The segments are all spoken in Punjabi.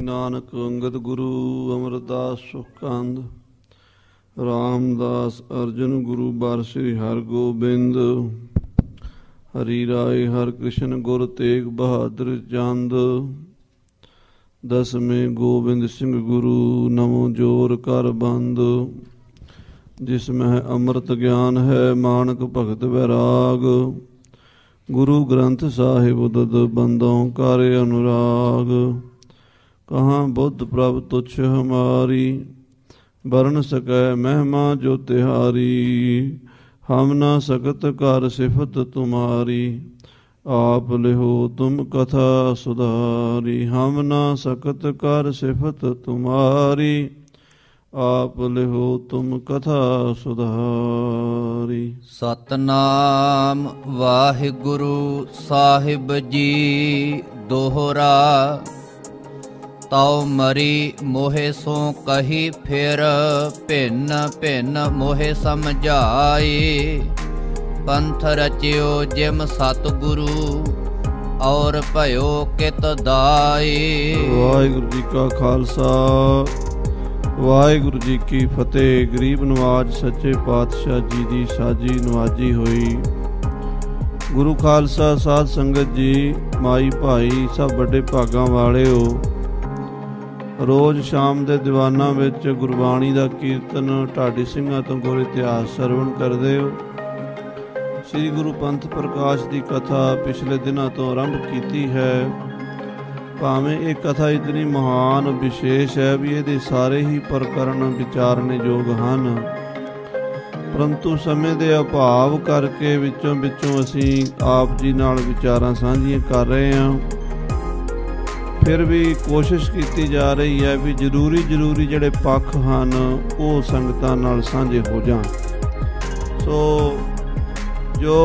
नानक अंगद गुरु अमरदास सुखकांद रामदास अर्जुन गुरु बार श्री हरगोबिंद हरि राय हर कृष्ण गुर तेग बहादुर चंद दसवें गोबिंद सिंह गुरु नमो जोर कर बंद जिसमें है अमृत ज्ञान है मानक भगत वैराग गुरु ग्रंथ साहिब उदद बंदों कर अनुराग कहाँ बुद्ध प्रभ तुच्छ हमारी बरन सकै महिमा जो तिहारी हम न सकत कर सिफत तुम्हारी आप लिहो तुम कथा सुधारी हम न सकत कर सिफत तुम्हारी आप लिहो तुम कथा सुधारी। सतनाम वाहिगुरु साहिब जी दोहरा तौ मरी मोहे सो कही फिर भिन्न भिन्न मोहे समझाए पंथ रचियो जिम सतगुरु और भयो कित दाए। वाहिगुरु जी का खालसा वाहिगुरु जी की फतेह। गरीब नवाज सच्चे पातशाह जी की साजी नवाजी हुई। गुरु खालसा साध संगत जी माई भाई सब बड़े भागां वाले हो। रोज़ शाम के दीवाना विच गुरबाणी का कीर्तन ढाडी सिंघां तो गुर इतिहास सरवण करते हो। श्री गुरु पंथ प्रकाश की कथा पिछले दिनों तो आरंभ की है। भावें ये कथा इतनी महान विशेष है भी ये सारे ही प्रकरण विचारने योग हैं, परंतु समय के अभाव करके विचों विचों असी आप जी नाल विचारां साझियां कर रहे हैं। फिर भी कोशिश की जा रही है भी जरूरी जिहड़े पक्ष हैं वो संगतां नाल साझे हो जाण। सो जो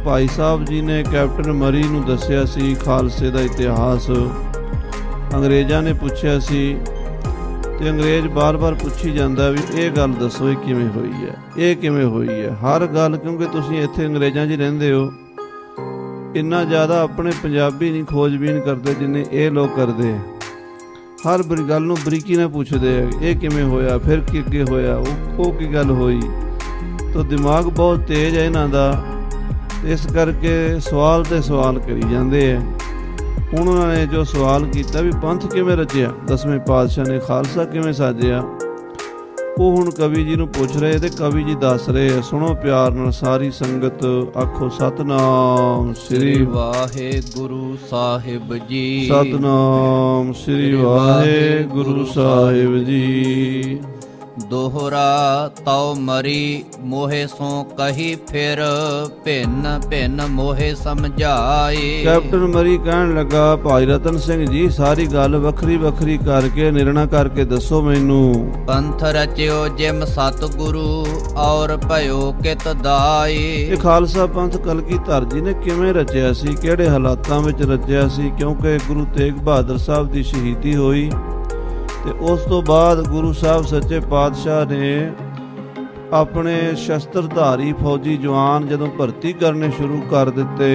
भाई साहब जी ने कैप्टन मरी नूं दस्सिया सी खालसे का इतिहास अंग्रेज़ां ने पुछया सी ते अंग्रेज़ बार बार पुछी जांदा भी ये गल दसो ये किवें होई है, ये किवें होई है। हर गल क्योंकि तुसीं इत्थे अंग्रेज़ां 'च रहिंदे हो इन्ना ज़्यादा अपने पंजाबी नहीं खोजबीन करते जिन्ने ये लोग करते हैं। हर गल नूं बरीकी नाल पुछदे ये किवें होया फिर कि अगे होया वो की गल होई। तो दिमाग बहुत तेज है इन्हां दा, इस करके सवाल ते सवाल करी जाते हैं। हुण उन्होंने जो सवाल किया भी पंथ किवें रचिया, दसवें पातशाह ने खालसा किवें साजिया, वो हुण कवि जी नूं पुछ रहे ते कवि जी दस रहे। सुनो प्यार नाल सारी संगत, आखो सतनाम श्री वाहिगुरु साहिब जी। सतनाम श्री वाहिगुरु साहिब जी। दोहरा तौ मरी मोहे सो कही फिर भिन्न भिन्न मोहे समझाए। कैप्टन मरी कहन लगा भाई रतन सिंह जी सारी गल वखरी वखरी करके निर्णय करके दसो मैनू। पंथ रचियो जिम सतगुरु और भयो कित दाए। खालसा पंथ कलगीधर जी ने किवें रचिया सी, किहड़े हालातां विच रचिया सी, क्योंकि गुरु तेग बहादुर साहब की शहीदी होई ते उस तो बाद गुरु साहब सच्चे पातशाह ने अपने शस्त्रधारी फौजी जवान जदों भर्ती करने शुरू कर दिते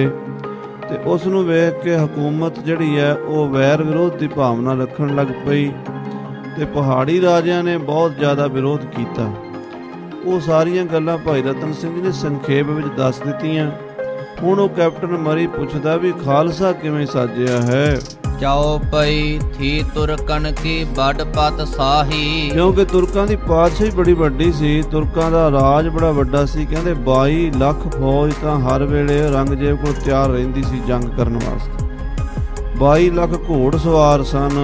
ते उस नूं वेख के हुकूमत जिहड़ी है वो वैर विरोध की भावना रखण लग पई ते पहाड़ी राजिਆਂ ने बहुत ज़्यादा विरोध किया। वो सारियां गल्लां भाई रतन सिंह ने संखेप विच दस दित्तियां। हुण वो कैप्टन मरी पुछदा भी खालसा किवें साजिया है। जाओ पई थी तुरकन की बड़ पत साही। क्योंकि तुरकां दी पातशाही बड़ी वड्डी सी, तुरकां दा राज बड़ा वड्डा सी। कहंदे 22 लाख फौज तां हर वेले औरंगजेब कोल तैयार रहिंदी सी जंग करन वास्ते। 22 लाख घोड़ सवार सन,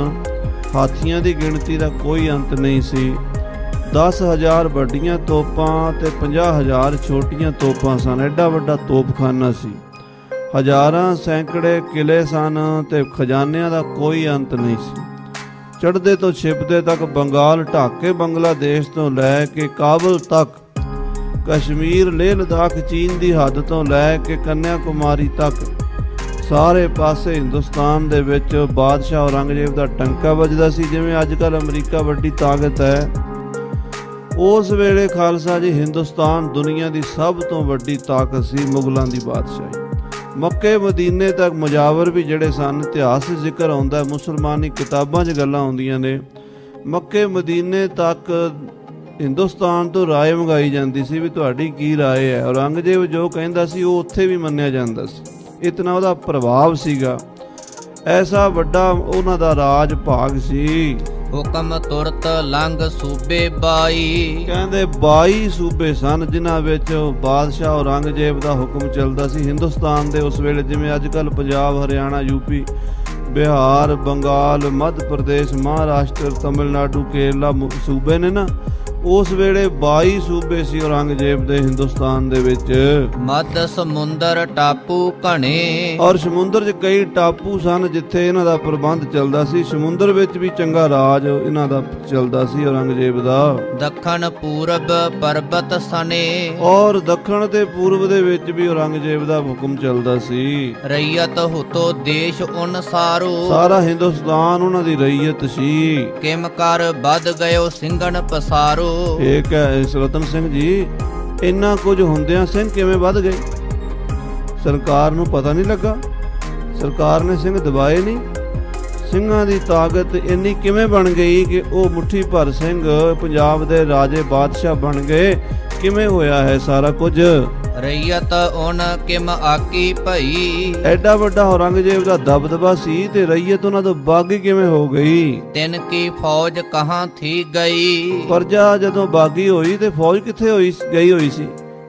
हाथियां दी गिणती दा कोई अंत नहीं सी। 10,000 वड्डियां तोपां ते 50,000 छोटियां तोपां सन। एडा वड्डा तोपखाना सी। हज़ारां सैकड़े किले सन ते खजानिਆਂ ਦਾ कोई अंत नहीं सी। चढ़दे तो छिपदे तक बंगाल ढाके बंगलादेश तो लैके काबल तक, कश्मीर लेह लद्दाख चीन की हद तो लैके कन्याकुमारी तक सारे पासे हिंदुस्तान दे विच बादशाह औरंगजेब का टंका वजदा सी। जिवें अजकल अमरीका वड्डी ताकत है, उस वेले खालसा जी हिंदुस्तान दुनिया की सब तो वड्डी ताकत सी। मुगलों की बादशाही ਮੱਕੇ ਮਦੀਨੇ ਤੱਕ ਮੁਜਾਵਰ ਵੀ ਜਿਹੜੇ ਸਨ, ਇਤਿਹਾਸ ਜ਼ਿਕਰ ਆਉਂਦਾ, ਮੁਸਲਮਾਨੀ ਕਿਤਾਬਾਂ 'ਚ ਗੱਲਾਂ ਆਉਂਦੀਆਂ ਨੇ, ਮੱਕੇ ਮਦੀਨੇ ਤੱਕ ਹਿੰਦੁਸਤਾਨ ਤੋਂ ਰਾਏ ਮੰਗਾਈ ਜਾਂਦੀ ਸੀ ਵੀ ਤੁਹਾਡੀ ਕੀ ਰਾਏ ਹੈ। ਔਰੰਗਜ਼ੇਬ ਜੋ ਕਹਿੰਦਾ ਸੀ ਉਹ ਉੱਥੇ ਵੀ ਮੰਨਿਆ ਜਾਂਦਾ ਸੀ, ਇਤਨਾ ਉਹਦਾ ਪ੍ਰਭਾਵ ਸੀਗਾ, ਐਸਾ ਵੱਡਾ ਉਹਨਾਂ ਦਾ ਰਾਜ ਭਾਗ ਸੀ। ਹੁਕਮ ਤੁਰਤ ਲੰਘ ਸੂਬੇ 22, ਕਹਿੰਦੇ 22 ਸੂਬੇ ਸਨ ਜਿਨ੍ਹਾਂ ਵਿੱਚ ਬਾਦਸ਼ਾਹ ਔਰੰਗਜ਼ੇਬ ਦਾ ਹੁਕਮ ਚੱਲਦਾ ਸੀ। ਹਿੰਦੁਸਤਾਨ ਦੇ ਉਸ ਵੇਲੇ ਜਿਵੇਂ ਅੱਜ ਕੱਲ੍ਹ ਪੰਜਾਬ, ਹਰਿਆਣਾ, ਯੂਪੀ, ਬਿਹਾਰ, ਬੰਗਾਲ, ਮੱਧ ਪ੍ਰਦੇਸ਼, ਮਹਾਰਾਸ਼ਟਰ, ਤਮਿਲਨਾਡੂ, ਕੇਰਲਾ ਸੂਬੇ ਨੇ ਨਾ, ਉਸ ਵੇਲੇ 22 ਸੂਬੇ ਸੀ ਔਰੰਗਜ਼ੇਬ ਦੇ ਹਿੰਦੁਸਤਾਨ ਦੇ ਵਿੱਚ। ਮੱਧ ਸਮੁੰਦਰ ਟਾਪੂ ਘਣੇ, ਔਰ ਸਮੁੰਦਰ 'ਚ ਕਈ ਟਾਪੂ ਸਨ ਜਿੱਥੇ ਇਹਨਾਂ ਦਾ ਪ੍ਰਬੰਧ ਚੱਲਦਾ ਸੀ। ਸਮੁੰਦਰ ਵਿੱਚ ਵੀ ਚੰਗਾ ਰਾਜ ਇਹਨਾਂ ਦਾ ਚੱਲਦਾ ਸੀ ਔਰੰਗਜ਼ੇਬ ਦਾ। ਦੱਖਣ ਪੂਰਬ ਪਰਬਤ ਸਨੇ, ਔਰ ਦੱਖਣ ਤੇ ਪੂਰਬ ਦੇ ਵਿੱਚ ਵੀ ਔਰੰਗਜ਼ੇਬ ਦਾ ਹੁਕਮ ਚੱਲਦਾ ਸੀ। ਰਈਅਤ ਹੁਤੋ ਦੇਸ਼ ਅਨੁਸਾਰੋ, ਸਾਰਾ ਹਿੰਦੁਸਤਾਨ ਉਹਨਾਂ ਦੀ ਰਈਅਤ ਸੀ। ਕਿਮ ਕਰ ਵੱਧ ਗਇਓ ਸਿੰਘਣ ਪਸਾਰੋ, ਠੀਕ ਹੈ ਰਤਨ ਸਿੰਘ ਜੀ, ਇੰਨਾ ਕੁਝ ਹੁੰਦਿਆਂ ਸਿੰਘ ਕਿਵੇਂ ਵੱਧ ਗਏ? ਸਰਕਾਰ ਨੂੰ ਪਤਾ ਨਹੀਂ ਲੱਗਾ? ਸਰਕਾਰ ਨੇ ਸਿੰਘ ਦਬਾਏ ਨਹੀਂ? ਸਿੰਘਾਂ ਦੀ ਤਾਕਤ ਇੰਨੀ ਕਿਵੇਂ ਬਣ ਗਈ ਕਿ ਉਹ ਮੁੱਠੀ ਭਰ ਸਿੰਘ ਪੰਜਾਬ ਦੇ ਰਾਜੇ ਬਾਦਸ਼ਾਹ ਬਣ ਗਏ? ਕਿਵੇਂ ਹੋਇਆ ਹੈ ਸਾਰਾ ਕੁਝ? ਰਈਅਤ ਉਨ ਕਿਮ ਆਕੀ ਭਈ, ਐਡਾ ਵੱਡਾ ਔਰੰਗਜ਼ੇਬ ਦਾ ਦਬਦਬਾ ਸੀ ਤੇ ਰਈਅਤ ਉਹਨਾਂ ਤੋਂ ਬਾਗੀ ਕਿਵੇਂ ਹੋ ਗਈ? ਤਿਨ ਕੀ ਫੌਜ ਕਹਾਂ ਥੀ ਗਈ, ਪ੍ਰਜਾ ਜਦੋਂ ਬਾਗੀ ਹੋਈ ਤੇ ਫੌਜ ਕਿੱਥੇ ਗਈ ਹੋਈ ਸੀ?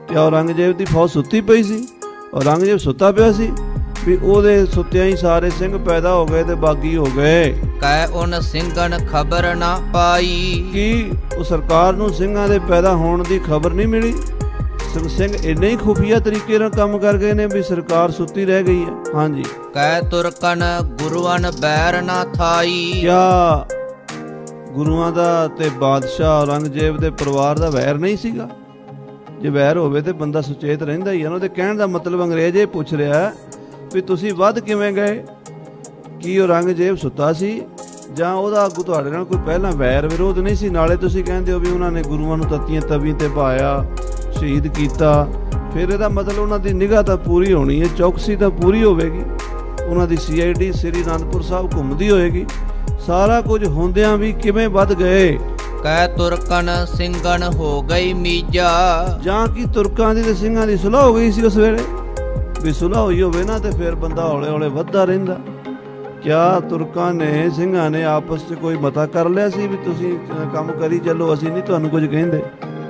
ਕਿ ਔਰੰਗਜ਼ੇਬ ਦੀ ਫੌਜ ਸੁੱਤੀ ਪਈ ਸੀ? ਔਰੰਗਜ਼ੇਬ ਸੁੱਤਾ ਪਿਆ ਸੀ ਵੀ ਉਹਦੇ ਸੁੱਤਿਆਂ ਹੀ ਸਾਰੇ ਸਿੰਘ ਪੈਦਾ ਹੋ ਗਏ ਤੇ ਬਾਗੀ ਹੋ ਗਏ। ਕਹਿ ਉਨ ਸਿੰਘਨ ਖਬਰ ਨਾ ਪਾਈ, ਕੀ ਉਹ ਸਰਕਾਰ ਨੂੰ ਸਿੰਘਾਂ ਦੇ ਪੈਦਾ ਹੋਣ ਦੀ ਖਬਰ ਨਹੀਂ ਮਿਲੀ? ਸਿੰਘ ਇੰਨੇ ਹੀ ਖੁਫੀਆ ਤਰੀਕੇ ਨਾਲ ਕੰਮ ਕਰ ਗਏ ਨੇ ਵੀ ਸਰਕਾਰ ਸੁੱਤੀ ਰਹਿ ਗਈ ਹੈ। ਹਾਂਜੀ। ਕਹਿ ਤੁਰਕਨ ਗੁਰੂਅਨ ਬੈਰ ਨਾ ਥਾਈ, ਕਿਆ ਗੁਰੂਆਂ ਦਾ ਤੇ ਬਾਦਸ਼ਾਹ ਔਰੰਗਜ਼ੇਬ ਦੇ ਪਰਿਵਾਰ ਦਾ ਵੈਰ ਨਹੀਂ ਸੀਗਾ? ਜੇ ਵੈਰ ਹੋਵੇ ਤੇ ਬੰਦਾ ਸੁਚੇਤ ਰਹਿੰਦਾ ਹੀ ਹੈ। ਉਹਨਾਂ ਦੇ ਕਹਿਣ ਦਾ ਮਤਲਬ ਅੰਗਰੇਜ਼ ਇਹ ਪੁੱਛ ਰਿਹਾ ਵੀ ਤੁਸੀਂ ਵੱਧ ਕਿਵੇਂ ਗਏ? ਕੀ ਔਰੰਗਜ਼ੇਬ ਸੁੱਤਾ ਸੀ ਜਾਂ ਉਹਦਾ ਅੱਗੋਂ ਤੁਹਾਡੇ ਨਾਲ ਕੋਈ ਪਹਿਲਾਂ ਵੈਰ ਵਿਰੋਧ ਨਹੀਂ ਸੀ? ਨਾਲੇ ਤੁਸੀਂ ਕਹਿੰਦੇ ਹੋ ਵੀ ਉਹਨਾਂ ਨੇ ਗੁਰੂਆਂ ਨੂੰ ਤੱਤੀਆਂ ਤਵੀ ਤੇ ਪਾਇਆ, ਸ਼ਹੀਦ ਕੀਤਾ, ਫਿਰ ਇਹਦਾ ਮਤਲਬ ਉਹਨਾਂ ਦੀ ਨਿਗਾਹ ਤਾਂ ਪੂਰੀ ਹੋਣੀ ਹੈ, ਚੌਕਸੀ ਤਾਂ ਪੂਰੀ ਹੋਵੇਗੀ, ਉਹਨਾਂ ਦੀ CID ਸ੍ਰੀ ਅਨੰਦਪੁਰ ਸਾਹਿਬ ਘੁੰਮਦੀ ਹੋਏਗੀ। ਸਾਰਾ ਕੁਝ ਹੁੰਦਿਆਂ ਵੀ ਕਿਵੇਂ ਵੱਧ ਗਏ? ਕਹਿ ਤੁਰਕਨ ਸਿੰਘਨ ਹੋ ਗਈ ਮੀਜਾ, ਜਾਂ ਕਿ ਤੁਰਕਾਂ ਦੀ ਤੇ ਸਿੰਘਾਂ ਦੀ ਸੁਲ੍ਹਾ ਹੋ ਗਈ ਸੀ ਉਸ ਵੇਲੇ? ਵੀ ਸੁਲ੍ਹਾ ਹੋਈ ਹੋਵੇ ਨਾ ਤੇ ਫਿਰ ਬੰਦਾ ਹੌਲੇ ਹੌਲੇ ਵੱਧਦਾ ਰਹਿੰਦਾ। ਕਿਆ ਤੁਰਕਾਂ ਨੇ ਸਿੰਘਾਂ ਨੇ ਆਪਸ 'ਚ ਕੋਈ ਮਤਾ ਕਰ ਲਿਆ ਸੀ ਵੀ ਤੁਸੀਂ ਕੰਮ ਕਰੀ ਚੱਲੋ, ਅਸੀਂ ਨਹੀਂ ਤੁਹਾਨੂੰ ਕੁਝ ਕਹਿੰਦੇ?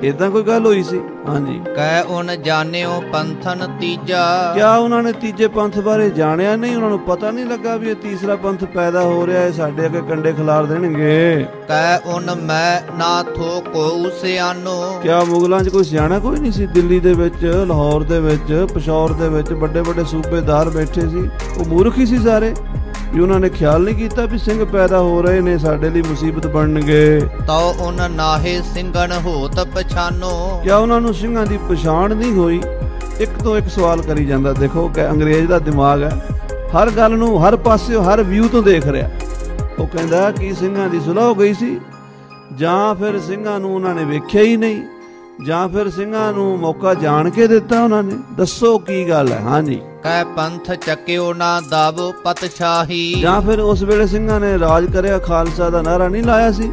ਏਦਾਂ ਕੋਈ ਗੱਲ ਹੋਈ ਸੀ? ਹਾਂਜੀ। ਕਹਿ ਉਨ ਜਾਣਿਓ ਪੰਥਨ ਤੀਜਾ, ਕਿਆ ਉਹਨਾਂ ਨੇ ਤੀਜੇ ਪੰਥ ਬਾਰੇ ਜਾਣਿਆ ਨਹੀਂ? ਉਹਨਾਂ ਨੂੰ ਪਤਾ ਨਹੀਂ ਲੱਗਾ ਵੀ ਇਹ ਤੀਸਰਾ ਪੰਥ ਪੈਦਾ ਹੋ ਰਿਹਾ ਹੈ, ਸਾਡੇ ਅੱਗੇ ਕੰਡੇ ਖਿਲਾਰ ਦੇਣਗੇ? ਕਹਿ ਉਨ ਮੈਂ ਨਾ ਥੋ ਕੋ ਸਿਆਨੋ, ਕਿਆ ਮੁਗਲਾਂ 'ਚ ਕੋਈ ਸਿਆਣਾ ਕੋਈ ਨਹੀਂ ਸੀ? ਦਿੱਲੀ ਦੇ ਵਿੱਚ, ਲਾਹੌਰ ਦੇ ਵਿੱਚ, ਪਿਸ਼ੌਰ ਦੇ ਵਿੱਚ ਵੱਡੇ ਵੱਡੇ ਸੂਬੇਦਾਰ ਬੈਠੇ ਸੀ, ਉਹ ਮੂਰਖ ਹੀ ਸੀ ਸਾਰੇ ਵੀ ਉਹਨਾਂ ਨੇ ਖਿਆਲ ਨਹੀਂ ਕੀਤਾ ਵੀ ਸਿੰਘ ਪੈਦਾ ਹੋ ਰਹੇ ਨੇ, ਸਾਡੇ ਲਈ ਮੁਸੀਬਤ ਬਣਨਗੇ। ਤੋ ਉਨ ਨਾਹੇ ਸਿੰਘਨ ਹੋਤ ਪਛਾਨੋ, ਕਿਆ ਉਹਨਾਂ ਨੂੰ ਸਿੰਘਾਂ ਦੀ ਪਛਾਣ ਨਹੀਂ ਹੋਈ? ਇੱਕ ਤੋਂ ਇੱਕ ਸਵਾਲ ਕਰੀ ਜਾਂਦਾ। ਦੇਖੋ ਕਿ ਅੰਗਰੇਜ਼ ਦਾ ਦਿਮਾਗ ਹੈ, ਹਰ ਗੱਲ ਨੂੰ ਹਰ ਪਾਸੇ ਹਰ ਵਿਊ ਤੋਂ ਦੇਖ ਰਿਹਾ। ਉਹ ਕਹਿੰਦਾ ਕਿ ਸਿੰਘਾਂ ਦੀ ਸੁਲ੍ਹਾ ਹੋ ਗਈ ਸੀ, ਜਾਂ ਫਿਰ ਸਿੰਘਾਂ ਨੂੰ ਉਹਨਾਂ ਨੇ ਵੇਖਿਆ ਹੀ ਨਹੀਂ, ਜਾਂ ਫਿਰ ਸਿੰਘਾਂ ਨੂੰ ਮੌਕਾ ਜਾਣ ਕੇ ਦਿੱਤਾ ਉਹਨਾਂ ਨੇ? ਦੱਸੋ ਕੀ ਗੱਲ ਹੈ? ਹਾਂਜੀ। ਕਹਿ ਪੰਥ ਚੱਕਿਓ ਨਾ ਦਬ ਪਤਸ਼ਾਹੀ, ਜਾਂ ਫਿਰ ਉਸ ਵੇਲੇ ਸਿੰਘਾਂ ਨੇ ਰਾਜ ਕਰਿਆ, ਖਾਲਸਾ ਦਾ ਨਾਰਾ ਨਹੀਂ ਲਾਇਆ ਸੀ?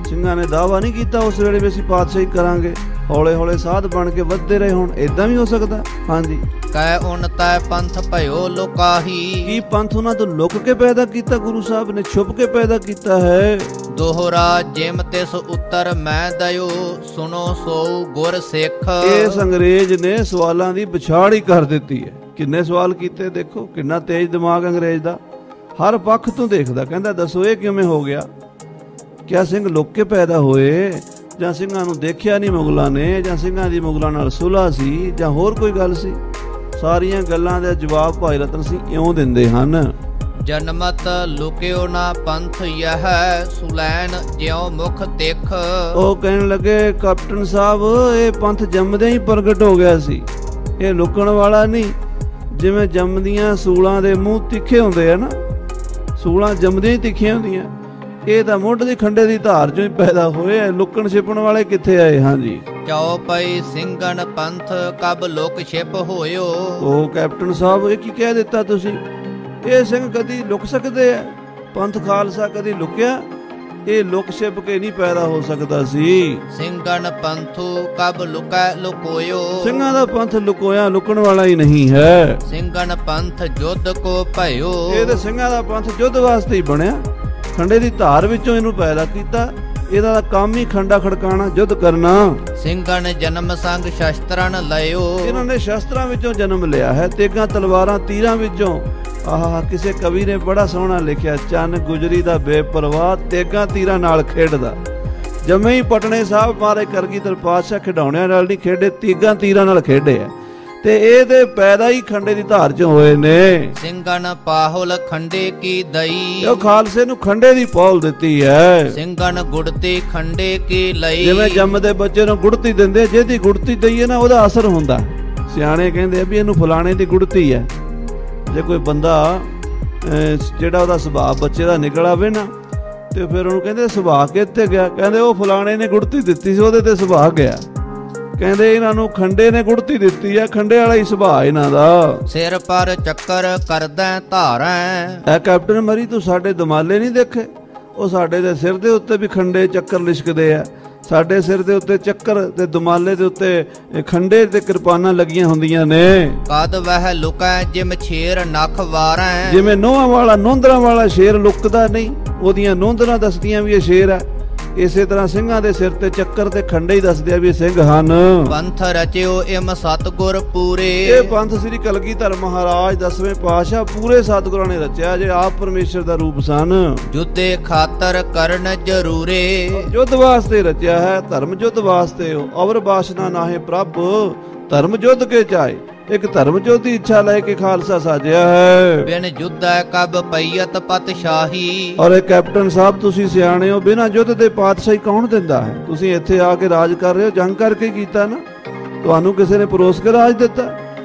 ਸਿੰਘਾਂ ਨੇ ਦਾਅਵਾ ਨਹੀਂ ਕੀਤਾ ਉਸ ਵੇਲੇ ਵੀ ਅਸੀਂ ਪਾਤਸ਼ਾਹੀ ਕਰਾਂਗੇ? ਹੌਲੇ ਹੌਲੇ ਸਾਧ ਬਣ ਕੇ ਵੱਧਦੇ ਰਹੇ ਹੁਣ, ਏਦਾਂ ਵੀ ਹੋ ਸਕਦਾ? ਹਾਂਜੀ। ਕਹਿ ਉਨ ਤੈ ਪੰਥ ਭਇਓ ਲੋਕਾਹੀ, ਕੀ ਪੰਥ ਉਹਨਾਂ ਤੋਂ ਲੁਕ ਕੇ ਪੈਦਾ ਕੀਤਾ? ਗੁਰੂ ਸਾਹਿਬ ਨੇ ਛੁਪ ਕੇ ਪੈਦਾ ਕੀਤਾ ਹੈ? ਦੋਹਰਾ ਜਿਮ ਤਿਸ ਉੱਤਰ ਮੈਂ ਦਇਓ, ਸੁਨੋ ਸੋ ਗੁਰ ਸਿੱਖ। ਇਸ ਅੰਗਰੇਜ਼ ਨੇ ਸਵਾਲਾਂ ਦੀ ਵਿਛਾੜ ਹੀ ਕਰ ਦਿੱਤੀ ਹੈ। ਕਿੰਨੇ ਸਵਾਲ ਕੀਤੇ, ਦੇਖੋ ਕਿੰਨਾ ਤੇਜ਼ ਦਿਮਾਗ ਅੰਗਰੇਜ਼ ਦਾ, ਹਰ ਪੱਖ ਤੋਂ ਦੇਖਦਾ। ਕਹਿੰਦਾ ਦੱਸੋ ਇਹ ਕਿਵੇਂ ਹੋ ਗਿਆ? ਕਿਆ ਸਿੰਘ ਲੁਕ ਕੇ ਪੈਦਾ ਹੋਏ, ਜਾਂ ਸਿੰਘਾਂ ਨੂੰ ਦੇਖਿਆ ਨਹੀਂ ਮੁਗਲਾਂ ਨੇ, ਜਾਂ ਸਿੰਘਾਂ ਦੀ ਮੁਗਲਾਂ ਨਾਲ ਸੁਲ੍ਹਾ ਸੀ, ਜਾਂ ਹੋਰ ਕੋਈ ਗੱਲ ਸੀ? ਸਾਰੀਆਂ ਗੱਲਾਂ ਦਾ ਜਵਾਬ ਭਾਈ ਰਤਨ ਸਿੰਘ ਇਉਂ ਦਿੰਦੇ ਹਨ। ਜਨਮਤ ਲੁਕਿਓ ਨਾ ਪੰਥ ਯਹ, ਸੁਲੈਨ ਜਿਉ ਮੁਖ ਤਿਖ। ਉਹ ਕਹਿਣ ਲੱਗੇ ਕੈਪਟਨ ਸਾਹਿਬ ਇਹ ਪੰਥ ਜੰਮਦੇ ਹੀ ਪ੍ਰਗਟ ਹੋ ਗਿਆ ਸੀ, ਇਹ ਲੁਕਣ ਵਾਲਾ ਨਹੀਂ। ਜਿਵੇਂ ਜੰਮਦੀਆਂ ਸੂਲਾਂ ਦੇ ਮੂੰਹ ਤਿੱਖੇ ਹੁੰਦੇ ਆ ਨਾ, ਸੂਲਾਂ ਜੰਮਦੀਆਂ ਹੀ ਤਿੱਖੀਆਂ ਹੁੰਦੀਆਂ, ਇਹ ਤਾਂ ਮੁੱਢ ਦੀ ਖੰਡੇ ਦੀ ਧਾਰ ਚੋਂ ਹੀ ਪੈਦਾ ਹੋਏ, ਲੁਕਣ ਛਿਪਣ ਵਾਲੇ ਕਿੱਥੇ ਆਏ? ਹਾਂਜੀ। ਚਉਪਈ ਸਿੰਘਨ ਪੰਥ ਕਬ ਲੋਕ ਛਿਪ ਹੋਇਓ। ਉਹ ਕੈਪਟਨ ਸਾਹਿਬ ਇਹ ਕੀ ਕਹਿ ਦਿੱਤਾ ਤੁਸੀਂ? ਇਹ ਸਿੰਘ ਕਦੀ ਲੁਕ ਸਕਦੇ ਆ? ਪੰਥ ਖਾਲਸਾ ਕਦੀ ਲੁਕਿਆ? ਇਹ ਲੁਕ ਛਿਪ ਕੇ ਨਹੀਂ ਪੈਦਾ ਹੋ ਸਕਦਾ ਸੀ। ਸਿੰਘਨ ਪੰਥੂ ਕਬ ਲੁਕੈ ਲੁਕੋਇਓ। ਸਿੰਘਾਂ ਦਾ ਪੰਥ ਲੁਕੋਇਆ ਲੁਕਣ ਵਾਲਾ ਹੀ ਨਹੀਂ ਹੈ। ਸਿੰਘਨ ਪੰਥ ਜੁੱਧ ਕੋ ਭਇਓ। ਇਹ ਤੇ ਸਿੰਘਾਂ ਦਾ ਪੰਥ ਯੁੱਧ ਵਾਸਤੇ ਹੀ ਬਣਿਆ। ਖੰਡੇ ਦੀ ਧਾਰ ਵਿੱਚੋਂ ਇਹਨੂੰ ਪੈਦਾ ਕੀਤਾ। ਇਹਦਾ ਕੰਮ ਹੀ ਖੰਡਾ ਖੜਕਾਣਾ, ਯੁੱਧ ਕਰਨਾ। ਸਿੰਘਨ ਜਨਮ ਸੰਗ ਸ਼ਸਤਰਨ ਲਇਓ। ਇਹਨਾਂ ਨੇ ਸ਼ਸਤਰਾਂ ਵਿੱਚੋਂ ਜਨਮ ਲਿਆ ਹੈ, ਤੇਗਾਂ ਤਲਵਾਰਾਂ ਤੀਰਾਂ ਵਿੱਚੋਂ। ਆਹ ਕਿਸੇ ਕਵੀ ਨੇ ਬੜਾ ਸੋਹਣਾ ਲਿਖਿਆ, ਚੰਨ ਗੁਜਰੀ ਦਾ ਬੇਪਰਵਾਹ ਤੇਗਾਂ ਤੀਰਾਂ ਨਾਲ ਖੇਡਦਾ। ਜੰਮੇ ਹੀ ਪਟਨੇ ਸਾਹਿਬ ਮਾਰੇ ਕਰਗੀਧਰ ਪਾਤਸ਼ਾਹ ਖਿਡੌਣਿਆਂ ਨਾਲ ਨਹੀਂ ਖੇਡੇ, ਤੀਗਾਂ ਤੀਰਾਂ ਨਾਲ ਖੇਡੇ ਆ। ਤੇ ਇਹ ਤੇ ਪੈਦਾ ਹੀ ਖੰਡੇ ਦੀ ਧਾਰ ਚ ਹੋਏ ਨੇ। ਸਿੰਘਨ ਪਾਹੁਲ ਖੰਡੇ ਕੀ ਦਈ। ਉਹ ਖਾਲਸੇ ਨੂੰ ਖੰਡੇ ਦੀ ਪੌਲ ਦਿੱਤੀ ਹੈ। ਸਿੰਘਨ ਗੁੜਤੀ ਖੰਡੇ ਕੀ ਲਈ। ਜਿਵੇਂ ਜੰਮਦੇ ਬੱਚੇ ਨੂੰ ਗੁੜਤੀ ਦਿੰਦੇ, ਜਿਹਦੀ ਗੁੜਤੀ ਦਈਏ ਨਾ ਉਹਦਾ ਅਸਰ ਹੁੰਦਾ। ਸਿਆਣੇ ਕਹਿੰਦੇ ਆ ਵੀ ਇਹਨੂੰ ਫਲਾਣੇ ਦੀ ਗੁੜਤੀ ਹੈ। ਜੇ ਕੋਈ ਬੰਦਾ ਜਿਹੜਾ ਉਹਦਾ ਸੁਭਾਅ ਬੱਚੇ ਦਾ ਨਿਕਲ ਆਵੇ ਨਾ, ਤੇ ਫਿਰ ਉਹਨੂੰ ਕਹਿੰਦੇ ਸੁਭਾਅ ਕਿੱਥੇ ਗਿਆ? ਕਹਿੰਦੇ ਉਹ ਫਲਾਣੇ ਨੇ ਗੁੜਤੀ ਦਿੱਤੀ ਸੀ, ਉਹਦੇ ਤੇ ਸੁਭਾਅ ਗਿਆ। ਕਹਿੰਦੇ ਇਹਨਾਂ ਨੂੰ ਖੰਡੇ ਨੇ ਗੁੜਤੀ ਦਿੱਤੀ ਆ, ਖੰਡੇ ਵਾਲਾ ਹੀ ਸੁਭਾਅ ਇਹਨਾਂ ਦਾ। ਸਿਰ ਪਰ ਚੱਕਰ ਕਰਦਾ ਧਾਰਾਂ। ਐ ਕੈਪਟਨ ਮਰੀ ਤੂੰ ਸਾਡੇ ਦਮਾਲੇ ਨਹੀਂ ਦੇਖੇ? ਉਹ ਸਾਡੇ ਦੇ ਸਿਰ ਦੇ ਉੱਤੇ ਵੀ ਖੰਡੇ ਚੱਕਰ ਲਿਸ਼ਕਦੇ ਆ। ਸਾਡੇ ਸਿਰ ਦੇ ਉੱਤੇ ਚੱਕਰ ਤੇ ਦੁਮਾਲੇ ਦੇ ਉੱਤੇ ਖੰਡੇ ਤੇ ਕਿਰਪਾਨਾਂ ਲੱਗੀਆਂ ਹੁੰਦੀਆਂ ਨੇ। ਕਦ ਵਹਿ ਲੁਕੈ ਜਿਮ ਛੇਰ ਨਖ ਵਾਰੈ। ਜਿਵੇਂ ਨੋਹਾਂ ਵਾਲਾ ਨੋਂਦਰਾਂ ਵਾਲਾ ਸ਼ੇਰ ਲੁਕਦਾ ਨਹੀਂ, ਉਹਦੀਆਂ ਨੋਂਦਰਾਂ ਦੱਸਦੀਆਂ ਵੀ ਇਹ ਸ਼ੇਰ ਹੈ। ਇਸੇ ਤਰ੍ਹਾਂ ਸਿੰਘਾਂ ਦੇ ਸਿਰ ਤੇ ਚੱਕਰ ਤੇ ਖੰਡੇ ਹੀ ਦੱਸਦੇ ਆ ਵੀ ਇਹ ਸਿੰਘ ਹਨ। ਪੰਥ ਰਚਿਓ ਇਮ ਸਤਗੁਰ ਪੂਰੇ। ਇਹ ਪੰਥ ਸ੍ਰੀ ਕਲਗੀਧਰ ਮਹਾਰਾਜ 10ਵੇਂ ਪਾਤਸ਼ਾਹ ਪੂਰੇ ਸਤਿਗੁਰਾਂ ਨੇ ਰਚਿਆ, ਜੇ ਆਪ ਪਰਮੇਸ਼ਰ ਦਾ ਰੂਪ ਸਨ। ਜੁੱਦੇ ਖਾਤਰ ਕਰਨ ਜ਼ਰੂਰੇ। ਯੁੱਧ ਵਾਸਤੇ ਰਚਿਆ ਹੈ, ਧਰਮ ਯੁੱਧ ਵਾਸਤੇ। ਅਵਰ ਬਾਸ਼ਨਾ ਨਾਹੇ ਪ੍ਰਭ ਧਰਮ ਯੁੱਧ ਕੇ ਚਾਹੇ। ਇੱਕ ਧਰਮ ਯੁੱਧ ਦੀ ਇੱਛਾ ਲੈ ਕੇ ਖਾਲਸਾ ਸਾਜਿਆ ਹੈ। ਬਿਨ ਜੁੱਧੈ ਕਬ ਪਈਅਤ ਪਤਸ਼ਾਹੀ। ਔਰ ਇਹ ਕੈਪਟਨ ਸਾਹਿਬ ਤੁਸੀਂ ਸਿਆਣੇ ਹੋ, ਬਿਨਾਂ ਯੁੱਧ ਦੇ ਪਾਤਸ਼ਾਹੀ ਕੌਣ ਦਿੰਦਾ ਹੈ? ਤੁਸੀਂ ਇੱਥੇ ਆ ਕੇ ਰਾਜ ਕਰ ਰਹੇ ਹੋ, ਜੰਗ ਕਰਕੇ ਕੀਤਾ ਨਾ। ਤੁਹਾਨੂੰ ਕਿਸੇ ਨੇ ਪਰੋਸ ਕੇ ਰਾਜ ਦਿੱਤਾ?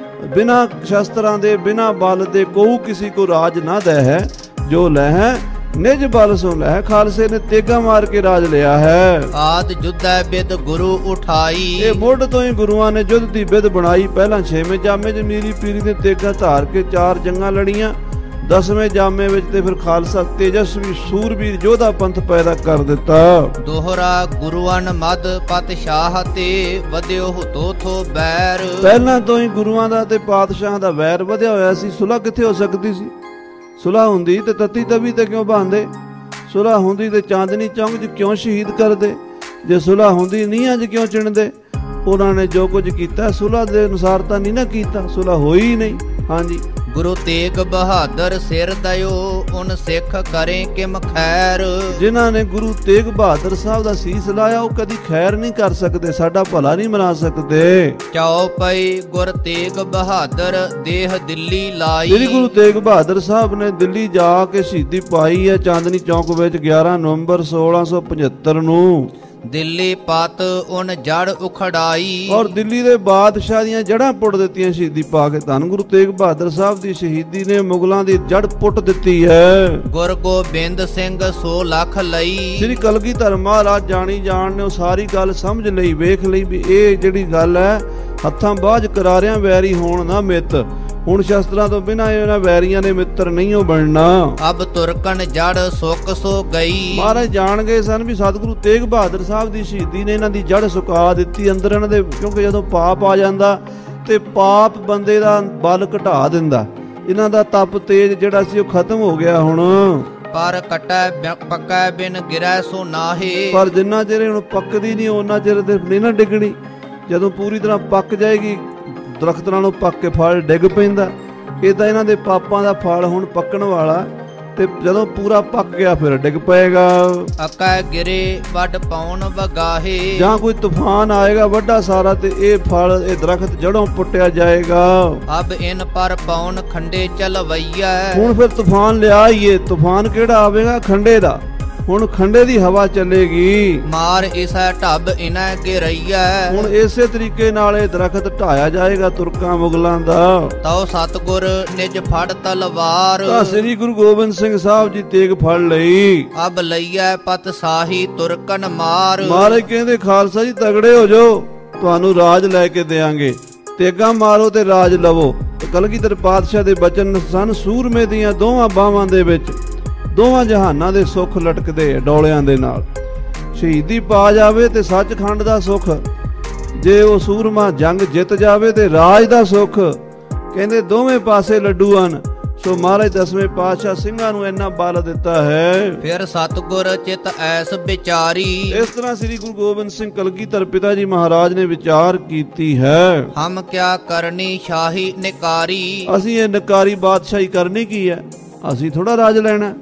ਬਿਨਾਂ ਸ਼ਸਤਰਾਂ ਦੇ ਬਿਨਾਂ ਬਲ ਦੇ ਕੋਈ ਕਿਸੇ ਕੋ ਰਾਜ ਨਾ ਦੇ ਹੈ। ਜੋ ਲੈ ਹੈ ਨਿਜ ਬਲ ਸੋ ਲੈ। ਖਾਲਸੇ ਨੇ ਤੇਗਾ ਮਾਰ ਕੇ ਰਾਜ ਲਿਆ ਹੈ। ਆਦ ਜੁੱਧੈ ਬਿਦ ਗੁਰੂ ਉਠਾਈ। ਇਹ ਮੁੱਢ ਤੋਂ ਹੀ ਗੁਰੂਆਂ ਨੇ ਯੁੱਧ ਦੀ ਬਿਦ ਬਣਾਈ। ਪਹਿਲਾਂ 6ਵੇਂ ਜਾਮੇ 'ਚ ਮੀਰੀ ਪੀਰੀ ਨੇ ਤੇਗਾ ਧਾਰ ਕੇ 4 ਜੰਗਾਂ ਲੜੀਆਂ। 10ਵੇਂ ਜਾਮੇ ਵਿੱਚ ਤੇ ਫਿਰ ਖਾਲਸਾ ਤੇਜਸਵੀ ਸੂਰਬੀਰ ਯੋਧਾ ਪੰਥ ਪੈਦਾ ਕਰ ਦਿੱਤਾ। ਦੋਹਰਾ ਗੁਰੂਆਂ ਮਦ ਪਤਸ਼ਾਹ ਤੇ ਵਧਿਓ ਤੋਥੋ ਬੈਰ। ਪਹਿਲਾਂ ਤੋਂ ਹੀ ਗੁਰੂਆਂ ਦਾ ਤੇ ਪਾਤਸ਼ਾਹਾਂ ਦਾ ਵੈਰ ਵਧਿਆ ਹੋਇਆ ਸੀ। ਸੁਲ੍ਹਾ ਕਿੱਥੇ ਹੋ ਸਕਦੀ ਸੀ? ਸੁਲ੍ਹਾ ਹੁੰਦੀ ਤੇ ਤਤੀ ਤਵੀ ਤੇ ਕਿਉਂ ਬਾਂਦੇ? ਸੁਲ੍ਹਾ ਹੁੰਦੀ ਤੇ ਚਾਂਦਨੀ ਚੌਂਕ 'ਚ ਕਿਉਂ ਸ਼ਹੀਦ ਕਰਦੇ? ਜੇ ਸੁਲ੍ਹਾ ਹੁੰਦੀ ਨੀਹਾਂ 'ਚ ਕਿਉਂ ਚਿਣਦੇ? ਉਹਨਾਂ ਨੇ ਜੋ ਕੁਝ ਕੀਤਾ ਸੁਲ੍ਹਾ ਦੇ ਅਨੁਸਾਰ ਤਾਂ ਨਹੀਂ ਨਾ ਕੀਤਾ, ਸੁਲ੍ਹਾ ਹੋਈ ਹੀ ਨਹੀਂ। ਹਾਂਜੀ, ਗੁਰੂ ਤੇਗ ਬਹਾਦਰ ਸਿਰ ਦਇਓ ਉਨ ਸਿੱਖ ਕਰੇ ਕਿਮ ਖੈਰ। ਜਿਨ੍ਹਾਂ ਨੇ ਗੁਰੂ ਤੇਗ ਬਹਾਦਰ ਸਾਹਿਬ ਦਾ ਸੀਸ ਲਾਇਆ ਉਹ ਕਦੀ ਖੈਰ ਨਹੀਂ ਕਰ ਸਕਦੇ, ਸਾਡਾ ਭਲਾ ਨਹੀਂ ਮਨਾ ਸਕਦੇ। ਚਉਪਈ ਗੁਰ ਤੇਗ ਬਹਾਦਰ ਦੇਹ ਦਿੱਲੀ ਲਾਈ। ਜਿਹੜੀ ਗੁਰੂ ਤੇਗ ਬਹਾਦਰ ਸਾਹਿਬ ਨੇ ਦਿੱਲੀ ਜਾ ਕੇ ਸ਼ਹੀਦੀ ਪਾਈ ਹੈ ਚਾਂਦਨੀ ਚੌਂਕ ਵਿੱਚ 11 ਨਵੰਬਰ 1675 ਨੂੰ। ਦਿੱਲੀ ਪਤ ਉਨ ਜੜ ਉਖੜਾਈ। ਔਰ ਦਿੱਲੀ ਦੇ ਬਾਦਸ਼ਾਹ ਦੀਆਂ ਜੜ੍ਹਾਂ ਪੁੱਟ ਦਿੱਤੀਆਂ ਸ਼ਹੀਦੀ ਪਾ ਕੇ। ਧੰਨ ਗੁਰੂ ਤੇਗ ਬਹਾਦਰ ਸਾਹਿਬ ਦੀ ਸ਼ਹੀਦੀ ਨੇ ਮੁਗਲਾਂ ਦੀ ਜੜ ਪੁੱਟ ਦਿੱਤੀ ਹੈ। ਗੁਰ ਗੋਬਿੰਦ ਸਿੰਘ 100 ਲੱਖ ਲਈ। ਸ੍ਰੀ ਕਲਗੀਧਰ ਮਹਾਰਾਜ ਜਾਣੀ ਜਾਣ ਨੇ ਉਹ ਸਾਰੀ ਗੱਲ ਸਮਝ ਲਈ, ਵੇਖ ਲਈ ਵੀ ਇਹ ਜਿਹੜੀ ਗੱਲ ਹੈ ਹੱਥਾਂ ਬਾਝ ਕਰਾਰਿਆਂ ਵੈਰੀ ਹੋਣ ਨਾ ਮਿੱਤ। ਹੁਣ ਸ਼ਸਤਰਾਂ ਤੋਂ ਬਿਨਾਂ ਇਹਨਾਂ ਵੈਰੀਆਂ ਦੇ ਮਿੱਤਰ ਨਹੀਂ ਹੋ ਬਣਨਾ। ਅਬ ਤੁਰਕਨ ਜੜ ਸੁੱਕ ਸੋ ਗਈ। ਮਹਾਰਾਜ ਜਾਣ ਗਏ ਸਨ ਵੀ ਸਤਿਗੁਰੂ ਤੇਗ ਬਹਾਦਰ ਸਾਹਿਬ ਦੀ ਸ਼ਹੀਦੀ ਨੇ ਇਹਨਾਂ ਦੀ ਜੜ ਸੁਕਾ ਦਿੱਤੀ ਅੰਦਰ ਇਹਨਾਂ ਦੇ। ਕਿਉਂਕਿ ਜਦੋਂ ਪਾਪ ਆ ਜਾਂਦਾ ਤੇ ਪਾਪ ਬੰਦੇ ਦਾ ਬਲ ਘਟਾ ਦਿੰਦਾ। ਇਹਨਾਂ ਦਾ ਤਪ ਤੇਜ ਜਿਹੜਾ ਸੀ ਉਹ ਖਤਮ ਹੋ ਗਿਆ ਹੁਣ। ਪਰ ਕਟੈ ਪੱਕੈ ਬਿਨ ਗਿਰੈ ਸੋ ਨਾਹੇ। ਪਰ ਜਿੰਨਾ ਚਿਰ ਹੁਣ ਪੱਕਦੀ ਨਹੀਂ ਉਹਨਾਂ ਚਿਰ ਤੇ ਨਹੀਂ ਨਾ ਡਿੱਗਣੀ। ਜਦੋਂ ਪੂਰੀ ਤਰ੍ਹਾਂ ਪੱਕ ਜਾਏਗੀ ਦਰਖਤ ਨਾਲੋਂ ਪੱਕ ਕੇ ਫਲ ਡਿੱਗ ਪੈਂਦਾ। ਇਹ ਤਾਂ ਇਹਨਾਂ ਦੇ ਪਾਪਾਂ ਦਾ ਫਲ ਹੁਣ ਪੱਕਣ ਵਾਲਾ, ਤੇ ਜਦੋਂ ਪੂਰਾ ਪੱਕ ਗਿਆ ਫਿਰ ਡਿੱਗ ਪਏਗਾ। ਅਕੈ ਗਿਰੇ ਵੱਡ ਪੌਣ ਵਗਾਹੇ। ਜਾਂ ਕੋਈ ਤੂਫਾਨ ਆਏਗਾ ਵੱਡਾ ਸਾਰਾ ਤੇ ਇਹ ਫਲ ਇਹ ਦਰਖਤ ਜੜੋਂ ਪੁੱਟਿਆ ਜਾਏਗਾ। ਅਬ ਇਨ ਪਰ ਪੌਣ ਖੰਡੇ ਚਲਵਈਆ। ਹੁਣ ਫਿਰ ਤੂਫਾਨ ਲਿਆ ਹੀ ਏ। ਤੂਫਾਨ ਕਿਹੜਾ ਆਵੇਗਾ? ਖੰਡੇ ਦਾ। ਹੁਣ ਖੰਡੇ ਦੀ ਹਵਾ ਚੱਲੇਗੀ। ਮਾਰ ਇਸਾ ਢੱਬ ਇਨਾ ਗਿਰਈਆ। ਹੁਣ ਇਸੇ ਤਰੀਕੇ ਨਾਲ ਇਹ ਦਰਖਤ ਢਾਇਆ ਜਾਏਗਾ ਤੁਰਕਾਂ ਮੁਗਲਾਂ ਦਾ। ਤਉ ਸਤਗੁਰ ਨਿਜ ਫੜ ਤਲਵਾਰ। ਤਾਂ ਸ੍ਰੀ ਗੁਰੂ ਗੋਬਿੰਦ ਸਿੰਘ ਸਾਹਿਬ ਜੀ ਤੇਗ ਫੜ ਲਈ। ਅਬ ਲਈਐ ਪਤ ਸਾਹੀ ਤੁਰਕਨ ਮਾਰ। ਮਹਾਰਾਜ ਕਹਿੰਦੇ ਖਾਲਸਾ ਜੀ ਤਗੜੇ ਹੋ ਜਾਓ, ਤੁਹਾਨੂੰ ਰਾਜ ਲੈ ਕੇ ਦੇਾਂਗੇ, ਤੇਗਾ ਮਾਰੋ ਤੇ ਰਾਜ ਲਵੋ। ਤੇ ਕਲਗੀਧਰ ਪਾਤਸ਼ਾਹ ਦੇ ਬਚਨ ਸਨ ਸੂਰਮੇ ਦੀਆਂ ਦੋਵਾਂ ਬਾਹਾਂ ਦੇ ਵਿੱਚ ਦੋਵਾਂ ਜਹਾਨਾਂ ਦੇ ਸੁੱਖ ਲਟਕਦੇ ਡੋਲਿਆਂ ਦੇ ਨਾਲ। ਸ਼ਹੀਦੀ ਪਾ ਜਾਵੇ ਤੇ ਸੱਚਖੰਡ ਦਾ ਸੁੱਖ, ਜੇ ਉਹ ਸੂਰਮਾ ਜੰਗ ਜਿੱਤ ਜਾਵੇ ਤੇ ਰਾਜ ਦਾ ਸੁੱਖ। ਕਹਿੰਦੇ ਦੋਵੇਂ ਪਾਸੇ ਲੱਡੂ ਹਨ। ਸੋ ਮਹਾਰਾਜ ਦਸਵੇਂ ਪਾਤਸ਼ਾਹ ਸਿੰਘਾਂ ਨੂੰ ਇੰਨਾ ਬਲ ਦਿੱਤਾ ਹੈ। ਫਿਰ ਸਤਿਗੁਰ ਚਿਤ ਐਸ ਵਿਚਾਰੀ, ਇਸ ਤਰ੍ਹਾਂ ਸ੍ਰੀ ਗੁਰੂ ਗੋਬਿੰਦ ਸਿੰਘ ਕਲਗੀਧਰ ਪਿਤਾ ਜੀ ਮਹਾਰਾਜ ਨੇ ਵਿਚਾਰ ਕੀਤੀ ਹੈ। ਹਮ ਕਿਆ ਕਰਨੀ ਸ਼ਾਹੀ ਨਿਕਾਰੀ, ਅਸੀਂ ਇਹ ਨਿਕਾਰੀ ਬਾਦਸ਼ਾਹੀ ਕਰਨੀ ਕੀ ਹੈ? ਅਸੀਂ ਥੋੜਾ ਰਾਜ ਲੈਣਾ,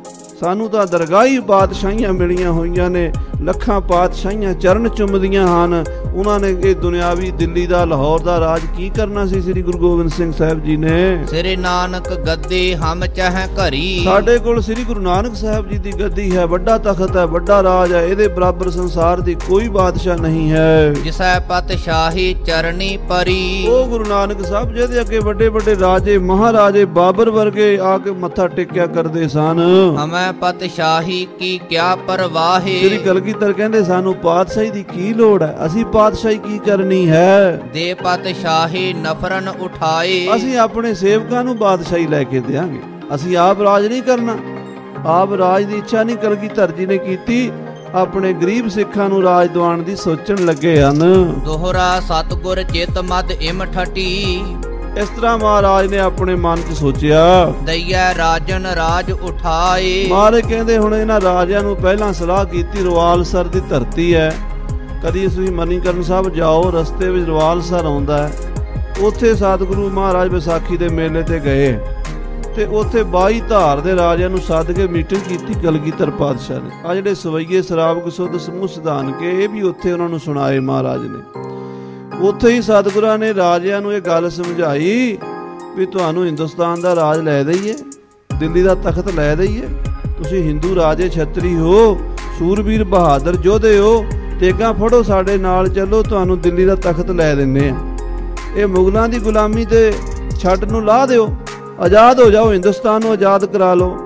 ਸਾਨੂੰ ਤਾਂ ਦਰਗਾਹੀ ਬਾਦਸ਼ਾਹੀਆਂ ਮਿਲੀਆਂ ਹੋਈਆਂ ਨੇ। ਲੱਖਾਂ ਪਾਤਸ਼ਾਹੀਆਂ ਚਰਨ ਚੁੰਮਦੀਆਂ ਹਨ। ਉਹਨਾਂ ਨੇ ਇਹ ਦੁਨਿਆਵੀ ਦਿੱਲੀ ਦਾ ਲਾਹੌਰ ਦਾ ਰਾਜ ਕੀ ਕਰਨਾ ਸੀ? ਸ੍ਰੀ ਗੁਰੂ ਗੋਬਿੰਦ ਸਿੰਘ ਸਾਹਿਬ ਜੀ ਨੇ ਸ੍ਰੀ ਨਾਨਕ ਗੱਦੀ ਹਮ ਚਾਹੇ ਘਰੀ, ਸਾਡੇ ਕੋਲ ਸ੍ਰੀ ਗੁਰੂ ਨਾਨਕ ਸਾਹਿਬ ਜੀ ਦੀ ਗੱਦੀ ਹੈ, ਵੱਡਾ ਤਖਤ ਹੈ, ਵੱਡਾ ਰਾਜ ਹੈ। ਇਹਦੇ ਬਰਾਬਰ ਸੰਸਾਰ ਦੀ ਕੋਈ ਬਾਦਸ਼ਾਹ ਨਹੀਂ ਹੈ। ਜਿਸੈ ਪਤਸ਼ਾਹੀ ਚਰਨੀ ਪਰੀ, ਉਹ ਗੁਰੂ ਨਾਨਕ ਸਾਹਿਬ ਜਿਹਦੇ ਅੱਗੇ ਵੱਡੇ ਵੱਡੇ ਰਾਜੇ ਮਹਾਰਾਜੇ ਬਾਬਰ ਵਰਗੇ ਆ ਕੇ ਮੱਥਾ ਟੇਕਿਆ ਕਰਦੇ ਸਨ। ਹਮੈ ਪਤਸ਼ਾਹੀ ਕੀ ਕਿਆ ਪਰਵਾਹੇ, ਸ੍ਰੀ ਕਲਗੀਧਰ ਕਹਿੰਦੇ ਸਾਨੂੰ ਪਾਤਸ਼ਾਹੀ ਦੀ ਕੀ ਲੋੜ ਹੈ? ਅਸੀਂ ਪਾਤਸ਼ਾਹੀ ਕੀ ਕਰਨੀ ਹੈ? ਦੇ ਪਤਸ਼ਾਹੀ ਨਫਰਨ ਉਠਾਏ, ਅਸੀਂ ਆਪਣੇ ਸੇਵਕਾਂ ਨੂੰ ਬਾਦਸ਼ਾਹੀ ਲੈ ਕੇ ਦੇਾਂਗੇ। ਅਸੀਂ ਆਪ ਰਾਜ ਨਹੀਂ ਕਰਨਾ। ਆਪ ਰਾਜ ਦੀ ਇੱਛਾ ਨਹੀਂ ਕਲਗੀਧਰ ਜੀ ਨੇ ਕੀਤੀ, ਆਪਣੇ ਗਰੀਬ ਸਿੱਖਾਂ ਨੂੰ ਰਾਜ ਦਿਵਾਉਣ ਦੀ ਸੋਚਣ ਲੱਗੇ ਹਨ। ਦੋਹਰਾ ਸਤਿਗੁਰ ਚਿਤ ਮਦ ਇਮ ਠਟੀ, ਇਸ ਤਰ੍ਹਾਂ ਮਹਾਰਾਜ ਨੇ ਆਪਣੇ ਮਨ 'ਚ ਸੋਚਿਆ, ਦਈਐ ਰਾਜਨ ਰਾਜ ਉਠਾਏ। ਮਹਾਰਾਜ ਕਹਿੰਦੇ ਹੁਣ ਇਹਨਾਂ ਰਾਜਿਆਂ ਨੂੰ ਪਹਿਲਾਂ ਸਲਾਹ ਕੀਤੀ, ਰਵਾਲਸਰ ਦੀ ਧਰਤੀ ਹੈ। ਕਦੀ ਤੁਸੀਂ ਮਨੀਕਰਨ ਸਾਹਿਬ ਜਾਓ, ਰਸਤੇ ਵਿੱਚ ਰਵਾਲਸਰ ਆਉਂਦਾ ਹੈ। ਉੱਥੇ ਸਤਿਗੁਰੂ ਮਹਾਰਾਜ ਵਿਸਾਖੀ ਦੇ ਮੇਲੇ ਤੇ ਗਏ ਤੇ ਉੱਥੇ 22 ਧਾਰ ਦੇ ਰਾਜਿਆਂ ਨੂੰ ਸੱਦ ਕੇ ਮੀਟਿੰਗ ਕੀਤੀ ਕਲਗੀਧਰ ਪਾਤਸ਼ਾਹ ਨੇ। ਆ ਜਿਹੜੇ ਸਵਈਏ ਸ਼ਰਾਬ ਸੁੱਧ ਸਮੂਹ ਸਿਧਾਨ ਕੇ ਇਹ ਵੀ ਉੱਥੇ ਉਹਨਾਂ ਨੂੰ ਸੁਣਾਏ ਮਹਾਰਾਜ ਨੇ। ਉੱਥੇ ਹੀ ਸਤਿਗੁਰਾਂ ਨੇ ਰਾਜਿਆਂ ਨੂੰ ਇਹ ਗੱਲ ਸਮਝਾਈ ਵੀ ਤੁਹਾਨੂੰ ਹਿੰਦੁਸਤਾਨ ਦਾ ਰਾਜ ਲੈ ਦਈਏ, ਦਿੱਲੀ ਦਾ ਤਖਤ ਲੈ ਦਈਏ। ਤੁਸੀਂ ਹਿੰਦੂ ਰਾਜੇ ਛਤਰੀ ਹੋ, ਸੂਰਬੀਰ ਬਹਾਦਰ ਯੋਧੇ ਹੋ, ਤੇਗਾਂ ਫੜੋ ਸਾਡੇ ਨਾਲ ਚੱਲੋ, ਤੁਹਾਨੂੰ ਦਿੱਲੀ ਦਾ ਤਖਤ ਲੈ ਦਿੰਨੇ ਆ। ਇਹ ਮੁਗਲਾਂ ਦੀ ਗੁਲਾਮੀ ਤੇ ਛੱਡ ਨੂੰ ਲਾ ਦਿਓ, ਆਜ਼ਾਦ ਹੋ ਜਾਓ, ਹਿੰਦੁਸਤਾਨ ਨੂੰ ਆਜ਼ਾਦ ਕਰਾ ਲਓ।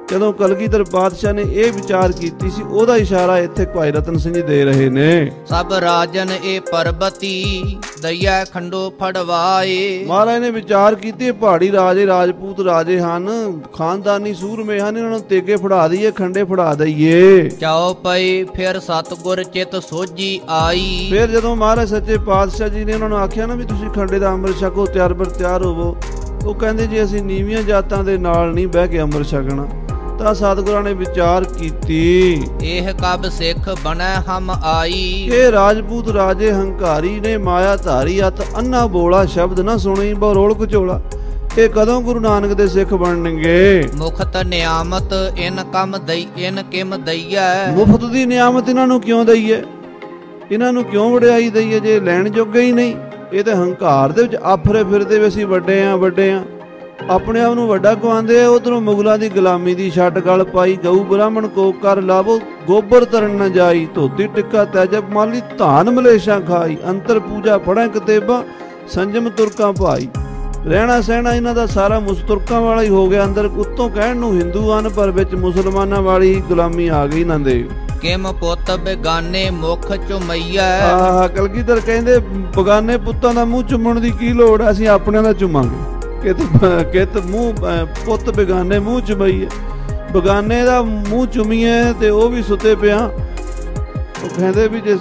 ਜਦੋਂ ਕਲਗੀਧਰ ਪਾਤਸ਼ਾਹ ਨੇ ਇਹ ਵਿਚਾਰ ਕੀਤੀ ਸੀ, ਉਹਦਾ ਇਸ਼ਾਰਾ ਇੱਥੇ ਭਾਈ ਰਤਨ ਸਿੰਘ ਜੀ ਦੇ ਰਹੇ ਨੇ। ਸਭ ਰਾਜਨ ਇਹ ਪਰਬਤੀ, ਦਈਆ ਖੰਡੋ ਫੜਵਾਏ। ਮਹਾਰਾਜ ਨੇ ਵਿਚਾਰ ਕੀਤੇ, ਪਹਾੜੀ ਰਾਜੇ ਰਾਜਪੂਤ ਰਾਜੇ ਹਨ, ਖਾਨਦਾਨੀ ਸੂਰਮੇ ਹਨ, ਇਹਨਾਂ ਨੂੰ ਤੇਗੇ ਫੜਾ ਦਈਏ, ਖੰਡੇ ਫੜਾ ਦਈਏ। ਚਾਓ ਪਈ ਫਿਰ ਸਤਿਗੁਰ ਚਿਤ ਸੋਝੀ ਆਈ। ਫਿਰ ਜਦੋਂ ਮਹਾਰਾਜ ਸੱਚੇ ਪਾਤਸ਼ਾਹ ਜੀ ਨੇ ਉਹਨਾਂ ਨੂੰ ਆਖਿਆ ਨਾ ਵੀ ਤੁਸੀਂ ਖੰਡੇ ਦਾ ਅੰਮ੍ਰਿਤ ਛਕੋ, ਤਿਆਰ ਬਰ ਤਿਆਰ ਹੋਵੋ, ਉਹ ਕਹਿੰਦੇ ਜੀ ਅਸੀਂ ਨੀਵੀਆਂ ਜਾਤਾਂ ਦੇ ਨਾਲ ਨਹੀਂ ਬਹਿ ਕੇ ਅੰਮ੍ਰਿਤ ਛਕਣਾ। ਤਾਂ ਸਤਿਗੁਰਾਂ ਨੇ ਵਿਚਾਰ ਕੀਤੀ, ਇਹ ਕਬ ਸਿੱਖ ਬਣੈ ਹਮ ਆਈ। ਇਹ ਰਾਜਪੂਤ ਰਾਜੇ ਹੰਕਾਰੀ ਨੇ, ਮਾਇਆ ਧਾਰੀ ਅਤ ਅੰਨਾ ਬੋਲਾ, ਸ਼ਬਦ ਨਾ ਸੁਣੀ ਬਹੁ ਰੋਲ ਕਚੋਲਾ। ਇਹ ਕਦੋਂ ਗੁਰੂ ਨਾਨਕ ਦੇ ਸਿੱਖ ਬਣਨਗੇ? ਮੁਖਤ ਨਿਆਮਤ ਇਨ ਕਮ ਦਈ, ਇਨ ਕਿਮ ਦਈਐ। ਮੁਫਤ ਦੀ ਨਿਆਮਤ ਇਹਨਾਂ ਨੂੰ ਕਿਉਂ ਦਈਏ? ਇਹਨਾਂ ਨੂੰ ਕਿਉਂ ਵਡਿਆਈ ਦਈਏ ਜੇ ਲੈਣ ਜੋਗੇ ਹੀ ਨਹੀਂ? ਇਹ ਤਾਂ ਹੰਕਾਰ ਦੇ ਵਿੱਚ ਆਫਰੇ ਫਿਰਦੇ ਵੀ ਅਸੀਂ ਵੱਡੇ ਆ, ਵੱਡੇ ਆ, ਆਪਣੇ ਆਪ ਨੂੰ ਵੱਡਾ ਕਹਾਉਂਦੇ ਆ। ਉਧਰੋਂ ਮੁਗਲਾਂ ਦੀ ਗੁਲਾਮੀ ਦੀ ਛੱਟ ਗਲ ਪਾਈ, ਗਊ ਬ੍ਰਾਹਮਣ ਕੋ ਕਰ ਲਾਵੋ, ਗੋਬਰ ਤਰਨ ਨ ਜਾਈ, ਧੋਤੀ ਟਿੱਕਾ ਤੈਜਬ ਮਾਲੀ, ਧਾਨ ਮਲੇਸ਼ਾਂ ਖਾਈ, ਅੰਤਰ ਪੂਜਾ ਪੜ੍ਹੈ ਕਿਤੇਬਾਂ, ਸੰਜਮ ਤੁਰਕਾਂ ਭਾਈ। ਰਹਿਣਾ ਸਹਿਣਾ ਇਹਨਾਂ ਦਾ ਸਾਰਾ ਤੁਰਕਾਂ ਵਾਲਾ ਹੀ ਹੋ ਗਿਆ। ਅੰਦਰ ਉੱਤੋਂ ਕਹਿਣ ਨੂੰ ਹਿੰਦੂ ਹਨ, ਪਰ ਵਿੱਚ ਮੁਸਲਮਾਨਾਂ ਵਾਲੀ ਗੁਲਾਮੀ ਆ ਗਈ ਇਹਨਾਂ ਦੇ। ਕਿਮ ਪੁੱਤ ਬੇਗਾਨੇ ਮੁਖ ਚੁਮਈਐ। ਆਹ ਕਲਗੀਧਰ ਕਹਿੰਦੇ ਬਗਾਨੇ ਪੁੱਤਾਂ ਦਾ ਮੂੰਹ ਚੁੰਮਣ ਦੀ ਕੀ ਲੋੜ, ਅਸੀਂ ਆਪਣਿਆਂ ਦਾ ਚੁੰਮਾਂਗੇ। ਕਿਤ ਮੂੰਹ ਪੁੱਤ ਬੇਗਾਨੇ ਮੂੰਹ ਚੁੰਮਈਏ, ਬਗਾਨੇ ਦਾ ਮੂੰਹ ਚੁੰਮੀਏ ਤੇ ਉਹ ਵੀ ਸੁੱਤੇ ਪਿਆ। ਉਹ ਕਹਿੰਦੇ ਵੀ ਜੇ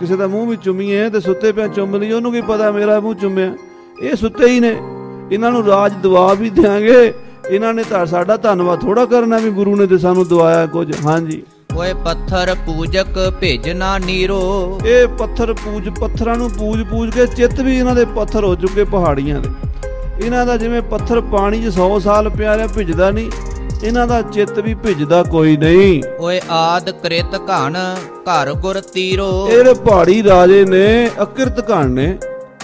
ਕਿਸੇ ਦਾ ਮੂੰਹ ਵੀ ਚੁੰਮੀਏ ਤੇ ਸੁੱਤੇ ਪਿਆ ਚੁੰਮ ਲਈ, ਉਹਨੂੰ ਕੀ ਪਤਾ ਮੇਰਾ ਮੂੰਹ ਚੁੰਮਿਆ। ਇਹ ਸੁੱਤੇ ਹੀ ਨੇ, ਇਹਨਾਂ ਨੂੰ ਰਾਜ ਦਵਾ ਵੀ ਦਿਆਂਗੇ। ਇਹਨਾਂ ਨੇ ਤਾਂ ਸਾਡਾ ਧੰਨਵਾਦ ਥੋੜਾ ਕਰਨਾ ਵੀ ਗੁਰੂ ਨੇ ਤੇ ਸਾਨੂੰ ਦਵਾਇਆ ਕੁਝ। ਹਾਂਜੀ, ਓਏ ਪੱਥਰ ਪੂਜਕ ਭੇਜਣਾ ਨੀਰੋ। ਇਹ ਪੱਥਰ ਪੱਥਰਾਂ ਨੂੰ ਪੂਜ ਕੇ ਚਿੱਤ ਵੀ ਇਹਨਾਂ ਦੇ ਪੱਥਰ ਹੋ ਚੁੱਕੇ ਪਹਾੜੀਆਂ ਦੇ। ਇਹਨਾਂ ਦਾ ਜਿਵੇਂ ਪੱਥਰ ਪਾਣੀ 'ਚ 100 ਸਾਲ ਪਿਆ ਰਿਹਾ, ਭਿੱਜਦਾ ਨਹੀਂ, ਇਹਨਾਂ ਦਾ ਚਿੱਤ ਵੀ ਭਿੱਜਦਾ ਕੋਈ ਨਹੀਂ। ਓਏ ਆਦ ਕ੍ਰਿਤ ਘਣ ਘਰ ਗੁਰ ਤੀਰੋ। ਇਹ ਪਹਾੜੀ ਰਾਜੇ ਨੇ, ਅਕਿਰਤ ਘਣ ਨੇ।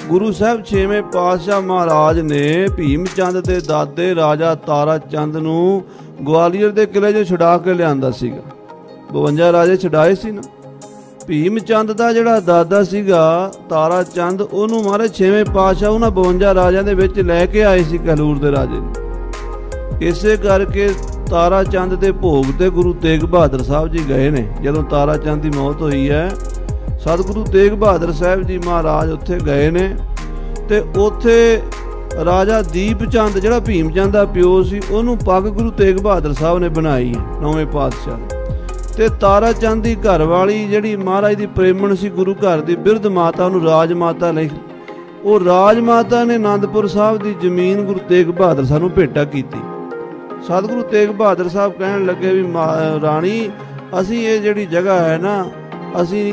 ਗੁਰੂ ਸਾਹਿਬ 6ਵੇਂ ਪਾਤਸ਼ਾਹ ਮਹਾਰਾਜ ਨੇ ਭੀਮ ਚੰਦ ਦੇ ਦਾਦੇ ਰਾਜਾ ਤਾਰਾ ਚੰਦ ਨੂੰ ਗਵਾਲੀਅਰ ਦੇ ਕਿਲੇ 'ਚੋਂ ਛੁਡਾ ਕੇ ਲਿਆਂਦਾ ਸੀਗਾ। 52 ਰਾਜੇ ਛੁਡਾਏ ਸੀ ਨਾ। ਭੀਮ ਚੰਦ ਦਾ ਜਿਹੜਾ ਦਾਦਾ ਸੀਗਾ ਤਾਰਾ ਚੰਦ, ਉਹਨੂੰ ਮਹਾਰਾਜ 6ਵੇਂ ਪਾਤਸ਼ਾਹ ਉਹਨਾਂ 52 ਰਾਜਿਆਂ ਦੇ ਵਿੱਚ ਲੈ ਕੇ ਆਏ ਸੀ ਕਲੂਰ ਦੇ ਰਾਜੇ ਨੂੰ। ਇਸੇ ਕਰਕੇ ਤਾਰਾ ਚੰਦ ਦੇ ਭੋਗ ਤੇ ਗੁਰੂ ਤੇਗ ਬਹਾਦਰ ਸਾਹਿਬ ਜੀ ਗਏ ਨੇ। ਜਦੋਂ ਤਾਰਾ ਚੰਦ ਦੀ ਮੌਤ ਹੋਈ ਹੈ, ਸਤਿਗੁਰੂ ਤੇਗ ਬਹਾਦਰ ਸਾਹਿਬ ਜੀ ਮਹਾਰਾਜ ਉੱਥੇ ਗਏ ਨੇ ਤੇ ਉੱਥੇ ਰਾਜਾ ਦੀਪ ਚੰਦ ਜਿਹੜਾ ਭੀਮ ਚੰਦ ਦਾ ਪਿਓ ਸੀ ਉਹਨੂੰ ਪੱਗ ਗੁਰੂ ਤੇਗ ਬਹਾਦਰ ਸਾਹਿਬ ਨੇ ਬਣਾਈ ਹੈ 9ਵੇਂ ਪਾਤਸ਼ਾਹ। ਤੇ ਤਾਰਾ ਚੰਦ ਦੀ ਘਰ ਵਾਲੀ ਜਿਹੜੀ ਮਹਾਰਾਜ ਦੀ ਪ੍ਰੇਮਣ ਸੀ ਗੁਰੂ ਘਰ ਦੀ ਬਿਰਧ ਮਾਤਾ, ਉਹਨੂੰ ਰਾਜ ਮਾਤਾ ਲਈ, ਉਹ ਰਾਜ ਮਾਤਾ ਨੇ ਆਨੰਦਪੁਰ ਸਾਹਿਬ ਦੀ ਜ਼ਮੀਨ ਗੁਰੂ ਤੇਗ ਬਹਾਦਰ ਸਾਹਿਬ ਨੂੰ ਭੇਟਾ ਕੀਤੀ। ਸਤਿਗੁਰੂ ਤੇਗ ਬਹਾਦਰ ਸਾਹਿਬ ਕਹਿਣ ਲੱਗੇ ਵੀ ਰਾਣੀ ਅਸੀਂ ਇਹ ਜਿਹੜੀ ਜਗ੍ਹਾ ਹੈ ਨਾ ਅਸੀਂ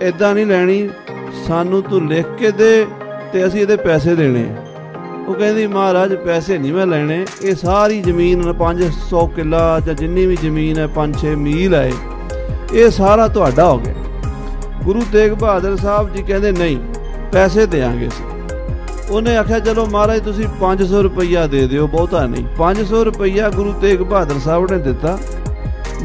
ਇੱਦਾਂ ਨਹੀਂ ਲੈਣੀ, ਸਾਨੂੰ ਤੂੰ ਲਿਖ ਕੇ ਦੇ ਤੇ ਅਸੀਂ ਇਹਦੇ ਪੈਸੇ ਦੇਣੇ। ਉਹ ਕਹਿੰਦੀ ਮਹਾਰਾਜ ਪੈਸੇ ਨਹੀਂ ਮੈਂ ਲੈਣੇ, ਇਹ ਸਾਰੀ ਜ਼ਮੀਨ 500 ਕਿੱਲਾ ਜਾਂ ਜਿੰਨੀ ਵੀ ਜ਼ਮੀਨ ਹੈ 5-6 ਮੀਲ ਹੈ ਇਹ ਸਾਰਾ ਤੁਹਾਡਾ ਹੋ ਗਿਆ। ਗੁਰੂ ਤੇਗ ਬਹਾਦਰ ਸਾਹਿਬ ਜੀ ਕਹਿੰਦੇ ਨਹੀਂ ਪੈਸੇ ਦੇਾਂਗੇ ਅਸੀਂ। ਉਹਨੇ ਆਖਿਆ ਚਲੋ ਮਹਾਰਾਜ ਤੁਸੀਂ 500 ਰੁਪਈਆ ਦੇ ਦਿਓ, ਬਹੁਤਾ ਨਹੀਂ। 500 ਰੁਪਈਆ ਗੁਰੂ ਤੇਗ ਬਹਾਦਰ ਸਾਹਿਬ ਨੇ ਦਿੱਤਾ।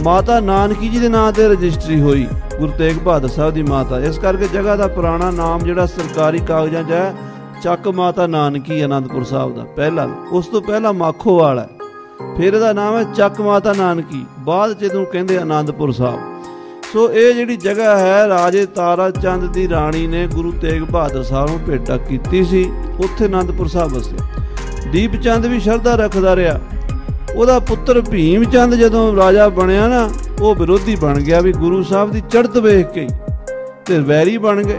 ਮਾਤਾ ਨਾਨਕੀ ਜੀ ਦੇ ਨਾਂ ਤੇ ਰਜਿਸਟਰੀ ਹੋਈ ਗੁਰੂ ਤੇਗ ਬਹਾਦਰ ਸਾਹਿਬ ਦੀ ਮਾਤਾ, ਇਸ ਕਰਕੇ ਜਗ੍ਹਾ ਦਾ ਪੁਰਾਣਾ ਨਾਮ ਜਿਹੜਾ ਸਰਕਾਰੀ ਕਾਗਜ਼ਾਂ 'ਚ ਹੈ ਚੱਕ ਮਾਤਾ ਨਾਨਕੀ ਆਨੰਦਪੁਰ ਸਾਹਿਬ ਦਾ ਪਹਿਲਾ। ਉਸ ਤੋਂ ਪਹਿਲਾਂ ਮਾਖੋਵਾਲ ਹੈ, ਫਿਰ ਇਹਦਾ ਨਾਮ ਹੈ ਚੱਕ ਮਾਤਾ ਨਾਨਕੀ, ਬਾਅਦ 'ਚ ਇਹਨੂੰ ਕਹਿੰਦੇ ਆਨੰਦਪੁਰ ਸਾਹਿਬ। ਸੋ ਇਹ ਜਿਹੜੀ ਜਗ੍ਹਾ ਹੈ ਰਾਜੇ ਤਾਰਾ ਚੰਦ ਦੀ ਰਾਣੀ ਨੇ ਗੁਰੂ ਤੇਗ ਬਹਾਦਰ ਸਾਹਿਬ ਨੂੰ ਭੇਟਾ ਕੀਤੀ ਸੀ, ਉੱਥੇ ਆਨੰਦਪੁਰ ਸਾਹਿਬ ਵਸਿਆ। ਦੀਪ ਚੰਦ ਵੀ ਸ਼ਰਧਾ ਰੱਖਦਾ ਰਿਹਾ। ਉਹਦਾ ਪੁੱਤਰ ਭੀਮ ਚੰਦ ਜਦੋਂ ਰਾਜਾ ਬਣਿਆ ਨਾ ਉਹ ਵਿਰੋਧੀ ਬਣ ਗਿਆ ਵੀ ਗੁਰੂ ਸਾਹਿਬ ਦੀ ਚੜ੍ਹਤ ਵੇਖ ਕੇ ਤੇ ਵੈਰੀ ਬਣ ਗਏ।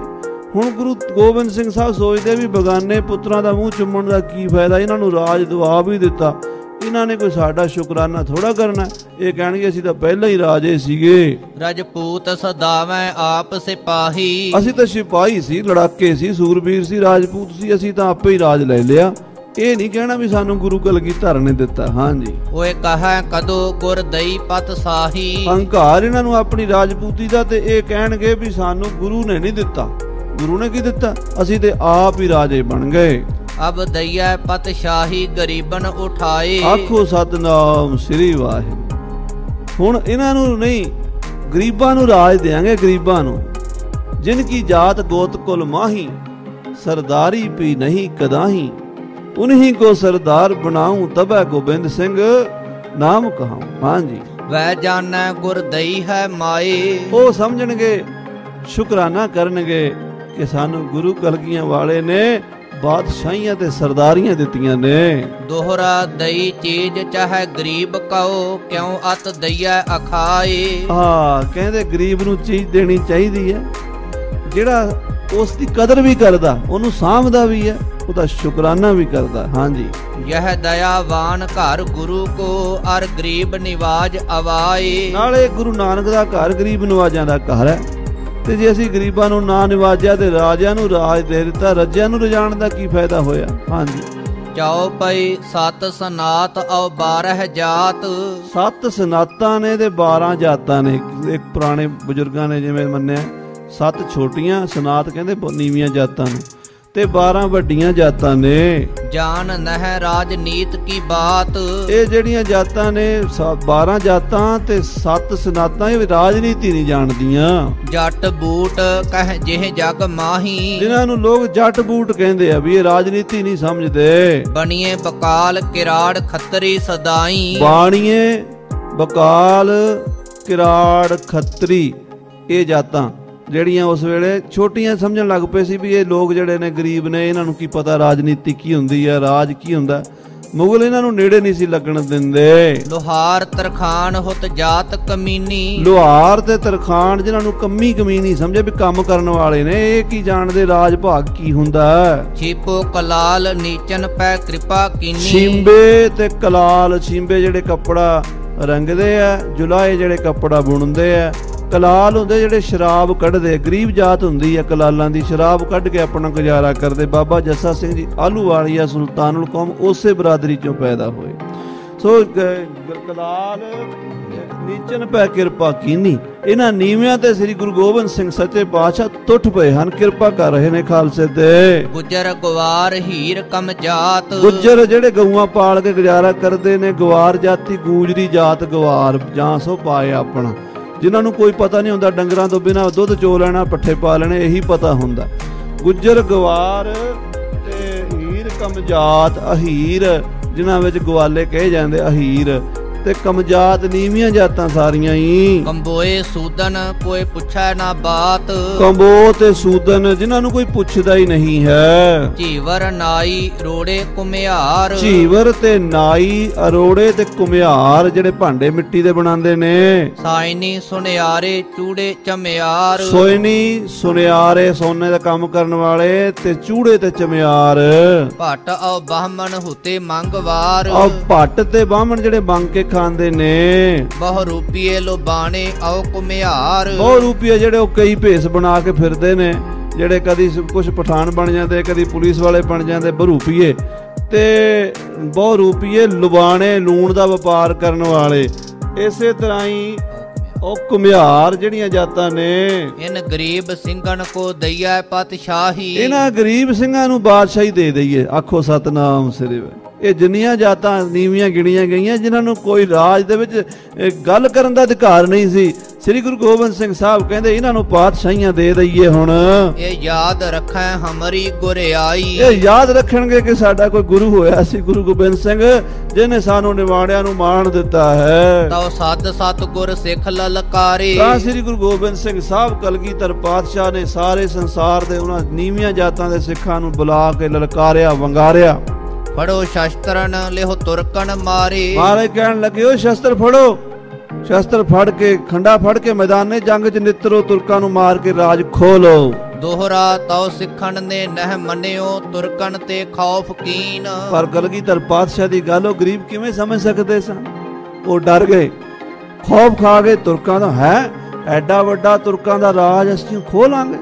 ਹੁਣ ਗੁਰੂ ਗੋਬਿੰਦ ਸਿੰਘ ਸਾਹਿਬ ਸੋਚਦੇ ਵੀ ਬਗਾਨੇ ਪੁੱਤਰਾਂ ਦਾ ਮੂੰਹ ਚੁੰਮਣ ਦਾ ਕੀ ਫਾਇਦਾ, ਇਹਨਾਂ ਨੂੰ ਰਾਜ ਦਵਾ ਵੀ ਦਿੱਤਾ, ਇਹਨਾਂ ਨੇ ਕੋਈ ਸਾਡਾ ਸ਼ੁਕਰਾਨਾ ਥੋੜਾ ਕਰਨਾ। ਇਹ ਕਹਿਣਗੇ ਅਸੀਂ ਤਾਂ ਪਹਿਲਾਂ ਹੀ ਰਾਜੇ ਸੀਗੇ। ਰਜਪੂਤ ਸਦਾਵੈਂ ਆਪ ਸਿਪਾਹੀ, ਅਸੀਂ ਤਾਂ ਸਿਪਾਹੀ ਸੀ, ਲੜਾਕੇ ਸੀ, ਸੂਰਬੀਰ ਸੀ, ਰਾਜਪੂਤ ਸੀ, ਅਸੀਂ ਤਾਂ ਆਪੇ ਹੀ ਰਾਜ ਲੈ ਲਿਆ। ਇਹ ਨਹੀਂ ਕਹਿਣਾ ਵੀ ਸਾਨੂੰ ਗੁਰੂ ਕਲਗੀਧਰ ਨੇ ਦਿੱਤਾ। ਹਾਂਜੀ ਓਏ ਕਹੈ ਕਦੋਂ ਗੁਰ ਦਈ ਪਤ ਸਾਹੀ, ਹੰਕਾਰ ਇਹਨਾਂ ਨੂੰ ਆਪਣੀ ਰਾਜਪੂਤੀ ਦਾ, ਤੇ ਇਹ ਕਹਿਣਗੇ ਵੀ ਸਾਨੂੰ ਗੁਰੂ ਨੇ ਨਹੀਂ ਦਿੱਤਾ। ਗੁਰੂ ਨੇ ਕੀ ਦਿੱਤਾ, ਅਸੀਂ ਤੇ ਆਪ ਹੀ ਰਾਜੇ ਬਣ ਗਏ। ਅਬ ਦਈਐ ਪਤ ਸ਼ਾਹੀ ਗਰੀਬਨ ਉਠਾਏ, ਆਖੋ ਸਤਨਾਮ ਸ੍ਰੀ ਵਾਹਿਗੁਰੂ। ਹੁਣ ਇਹਨਾਂ ਨੂੰ ਨਹੀਂ, ਗਰੀਬਾਂ ਨੂੰ ਰਾਜ ਦੇਾਂਗੇ, ਗਰੀਬਾਂ ਨੂੰ। ਜਿਨ ਕੀ ਜਾਤ ਗੋਤ ਕੁਲ ਮਾਹੀ, ਸਰਦਾਰੀ ਪੀ ਨਹੀਂ ਕਦਾਹੀ, ਉਨਹੀ ਕੋ ਸਰਦਾਰ ਬਣਾਉ ਤਬੈ ਗੋਬਿੰਦ ਸਿੰਘ ਨਾਮ ਕਹਾਉ। ਹਾਂਜੀ ਵੈ ਜਾਣੈ ਗੁਰ ਦਈ ਹੈ ਮਾਏ, ਉਹ ਸਮਝਣਗੇ, ਸ਼ੁਕਰਾਨਾ ਕਰਨਗੇ ਕਿ ਸਾਨੂੰ ਗੁਰੂ ਕਲਗੀਆਂ ਵਾਲੇ ਨੇ ਬਾਦਸ਼ਾਹੀਆਂ ਤੇ ਸਰਦਾਰੀਆਂ ਦਿੱਤੀਆਂ ਨੇ। ਦੋਹਰਾ ਦਈ ਚੀਜ਼ ਚਾਹੇ ਗਰੀਬ ਕਉ, ਕਿਉਂ ਅਤ ਦਈਐ ਅਖਾਏ। ਕਹਿੰਦੇ ਗਰੀਬ ਨੂੰ ਚੀਜ਼ ਦੇਣੀ ਚਾਹੀਦੀ ਹੈ, ਜਿਹੜਾ ਉਸ ਦੀ ਕਦਰ ਵੀ ਕਰਦਾ, ਉਹਨੂੰ ਸਾਂਭਦਾ ਵੀ ਹੈ, ਉਹਦਾ ਸ਼ੁਕਰਾਨਾ ਵੀ ਕਰਦਾ। ਹਾਂਜੀ ਯਹ ਦਇਆਵਾਨ ਘਰ ਗੁਰੂ ਕੋ, ਅਰ ਗਰੀਬ ਨਿਵਾਜ ਅਵਾਏ। ਨਾਲੇ ਗੁਰੂ ਨਾਨਕ ਦਾ ਘਰ ਗਰੀਬ ਨਿਵਾਜਾਂ ਦਾ ਘਰ ਹੈ, ਤੇ ਜੇ ਅਸੀਂ ਗਰੀਬਾਂ ਨੂੰ ਨਾ ਨਿਵਾਜਿਆ ਤੇ ਰਾਜਿਆਂ ਨੂੰ ਰਾਜ ਦੇ ਦਿੱਤਾ, ਰੱਜਿਆਂ ਨੂੰ ਰਜਾਣ ਦਾ ਕੀ ਫਾਇਦਾ ਹੋਇਆ। ਹਾਂਜੀ ਚਾਉ ਪਈ 7 ਸਨਾਤ ਔ 12 ਜਾਤ, 7 ਸਨਾਤਾਂ ਨੇ ਤੇ 12 ਜਾਤਾਂ ਨੇ। ਇੱਕ ਪੁਰਾਣੇ ਬਜ਼ੁਰਗਾਂ ਨੇ ਜਿਵੇਂ ਮੰਨਿਆ 7 ਛੋਟੀਆਂ ਸਨਾਤ ਕਹਿੰਦੇ ਨੀਵੀਆਂ ਜਾਤਾਂ ਨੇ, ਤੇ 12 ਵੱਡੀਆਂ ਜਾਤਾਂ ਨੇ। ਜਾਨ ਨਹਿ ਰਾਜਨੀਤ ਕੀ ਬਾਤ, ਇਹ ਜਿਹੜੀਆਂ ਜਾਤਾਂ ਨੇ 12 ਜਾਤਾਂ ਤੇ 7 ਸਨਾਤਾਂ, ਇਹ ਰਾਜਨੀਤੀ ਨਹੀਂ ਜਾਣਦੀਆਂ। ਜੱਟ ਬੂਟ ਕਹਿ ਜਿਹ ਜਗ ਮਾਹੀ, ਜਿਨ੍ਹਾਂ ਨੂੰ ਲੋਕ ਜੱਟ ਬੂਟ ਕਹਿੰਦੇ ਆ ਵੀ ਇਹ ਰਾਜਨੀਤੀ ਨਹੀਂ ਸਮਝਦੇ। ਬਣੀਏ ਬਕਾਲ ਕਿਰਾੜ ਖੱਤਰੀ ਸਦਾਈ, ਬਾਣੀਏ ਬਕਾਲ ਕਿਰਾੜ ਖੱਤਰੀ, ਇਹ ਜਾਤਾਂ ਜਿਹੜੀਆਂ ਉਸ ਵੇਲੇ ਛੋਟੀਆਂ ਸਮਝਣ ਲੱਗ ਪਏ ਸੀ ਵੀ ਇਹ ਲੋਕ ਜਿਹੜੇ ਨੇ ਗਰੀਬ ਨੇ, ਇਹਨਾਂ ਨੂੰ ਕੀ ਪਤਾ ਰਾਜਨੀਤੀ ਕੀ ਹੁੰਦੀ ਹੈ, ਰਾਜ ਕੀ ਹੁੰਦਾ। ਮੁਗਲ ਇਹਨਾਂ ਨੂੰ ਨੇੜੇ ਨਹੀਂ ਸੀ ਲੱਗਣ ਦਿੰਦੇ। ਲੋਹਾਰ ਤਰਖਾਨ ਹੁਤ ਜਾਤ ਕਮੀਨੀ, ਲੋਹਾਰ ਤੇ ਤਰਖਾਨ ਜਿਨ੍ਹਾਂ ਨੂੰ ਕੰਮੀ ਕਮੀਨੀ ਸਮਝੇ ਵੀ ਕੰਮ ਕਰਨ ਵਾਲੇ ਨੇ, ਇਹ ਕੀ ਜਾਣਦੇ ਰਾਜ ਭਾਗ ਕੀ ਹੁੰਦਾ। ਛੀਪੋ ਕਲਾਲ ਨੀਚਨ ਪੈ ਕਿਰਪਾ ਕੀਨੀ, ਛੀਂਬੇ ਤੇ ਕਲਾਲ, ਛੀਂਬੇ ਜਿਹੜੇ ਕੱਪੜਾ ਰੰਗਦੇ ਆ, ਜੁਲਾਏ ਜਿਹੜੇ ਕੱਪੜਾ ਬੁਣਦੇ ਆ, ਕਲਾਲ ਹੁੰਦੇ ਜਿਹੜੇ ਸ਼ਰਾਬ ਕੱਢਦੇ। ਗਰੀਬ ਜਾਤ ਹੁੰਦੀ ਹੈ ਕਲਾਲਾਂ ਦੀ, ਸ਼ਰਾਬ ਕੱਢ ਕੇ ਆਪਣਾ ਗੁਜ਼ਾਰਾ ਕਰਦੇ। ਬਾਬਾ ਜੱਸਾ ਸਿੰਘ ਜੀ ਆਹਲੂਵਾਲੀਆ ਸੁਲਤਾਨੁਲ ਕੌਮ ਉਸੇ ਬਰਾਦਰੀ ਚੋਂ ਪੈਦਾ ਹੋਏ। ਸੋ ਕਲਾਲ ਨੀਚਨ ਪੈ ਕਿਰਪਾ ਕੀਨੀ, ਇਹਨਾਂ ਨੀਵਿਆਂ ਤੇ ਸ੍ਰੀ ਗੁਰੂ ਗੋਬਿੰਦ ਸਿੰਘ ਸੱਚੇ ਪਾਤਸ਼ਾਹ ਟੁੱਟ ਪਏ ਹਨ, ਕਿਰਪਾ ਕਰ ਰਹੇ ਨੇ ਖਾਲਸੇ ਤੇ। ਗੁੱਜਰ ਗਵਾਰ ਹੀਰ ਕਮ ਜਾਤ, ਗੁੱਜਰ ਜਿਹੜੇ ਗਊਆਂ ਪਾਲ ਕੇ ਗੁਜ਼ਾਰਾ ਕਰਦੇ ਨੇ, ਗਵਾਰ ਜਾਤੀ ਗੂਜਰੀ ਜਾਤ ਗਵਾਰ ਜਾਂ ਸੋ ਪਾਏ ਆਪਣਾ, ਜਿਨ੍ਹਾਂ ਨੂੰ ਕੋਈ ਪਤਾ ਨਹੀਂ ਹੁੰਦਾ ਡੰਗਰਾਂ ਤੋਂ ਬਿਨਾਂ ਦੁੱਧ ਚੋ ਲੈਣਾ, ਪੱਠੇ ਪਾ ਲੈਣੇ, ਇਹੀ ਪਤਾ ਹੁੰਦਾ। ਗੁੱਜਰ ਗਵਾਰ ਤੇ ਹੀਰ ਕਮ ਜਾਤ, ਅਹੀਰ ਜਿਨ੍ਹਾਂ ਵਿੱਚ ਗਵਾਲੇ ਕਹੇ ਜਾਂਦੇ, ਅਹੀਰ ਤੇ ਕਮਜਾਤ ਨੀਵੀਆਂ ਜਾਤਾਂ ਸਾਰੀਆਂ ਹੀ। ਕੰਬੋਏ ਸੂਦਨ ਕੋਈ ਪੁੱਛੈ ਨਾ ਬਾਤ, ਕੰਬੋ ਤੇ ਸੂਦਨ ਜਿਨ੍ਹਾਂ ਨੂੰ ਕੋਈ ਪੁੱਛਦਾ ਹੀ ਨਹੀਂ ਹੈ। ਝੀਵਰ ਨਾਈ ਰੋੜੇ ਕੁਮਿਹਾਰ, ਝੀਵਰ ਤੇ ਨਾਈ ਅਰੋੜੇ ਤੇ ਕੁਮਿਹਾਰ ਜਿਹੜੇ ਭਾਂਡੇ ਮਿੱਟੀ ਦੇ ਬਣਾਉਂਦੇ ਨੇ। ਸਾਇਨੀ ਸੁਨਿਆਰੇ ਚੂੜੇ ਚਮਿਆਰ, ਸੋਇਨੀ ਸੁਨਿਆਰੇ ਸੋਨੇ ਦਾ ਕੰਮ ਕਰਨ ਵਾਲੇ ਤੇ ਚੂੜੇ ਤੇ ਚਮਿਆਰ। ਭੱਟ ਔ ਬਾਹਮਣ ਹੁਤੇ ਮੰਗਵਾਰ, ਆ ਭੱਟ ਤੇ ਬਾਹਮਣ ਜਿਹੜੇ ਮੰਗ ਕੇ ਖਾਂਦੇ ਨੇ। ਬਹੁ ਰੂਪੀਏ ਲੋਬਾਣੇ ਔ ਕੁਮਿਹਾਰ, ਬਹੁ ਰੂਪੀਏ ਜਿਹੜੇ ਉਹ ਕਈ ਭੇਸ ਬਣਾ ਕੇ ਫਿਰਦੇ ਨੇ, ਜਿਹੜੇ ਕਦੀ ਕੁਝ ਪਠਾਨ ਬਣ ਜਾਂਦੇ, ਕਦੀ ਪੁਲਿਸ ਵਾਲੇ ਬਣ ਜਾਂਦੇ ਬਰੂਪੀਏ, ਤੇ ਬਹੁ ਰੂਪੀਏ ਲੁਬਾਣੇ ਲੂਣ ਦਾ ਵਪਾਰ ਕਰਨ ਵਾਲੇ। ਇਸੇ ਤਰ੍ਹਾਂ ਹੀ ਉਹ ਕੁਮਿਹਾਰ ਜਿਹੜੀਆਂ ਜਾਤਾਂ ਨੇ। ਇਨ ਗਰੀਬ ਸਿੰਘਨ ਕੋ ਦਈਐ ਪਾਤਸ਼ਾਹੀ, ਇਹਨਾਂ ਗਰੀਬ ਸਿੰਘਾਂ ਨੂੰ ਬਾਦਸ਼ਾਹੀ ਦੇ ਦਈਏ। ਆਖੋ ਸਤਨਾਮ ਸ੍ਰੀ ਵਾਹਿਗੁਰੂ। ਇਹ ਜਿੰਨੀਆਂ ਜਾਤਾਂ ਨੀਵੀਆਂ ਗਿਣੀਆਂ ਗਈਆਂ ਜਿਨ੍ਹਾਂ ਨੂੰ ਕੋਈ ਰਾਜ ਦੇ ਵਿੱਚ ਗੱਲ ਕਰਨ ਦਾ ਅਧਿਕਾਰ ਨਹੀਂ ਸੀ, ਸ੍ਰੀ ਗੁਰੂ ਗੋਬਿੰਦ ਸਿੰਘ ਸਾਹਿਬ ਕਹਿੰਦੇ ਇਹਨਾਂ ਨੂੰ ਪਾਤਸ਼ਾਹੀਆਂ ਦੇ ਦਈਏ। ਹੁਣ ਇਹ ਯਾਦ ਰੱਖੈ ਹਮਰੀ ਗੁਰਿਆਈ, ਇਹ ਯਾਦ ਰੱਖਣਗੇ ਕਿ ਸਾਡਾ ਕੋਈ ਗੁਰੂ ਹੋਇਆ ਸੀ ਗੁਰੂ ਗੋਬਿੰਦ ਸਿੰਘ, ਜਿਹਨੇ ਸਾਨੂੰ ਨਿਵਾਣਿਆਂ ਨੂੰ ਮਾਣ ਦਿੱਤਾ ਹੈ। ਤਉ ਸਦ ਸਤ ਗੁਰ ਸਿੱਖ ਲਲਕਾਰੇ, ਤਾਂ ਸ੍ਰੀ ਗੁਰੂ ਗੋਬਿੰਦ ਸਿੰਘ ਸਾਹਿਬ ਕਲਗੀਧਰ ਪਾਤਸ਼ਾਹ ਨੇ ਸਾਰੇ ਸੰਸਾਰ ਦੇ ਉਹਨਾਂ ਨੀਵੀਆਂ ਜਾਤਾਂ ਦੇ ਸਿੱਖਾਂ ਨੂੰ ਬੁਲਾ ਕੇ ਲਲਕਾਰਿਆ, ਵੰਗਾਰਿਆ। ਫੜੋ ਸ਼ਸਤਰਨ ਲਿਹੋ ਤੁਰਕਨ ਮਾਰੇ, ਮਹਾਰਾਜ ਕਹਿਣ ਲੱਗੇ ਓ ਸ਼ਸਤਰ ਫੜੋ। ਸ਼ਸਤਰ ਫੜ ਕੇ ਖੰਡਾ ਫੜ ਕੇ ਮੈਦਾਨੇ ਜੰਗ 'ਚ ਨਿੱਤਰੋ, ਤੁਰਕਾਂ ਨੂੰ ਮਾਰ ਕੇ ਰਾਜ ਖੋਹ ਲਓ। ਦੋਹਰਾ ਤਉ ਸਿੱਖਣ ਨੇ ਨਹਿ ਮੰਨਿਓ, ਤੁਰਕਨ ਤੇ ਖੌਫ ਕੀਨ। ਪਰ ਕਲਗੀਧਰ ਪਾਤਸ਼ਾਹ ਦੀ ਗੱਲ ਉਹ ਗਰੀਬ ਕਿਵੇਂ ਸਮਝ ਸਕਦੇ ਸਨ? ਉਹ ਡਰ ਗਏ, ਖੌਫ ਖਾ ਗਏ ਤੁਰਕਾਂ ਦਾ। ਹੈ ਐਡਾ ਵੱਡਾ ਤੁਰਕਾਂ ਦਾ ਰਾਜ ਅਸੀਂ ਖੋਹ ਲਾਂਗੇ?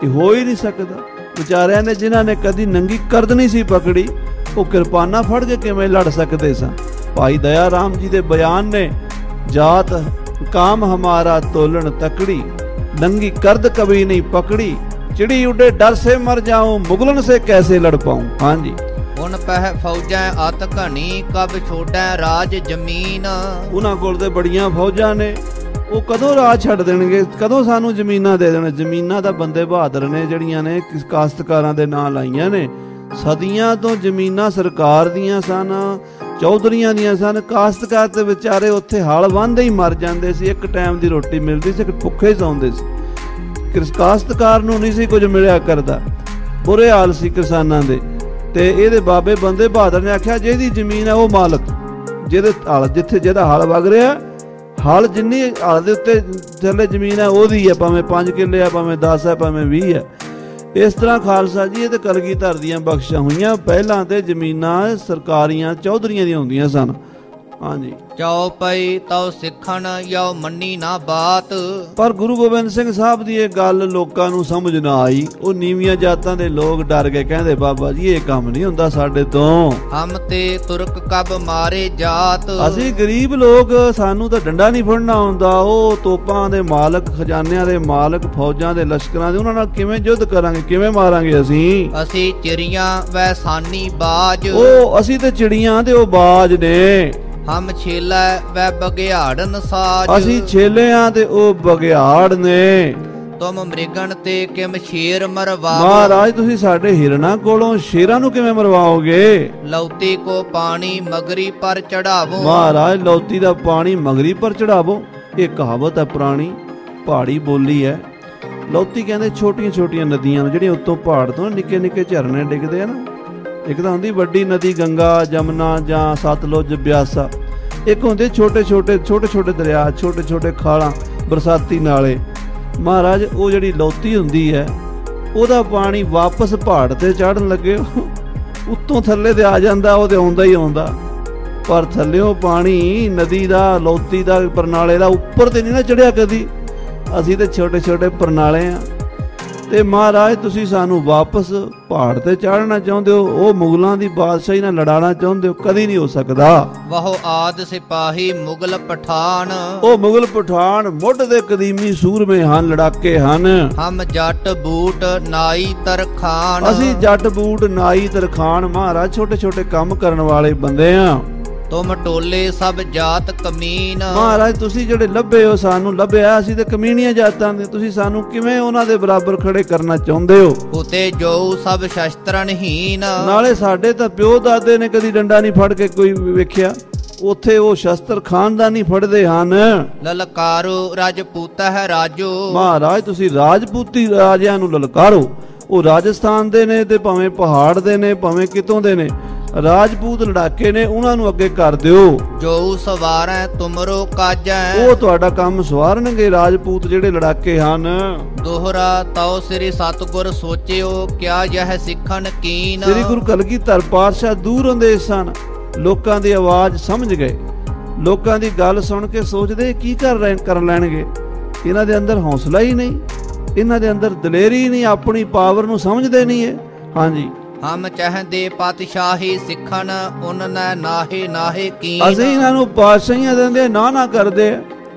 ਇਹ ਹੋ ਹੀ ਨਹੀਂ ਸਕਦਾ। ਵਿਚਾਰਿਆਂ ਨੇ ਜਿਨ੍ਹਾਂ ਨੇ ਕਦੀ ਨੰਗੀ ਕਰਦ ਨਹੀਂ ਸੀ ਪਕੜੀ, ਉਹ ਕਿਰਪਾਨਾਂ ਫੜ ਕੇ ਕਿਵੇਂ ਲੜ ਸਕਦੇ ਸਨ? ਭਾਈ ਦਇਆ ਰਾਮ ਜੀ ਦੇ ਬਿਆਨ ਨੇ, ਜਾਤ ਕਾਮ ਹਮਾਰਾ ਤੋਲਣ ਤਕੜੀ, नंगी कर्द कभी नहीं पकड़ी, चिड़ी उड़े डर से मर जाऊं, मुगलन से कैसे लड़ पाऊं। हाँ जी। ਹੁਣ ਪਹਿ ਫੌਜਾਂ ਅਤ ਘਣੀ, ਕਬ ਛੋਟੈ ਰਾਜ ਜ਼ਮੀਨ। ਉਹਨਾਂ ਕੋਲ ਤੇ ਬੜੀਆਂ ਫੌਜਾਂ ਨੇ, ਉਹ ਕਦੋਂ ਰਾਜ ਛੱਡ ਦੇਣਗੇ, ਕਦੋਂ ਸਾਨੂੰ ਜ਼ਮੀਨਾਂ ਦੇ ਦੇਣ। ਜ਼ਮੀਨਾਂ ਤਾਂ ਬੰਦੇ ਬਹਾਦਰ ਨੇ ਜਿਹੜੀਆਂ ਨੇ ਕਾਸ਼ਤਕਾਰਾਂ ਦੇ ਨਾਂ ਲਾਈਆਂ ਨੇ। ਸਦੀਆਂ ਤੋਂ ਜ਼ਮੀਨਾਂ ਸਰਕਾਰ ਦੀਆਂ ਸਨ, ਚੌਧਰੀਆਂ ਦੀਆਂ ਸਨ। ਕਾਸ਼ਤਕਾਰ ਤੇ ਵਿਚਾਰੇ ਉੱਥੇ ਹਲ ਵਾਹੁੰਦੇ ਹੀ ਮਰ ਜਾਂਦੇ ਸੀ। ਇੱਕ ਟਾਈਮ ਦੀ ਰੋਟੀ ਮਿਲਦੀ ਸੀ, ਭੁੱਖੇ ਸੌਂਦੇ ਸੀ। ਕਾਸ਼ਤਕਾਰ ਨੂੰ ਨਹੀਂ ਸੀ ਕੁਝ ਮਿਲਿਆ ਕਰਦਾ, ਬੁਰੇ ਹਾਲ ਸੀ ਕਿਸਾਨਾਂ ਦੇ। ਤੇ ਇਹਦੇ ਬਾਬੇ ਬੰਦੇ ਬਹਾਦਰ ਨੇ ਆਖਿਆ ਜਿਹਦੀ ਜ਼ਮੀਨ ਹੈ ਉਹ ਮਾਲਕ, ਜਿਹਦੇ ਹਲ ਜਿੱਥੇ ਜਿਹਦਾ ਹਲ ਵਗ ਰਿਹਾ, ਹਲ ਜਿੰਨੀ ਹਲ ਦੇ ਉੱਤੇ ਥੱਲੇ ਜ਼ਮੀਨ ਹੈ ਉਹਦੀ ਹੈ, ਭਾਵੇਂ 5 ਕਿੱਲੇ ਆ, ਭਾਵੇਂ 10 ਹੈ, ਭਾਵੇਂ 20 ਹੈ। ਇਸ ਤਰ੍ਹਾਂ ਖਾਲਸਾ ਜੀ ਇਹ ਤੇ ਕਲਗੀਧਰ ਦੀਆਂ ਬਖਸ਼ਾਂ ਹੋਈਆਂ। ਪਹਿਲਾਂ ਤੇ ਜ਼ਮੀਨਾਂ ਸਰਕਾਰੀਆਂ ਚੌਧਰੀਆਂ ਦੀਆਂ ਹੁੰਦੀਆਂ ਸਨ। ਹਾਂਜੀ। ਚਉ ਪਈ ਤਉ ਸਿੱਖਣ ਯਉ ਮੰਨੀ ਨਾ ਬਾਤ। ਪਰ ਗੁਰੂ ਗੋਬਿੰਦ ਸਿੰਘ ਸਾਹਿਬ ਦੀ ਇਹ ਗੱਲ ਲੋਕਾਂ ਨੂੰ ਸਮਝ ਨਾ ਆਈ। ਉਹ ਨੀਵੀਆਂ ਜਾਤਾਂ ਦੇ ਲੋਕ ਡਰ ਗਏ, ਕਹਿੰਦੇ ਬਾਬਾ ਜੀ ਇਹ ਕੰਮ ਨਹੀਂ ਹੁੰਦਾ ਸਾਡੇ ਤੋਂ। ਹਮ ਤੇ ਤੁਰਕ ਕਬ ਮਾਰੇ ਜਾਤ। ਅਸੀਂ ਗਰੀਬ ਲੋਕ, ਸਾਨੂੰ ਤਾਂ ਡੰਡਾ ਨਹੀਂ ਫੜਨਾ ਆਉਂਦਾ। ਉਹ ਤੋਪਾਂ ਦੇ ਮਾਲਕ, ਖਜ਼ਾਨਿਆਂ ਦੇ ਮਾਲਕ, ਫੌਜਾਂ ਦੇ ਲਸ਼ਕਰਾਂ ਦੇ, ਉਹਨਾਂ ਨਾਲ ਕਿਵੇਂ ਯੁੱਧ ਕਰਾਂਗੇ, ਕਿਵੇਂ ਮਾਰਾਂਗੇ ਅਸੀਂ ਚਿੜੀਆਂ ਵੈ ਸਾਨੀ ਬਾਜ। ਉਹ ਅਸੀਂ ਤੇ ਚਿੜੀਆਂ ਤੇ ਉਹ ਬਾਜ ਨੇ। ਹਮ ਛੇਲੇ ਵੈ ਬਗਿਆੜਨ ਸਾਜ। ਅਸੀਂ ਛੇਲਿਆਂ ਤੇ ਉਹ ਬਗਿਆੜ ਨੇ। ਤੁਮ ਮ੍ਰਿਗਣ ਤੇ ਕਿਮ ਸ਼ੇਰ ਮਰਵਾਵੋ। ਮਹਾਰਾਜ ਤੁਸੀਂ ਸਾਡੇ ਹਿਰਨਾਂ ਕੋਲੋਂ ਸ਼ੇਰਾਂ ਨੂੰ ਕਿਵੇਂ ਮਰਵਾਓਗੇ? ਲੌਤੀ ਕੋ ਪਾਣੀ ਮਗਰੀ ਪਰ ਚੜਾਵੋ। ਮਹਾਰਾਜ ਲੌਤੀ ਦਾ ਪਾਣੀ ਮਗਰੀ ਪਰ ਚੜਾਵੋ। ਇਹ ਕਹਾਵਤ ਹੈ ਪੁਰਾਣੀ, ਪਹਾੜੀ ਬੋਲੀ ਹੈ। ਲੌਤੀ ਕਹਿੰਦੇ ਛੋਟੀਆਂ ਛੋਟੀਆਂ ਨਦੀਆਂ ਨੂੰ ਜਿਹੜੀਆਂ ਉੱਤੋਂ ਪਹਾੜ ਤੋਂ ਨਿੱਕੇ ਨਿੱਕੇ ਝਰਨੇ ਡਿੱਗਦੇ ਆ ਨਾ। ਇੱਕ ਤਾਂ ਹੁੰਦੀ ਵੱਡੀ ਨਦੀ ਗੰਗਾ, ਜਮਨਾ ਜਾਂ ਸਤਲੁਜ, ਬਿਆਸਾ। ਇੱਕ ਹੁੰਦੇ ਛੋਟੇ ਛੋਟੇ ਦਰਿਆ, ਛੋਟੇ ਛੋਟੇ ਖਾਲਾਂ, ਬਰਸਾਤੀ ਨਾਲੇ। ਮਹਾਰਾਜ ਉਹ ਜਿਹੜੀ ਲੌਤੀ ਹੁੰਦੀ ਹੈ ਉਹਦਾ ਪਾਣੀ ਵਾਪਸ ਪਹਾੜ ਤੇ ਚੜ੍ਹਨ ਲੱਗੇ ਉੱਤੋਂ ਥੱਲੇ ਤੇ ਆ ਜਾਂਦਾ, ਉਹ ਤੇ ਆਉਂਦਾ ਹੀ ਆਉਂਦਾ। ਪਰ ਥੱਲਿਓਂ ਪਾਣੀ ਨਦੀ ਦਾ, ਲੌਤੀ ਦਾ, ਪਰਨਾਲੇ ਦਾ ਉੱਪਰ ਤੇ ਨਹੀਂ ਨਾ ਚੜਿਆ ਕਦੀ। ਅਸੀਂ ਤੇ ਛੋਟੇ ਛੋਟੇ ਪਰਨਾਲੇ ਆ। ਤੇ ਮਹਾਰਾਜ ਤੁਸੀਂ ਸਾਨੂੰ ਵਾਪਸ ਪਹਾੜ ਤੇ ਚਾੜਨਾ ਚਾਹੁੰਦੇ ਹੋ, ਉਹ ਮੁਗਲਾਂ ਦੀ ਬਾਦਸ਼ਾਹੀ ਨਾਲ ਲੜਾਉਣਾ ਚਾਹੁੰਦੇ ਹੋ, ਕਦੀ ਨਹੀਂ ਹੋ ਸਕਦਾ। ਵਹੁ ਆਦ ਸਿਪਾਹੀ ਮੁਗਲ ਪਠਾਨ। ਉਹ ਮੁਗਲ ਪਠਾਨ ਮੁੱਢ ਦੇ ਕਦੀਮੀ ਸੂਰਮੇ ਹਨ, ਲੜਾਕੇ ਹਨ। ਹਮ ਜੱਟ ਬੂਟ ਨਾਈ ਤਰਖਾਨ। ਅਸੀਂ ਜੱਟ ਬੂਟ ਨਾਈ ਤਰਖਾਨ। ਮਹਾਰਾਜ ਛੋਟੇ ਛੋਟੇ ਕੰਮ ਕਰਨ ਵਾਲੇ ਬੰਦੇ ਆ। ਤੁਮ ਟੋਲੇ ਸਭ ਜਾਤ ਕਮੀਨ। ਮਹਾਰਾਜ ਤੁਸੀਂ ਜਿਹੜੇ ਲੱਭੇ ਹੋ, ਸਾਨੂੰ ਲੱਭਿਆ, ਅਸੀਂ ਤੇ ਕਮੀਨੀਆਂ ਜਾਤਾਂ ਦੇ, ਤੁਸੀਂ ਸਾਨੂੰ ਕਿਵੇਂ ਉਹਨਾਂ ਦੇ ਬਰਾਬਰ ਖੜੇ ਕਰਨਾ ਚਾਹੁੰਦੇ ਹੋ? ਉਤੇ ਜੋ ਸਭ ਸ਼ਸਤਰਨ ਹੀਨ। ਨਾਲੇ ਸਾਡੇ ਤਾਂ ਪਿਓ ਦਾਦੇ ਨੇ ਕਦੀ ਡੰਡਾ ਨਹੀਂ ਫੜ ਕੇ ਕੋਈ ਵੇਖਿਆ, ਉੱਥੇ ਉਹ ਸ਼ਸਤਰ ਖਾਨਦਾਨੀ ਫੜਦੇ ਹਨ। ਲਲਕਾਰੋ ਰਾਜਪੂਤ ਹੈ ਰਾਜੋ। ਮਹਾਰਾਜ ਤੁਸੀਂ ਰਾਜਪੂਤੀ ਰਾਜਿਆਂ ਨੂੰ ਲਲਕਾਰੋ। ਉਹ ਰਾਜਸਥਾਨ ਦੇ ਨੇ ਤੇ ਭਾਵੇਂ ਪਹਾੜ ਦੇ ਨੇ, ਭਾਵੇਂ ਕਿਤੋਂ ਦੇ ਨੇ, ਰਾਜਪੂਤ ਲੜਾਕੇ ਨੇ, ਉਹਨਾਂ ਨੂੰ ਅੱਗੇ ਕਰ ਦਿਓ। ਜੋ ਸਵਾਰੈ ਤੁਮਰੋ ਕਾਜੈ। ਉਹ ਤੁਹਾਡਾ ਕੰਮ ਸਵਾਰਨਗੇ, ਰਾਜਪੂਤ ਜਿਹੜੇ ਲੜਾਕੇ ਹਨ। ਦੋਹਰਾ ਤਉ ਸ੍ਰੀ ਸਤਿਗੁਰ ਸੋਚਿਓ ਕਿਆ ਯਹ ਸਿੱਖਣ ਕੀਨ। ਸ੍ਰੀ ਗੁਰੂ ਕਲਗੀਧਰ ਪਾਤਸ਼ਾਹ ਦੂਰ ਹੁੰਦੇ ਸਨ, ਲੋਕਾਂ ਦੀ ਆਵਾਜ਼ ਸਮਝ ਗਏ। ਲੋਕਾਂ ਦੀ ਗੱਲ ਸੁਣ ਕੇ ਸੋਚਦੇ ਕੀ ਕਰ ਲੈਣਗੇ। ਇਹਨਾਂ ਦੇ ਅੰਦਰ ਹੌਸਲਾ ਹੀ ਨਹੀਂ, ਇਹਨਾਂ ਦੇ ਅੰਦਰ ਦਲੇਰੀ ਨਹੀਂ, ਆਪਣੀ ਪਾਵਰ ਨੂੰ ਸਮਝਦੇ ਨਹੀਂ ਹੈ। ਹਾਂਜੀ, ਹਮ ਚਾਹਦੇ ਪਾਤਸ਼ਾਹੀ ਸਿੱਖਣ ਉਨ ਨਾਹੇ ਨਾਹੇ ਕੀਨ। ਅਸੀਂ ਇਹਨਾਂ ਨੂੰ ਪਾਤਸ਼ਾਹੀਆਂ ਦਿੰਦੇ ਨਾ ਕਰਦੇ,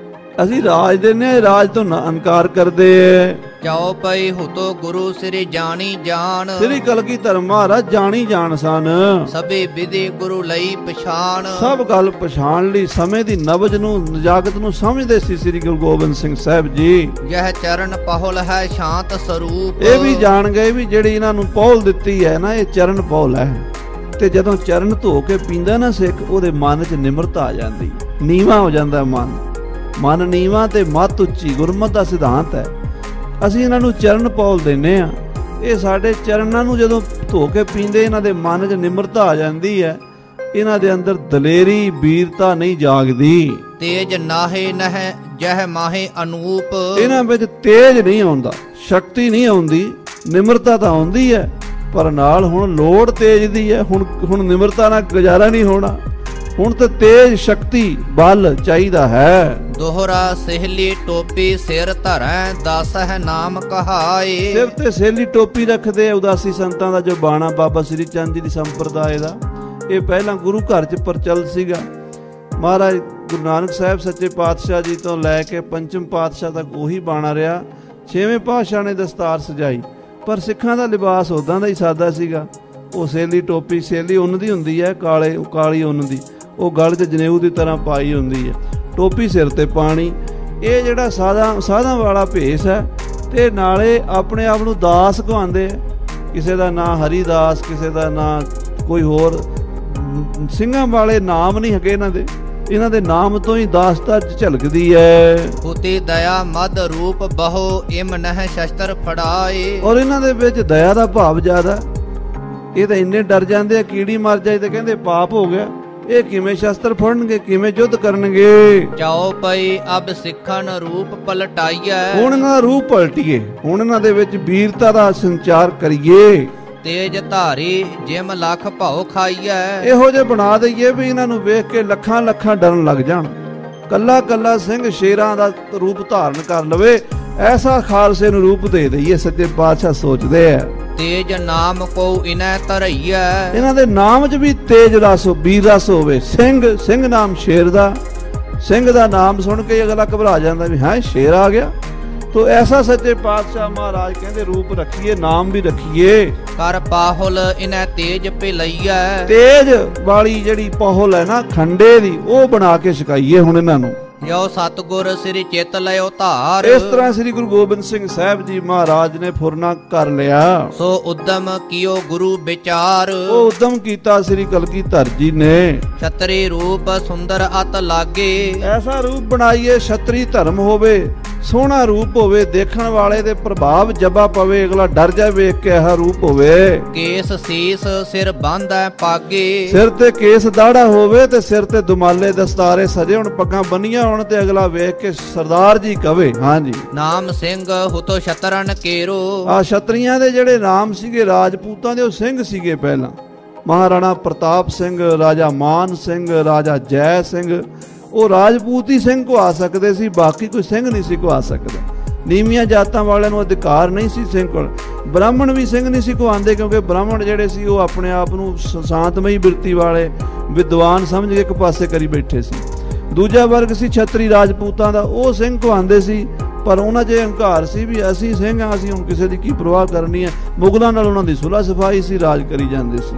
ਅਸੀਂ ਰਾਜ ਦਿੰਦੇ, ਰਾਜ ਤੋਂ ਇਨਕਾਰ ਕਰਦੇ। ਜਾਓ ਪਈ ਹੁਤੋ ਗੁਰੂ ਸ੍ਰੀ ਜਾਣੀ ਜਾਣ। ਸ੍ਰੀ ਕਲਗੀਧਰ ਮਹਾਰਾਜ ਜਾਣੀ ਜਾਣ ਸਨ। ਸਭੇ ਵਿਧੀ ਗੁਰੂ ਲਈ ਪਛਾਣ। ਸਭ ਗੱਲ ਪਛਾਣ ਲਈ, ਸਮੇਂ ਦੀ ਨਬਜ ਨੂੰ, ਨਜਾਕਤ ਨੂੰ ਸਮਝਦੇ ਸੀ ਸ੍ਰੀ ਗੁਰੂ ਗੋਬਿੰਦ ਸਿੰਘ ਸਾਹਿਬ ਜੀ। ਯਹ ਚਰਨ ਪਹੁਲ ਹੈ ਸ਼ਾਂਤ ਸਰੂਪ। ਇਹ ਵੀ ਜਾਣ ਗਏ ਵੀ ਜਿਹੜੀ ਇਹਨਾਂ ਨੂੰ ਪਹੁਲ ਦਿੱਤੀ ਹੈ ਨਾ, ਇਹ ਚਰਨ ਪਹੁਲ ਹੈ। ਤੇ ਜਦੋਂ ਚਰਨ ਧੋ ਕੇ ਪੀਂਦਾ ਨਾ ਸਿੱਖ, ਉਹਦੇ ਮਨ 'ਚ ਨਿਮਰਤਾ ਆ ਜਾਂਦੀ, ਨੀਵਾਂ ਹੋ ਜਾਂਦਾ ਮਨ ਨੀਵਾਂ ਤੇ ਮੱਤ ਉੱਚੀ, ਗੁਰਮਤਿ ਦਾ ਸਿਧਾਂਤ ਹੈ। ਅਸੀਂ ਇਹਨਾਂ ਨੂੰ ਚਰਨ ਪੌਲ ਦਿੰਦੇ ਆ। ਇਹ ਸਾਡੇ ਚਰਨਾਂ ਨੂੰ ਜਦੋਂ ਧੋ ਕੇ ਪੀਂਦੇ, ਇਹਨਾਂ ਦੇ ਮਨ 'ਚ ਨਿਮਰਤਾ ਆ ਜਾਂਦੀ ਹੈ। ਇਹਨਾਂ ਦੇ ਅੰਦਰ ਦਲੇਰੀ, ਵੀਰਤਾ ਨਹੀਂ ਜਾਗਦੀ। ਤੇਜ ਨਾਹੇ ਨਹਿ ਜਹ ਮਾਹੇ ਅਨੂਪ। ਇਹਨਾਂ ਵਿੱਚ ਤੇਜ ਨਹੀਂ ਆਉਂਦਾ, ਸ਼ਕਤੀ ਨਹੀਂ ਆਉਂਦੀ, ਨਿਮਰਤਾ ਤਾਂ ਆਉਂਦੀ ਹੈ, ਪਰ ਨਾਲ ਹੁਣ ਲੋੜ ਤੇਜ ਦੀ ਹੈ। ਹੁਣ ਨਿਮਰਤਾ ਨਾਲ ਗੁਜ਼ਾਰਾ ਨਹੀਂ ਹੋਣਾ, ਹੁਣ ਤਾਂ ਤੇਜ ਸ਼ਕਤੀ ਬਲ ਚਾਹੀਦਾ ਹੈ। ਦੋਹਰਾ ਸਹਿਲੀ ਟੋਪੀ ਸਿਰ ਧਰੈ, ਦਸ ਹੈ ਨਾਮ ਕਹਾਏ। ਸਿਰ ਤੇ ਸਹਿਲੀ ਟੋਪੀ ਰੱਖਦੇ ਆ ਉਦਾਸੀ ਸੰਤਾਂ ਦਾ ਜੋ ਬਾਣਾ ਬਾਬਾ ਸ੍ਰੀ ਚੰਦ ਜੀ ਦੀ ਸੰਪਰਦਾਇ ਦਾ। ਇਹ ਪਹਿਲਾਂ ਗੁਰੂ ਘਰ 'ਚ ਪ੍ਰਚਲਿਤ ਸੀਗਾ। ਮਹਾਰਾਜ ਗੁਰੂ ਨਾਨਕ ਸਾਹਿਬ ਸੱਚੇ ਪਾਤਸ਼ਾਹ ਜੀ ਤੋਂ ਲੈ ਕੇ ਪੰਚਮ ਪਾਤਸ਼ਾਹ ਤੱਕ ਉਹੀ ਬਾਣਾ ਰਿਹਾ। ਛੇਵੇਂ ਪਾਤਸ਼ਾਹ ਨੇ ਦਸਤਾਰ ਸਜਾਈ, ਪਰ ਸਿੱਖਾਂ ਦਾ ਲਿਬਾਸ ਉਦਾਂ ਦਾ ਹੀ ਸਾਦਾ ਸੀਗਾ। ਉਹ ਸਹਿਲੀ ਟੋਪੀ, ਸਹਿਲੀ ਉੱਨ ਦੀ ਹੁੰਦੀ ਹੈ, ਕਾਲੀ ਉੱਨ ਦੀ, ਉਹ ਗਲ 'ਚ ਜਨੇਊ ਦੀ ਤਰ੍ਹਾਂ ਪਾਈ ਹੁੰਦੀ ਹੈ, ਟੋਪੀ ਸਿਰ ਤੇ ਪਾਣੀ। ਇਹ ਜਿਹੜਾ ਸਾਧਾਂ ਵਾਲਾ ਭੇਸ ਹੈ, ਤੇ ਨਾਲੇ ਆਪਣੇ ਆਪ ਨੂੰ ਦਾਸ ਕਹਾਉਂਦੇ ਆ। ਕਿਸੇ ਦਾ ਨਾਂ ਹਰੀਦਾਸ, ਕਿਸੇ ਦਾ ਨਾਂ ਕੋਈ ਹੋਰ, ਸਿੰਘਾਂ ਵਾਲੇ ਨਾਮ ਨਹੀਂ ਹੈਗੇ ਇਹਨਾਂ ਦੇ ਨਾਮ ਤੋਂ ਹੀ ਦਾਸਤਾ ਝਲਕਦੀ ਹੈ। ਹੋਤੀ ਦਇਆ ਮਦ ਰੂਪ ਬਹੁ ਇਮ ਨਹਿ ਸ਼ਸਤਰ ਫੜਾਏ। ਔਰ ਇਹਨਾਂ ਦੇ ਵਿੱਚ ਦਇਆ ਦਾ ਭਾਵ ਜ਼ਿਆਦਾ। ਇਹ ਤਾਂ ਇੰਨੇ ਡਰ ਜਾਂਦੇ ਆ, ਕੀੜੀ ਮਰ ਜਾਏ ਤੇ ਕਹਿੰਦੇ ਪਾਪ ਹੋ ਗਿਆ। ਇਹ ਕਿਵੇਂ ਸ਼ਸਤਰ ਫੜਨਗੇ, ਕਿਵੇਂ ਯੁੱਧ ਕਰਨਗੇ। ਜਾਓ ਪਈ ਅਬ ਸਿੱਖਣ ਰੂਪ ਪਲਟਾਈਐ। ਹੁਣ ਇਹਨਾਂ ਦਾ ਰੂਪ ਪਲਟੀਏ, ਹੁਣ ਇਹਨਾਂ ਦੇ ਵਿੱਚ ਵੀਰਤਾ ਦਾ ਸੰਚਾਰ ਕਰੀਏ। ਤੇਜ ਧਾਰੀ ਜਿਮ ਲੱਖ ਭਾਉ ਖਾਈਐ। ਇਹੋ ਜਿਹੇ ਬਣਾ ਦਈਏ ਵੀ ਇਹਨਾਂ ਨੂੰ ਵੇਖ ਕੇ ਲੱਖਾਂ ਡਰਨ ਲੱਗ ਜਾਣ। ਕੱਲਾ ਕੱਲਾ ਸਿੰਘ ਸ਼ੇਰਾਂ ਦਾ ਰੂਪ ਧਾਰਨ ਕਰ ਲਵੇ, ਐਸਾ ਖਾਲਸੇ ਨੂੰ ਰੂਪ ਦੇ ਦਈਏ। ਸੱਚੇ ਪਾਤਸ਼ਾਹ ਸੋਚਦੇ ਆ। ਤੇਜ ਨਾਮ ਕੋ ਇਨੈ ਧਰਈਐ। ਇਹਨਾਂ ਦੇ ਨਾਮ 'ਚ ਵੀ ਤੇਜ ਰਸ, ਵੀਰ ਰਸ ਹੋਵੇ। ਸਿੰਘ ਨਾਮ ਸ਼ੇਰ ਦਾ, ਸਿੰਘ ਦਾ ਨਾਮ ਸੁਣ ਕੇ ਅਗਲਾ ਘਬਰਾ ਜਾਂਦਾ ਵੀ ਹਾਂ ਸ਼ੇਰ ਆ ਗਿਆ। ਤੋ ਐਸਾ ਸੱਚੇ ਪਾਤਸ਼ਾਹ ਮਹਾਰਾਜ ਕਹਿੰਦੇ ਰੂਪ ਰੱਖੀਏ, ਨਾਮ ਵੀ ਰੱਖੀਏ। ਕਰ ਪਾਹੁਲ ਇਨੈ ਤੇਜ ਪਿਲਈਐ। ਤੇਜ ਵਾਲੀ ਜਿਹੜੀ ਪਾਹੁਲ ਹੈ ਨਾ ਖੰਡੇ ਦੀ, ਉਹ ਬਣਾ ਕੇ ਛਕਾਈਏ ਹੁਣ ਇਹਨਾਂ ਨੂੰ। ਜੋ ਸਤਿਗੁਰ ਸ੍ਰੀ ਚਿਤ ਲਿਓ ਧਾਰ। ਇਸ ਤਰ੍ਹਾਂ ਸ੍ਰੀ ਗੁਰੂ ਗੋਬਿੰਦ ਸਿੰਘ ਸਾਹਿਬ ਜੀ ਮਹਾਰਾਜ ਨੇ ਫੁਰਨਾ ਕਰ ਲਿਆ। ਸੋ ਉਦਮ ਕੀਓ ਗੁਰੂ ਵਿਚਾਰ। ਉਹ ਉਦਮ ਕੀਤਾ ਸ੍ਰੀ ਕਲਗੀਧਰ ਜੀ ਨੇ। ਛਤਰੀ ਰੂਪ ਸੁੰਦਰ ਅਤ ਲਾਗੇ। ਐਸਾ ਰੂਪ ਬਣਾਈਏ ਛਤਰੀ ਧਰਮ ਹੋਵੇ, ਸੋਹਣਾ ਰੂਪ ਹੋਵੇ, ਦੇਖਣ ਵਾਲੇ ਦੇ ਪ੍ਰਭਾਵ ਜਬਾ ਪਵੇ, ਅਗਲਾ ਡਰ ਜਾ ਵੇਖ ਕੇ ਇਹ ਰੂਪ ਹੋਵੇ। ਕੇਸ ਸੀਸ ਸਿਰ ਬੰਨ੍ਹੈ ਪਾਗੇ। ਸਿਰ ਤੇ ਕੇਸ ਦਾੜਾ ਹੋਵੇ ਤੇ ਸਿਰ ਤੇ ਦੁਮਾਲੇ ਦਸਤਾਰੇ ਸਜੇ ਹੋਣ, ਪੱਗਾਂ ਬੰਨੀਆਂ ਹੋਣ ਤੇ ਅਗਲਾ ਵੇਖ ਕੇ ਸਰਦਾਰ ਜੀ ਕਵੇ। ਹਾਂਜੀ, ਨਾਮ ਸਿੰਘ ਹੁਤੋ ਸ਼ਤਰਨ ਕੇਰੋ। ਆ ਛਤਰੀਆਂ ਦੇ ਜਿਹੜੇ ਨਾਮ ਸੀਗੇ, ਰਾਜਪੂਤਾਂ ਦੇ ਉਹ ਸਿੰਘ ਸੀਗੇ ਪਹਿਲਾਂ। ਮਹਾਰਾਣਾ ਪ੍ਰਤਾਪ ਸਿੰਘ, ਰਾਜਾ ਮਾਨ ਸਿੰਘ, ਰਾਜਾ ਜੈ ਸਿੰਘ, ਉਹ ਰਾਜਪੂਤੀ ਸਿੰਘ ਕਹਾ ਸਕਦੇ ਸੀ, ਬਾਕੀ ਕੋਈ ਸਿੰਘ ਨਹੀਂ ਸੀ ਕਹਾ ਸਕਦਾ। ਨੀਵੀਆਂ ਜਾਤਾਂ ਵਾਲਿਆਂ ਨੂੰ ਅਧਿਕਾਰ ਨਹੀਂ ਸੀ ਸਿੰਘ ਕੋਲ। ਬ੍ਰਾਹਮਣ ਵੀ ਸਿੰਘ ਨਹੀਂ ਸੀ ਕਹਾਉਂਦੇ, ਕਿਉਂਕਿ ਬ੍ਰਾਹਮਣ ਜਿਹੜੇ ਸੀ ਉਹ ਆਪਣੇ ਆਪ ਨੂੰ ਸ਼ਾਂਤਮਈ ਬਿਰਤੀ ਵਾਲੇ ਵਿਦਵਾਨ ਸਮਝ ਕੇ ਇੱਕ ਪਾਸੇ ਕਰੀ ਬੈਠੇ ਸੀ। ਦੂਜਾ ਵਰਗ ਸੀ ਛਤਰੀ ਰਾਜਪੂਤਾਂ ਦਾ, ਉਹ ਸਿੰਘ ਕਹਾਉਂਦੇ ਸੀ, ਪਰ ਉਹਨਾਂ 'ਚ ਹੰਕਾਰ ਸੀ ਵੀ ਅਸੀਂ ਸਿੰਘ ਹਾਂ, ਅਸੀਂ ਹੁਣ ਕਿਸੇ ਦੀ ਕੀ ਪਰਵਾਹ ਕਰਨੀ ਹੈ। ਮੁਗਲਾਂ ਨਾਲ ਉਹਨਾਂ ਦੀ ਸੁਲ੍ਹਾ ਸਫਾਈ ਸੀ, ਰਾਜ ਕਰੀ ਜਾਂਦੇ ਸੀ।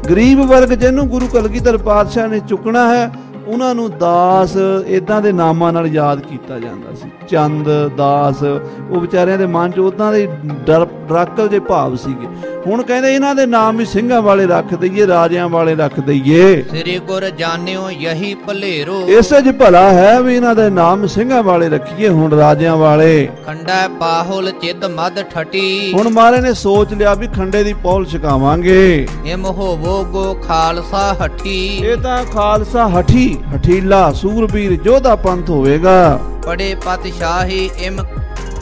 ਗਰੀਬ ਵਰਗ ਜਿਹਨੂੰ ਗੁਰੂ ਕਲਗੀਧਰ ਪਾਤਸ਼ਾਹ ਨੇ ਚੁੱਕਣਾ ਹੈ, ਉਹਨਾਂ ਨੂੰ ਦਾਸ ਇਦਾਂ ਦੇ ਨਾਮਾਂ ਨਾਲ ਯਾਦ ਕੀਤਾ ਜਾਂਦਾ ਸੀ। ਚੰਦ, ਦਾਸ, ਉਹ ਵਿਚਾਰਿਆਂ ਦੇ ਮਨ 'ਚ ਉਦਾਂ ਦੇ ਡਰਾਕਲ ਜਿਹੇ ਭਾਵ ਸੀਗੇ। ਹੁਣ ਕਹਿੰਦੇ ਇਹਨਾਂ ਦੇ ਨਾਮ ਵੀ ਸਿੰਘਾਂ ਵਾਲੇ ਰੱਖ ਦਈਏ, ਰਾਜਿਆਂ ਵਾਲੇ ਰੱਖ ਦਈਏ। ਸ੍ਰੀ ਗੁਰ ਜਾਣਿਓ ਯਹੀ ਭਲੇਰੋ, ਇਸੇ 'ਚ ਭਲਾ ਹੈ ਵੀ ਇਹਨਾਂ ਦੇ ਨਾਮ ਸਿੰਘਾਂ ਵਾਲੇ ਰੱਖੀਏ, ਹੁਣ ਰਾਜਿਆਂ ਵਾਲੇ। ਖੰਡਾ ਪਾਹੁਲ ਚਿਤ ਮਦ ਠਟੀ, ਹੁਣ ਮਹਾਰਾਜ ਨੇ ਸੋਚ ਲਿਆ ਵੀ ਖੰਡੇ ਦੀ ਪੌਲ ਛਕਾਵਾਂਗੇ। ਇਮ ਹੋਵੋ ਗੋ ਖਾਲਸਾ ਹਠੀ, ਇਹ ਤਾਂ ਖਾਲਸਾ ਹਠੀ, ਹਠੀਲਾ ਸੂਰਬੀਰ ਯੋਧਾ ਪੰਥ ਹੋਵੇਗਾ। ਬੜੇ ਪਾਤਸ਼ਾਹੀ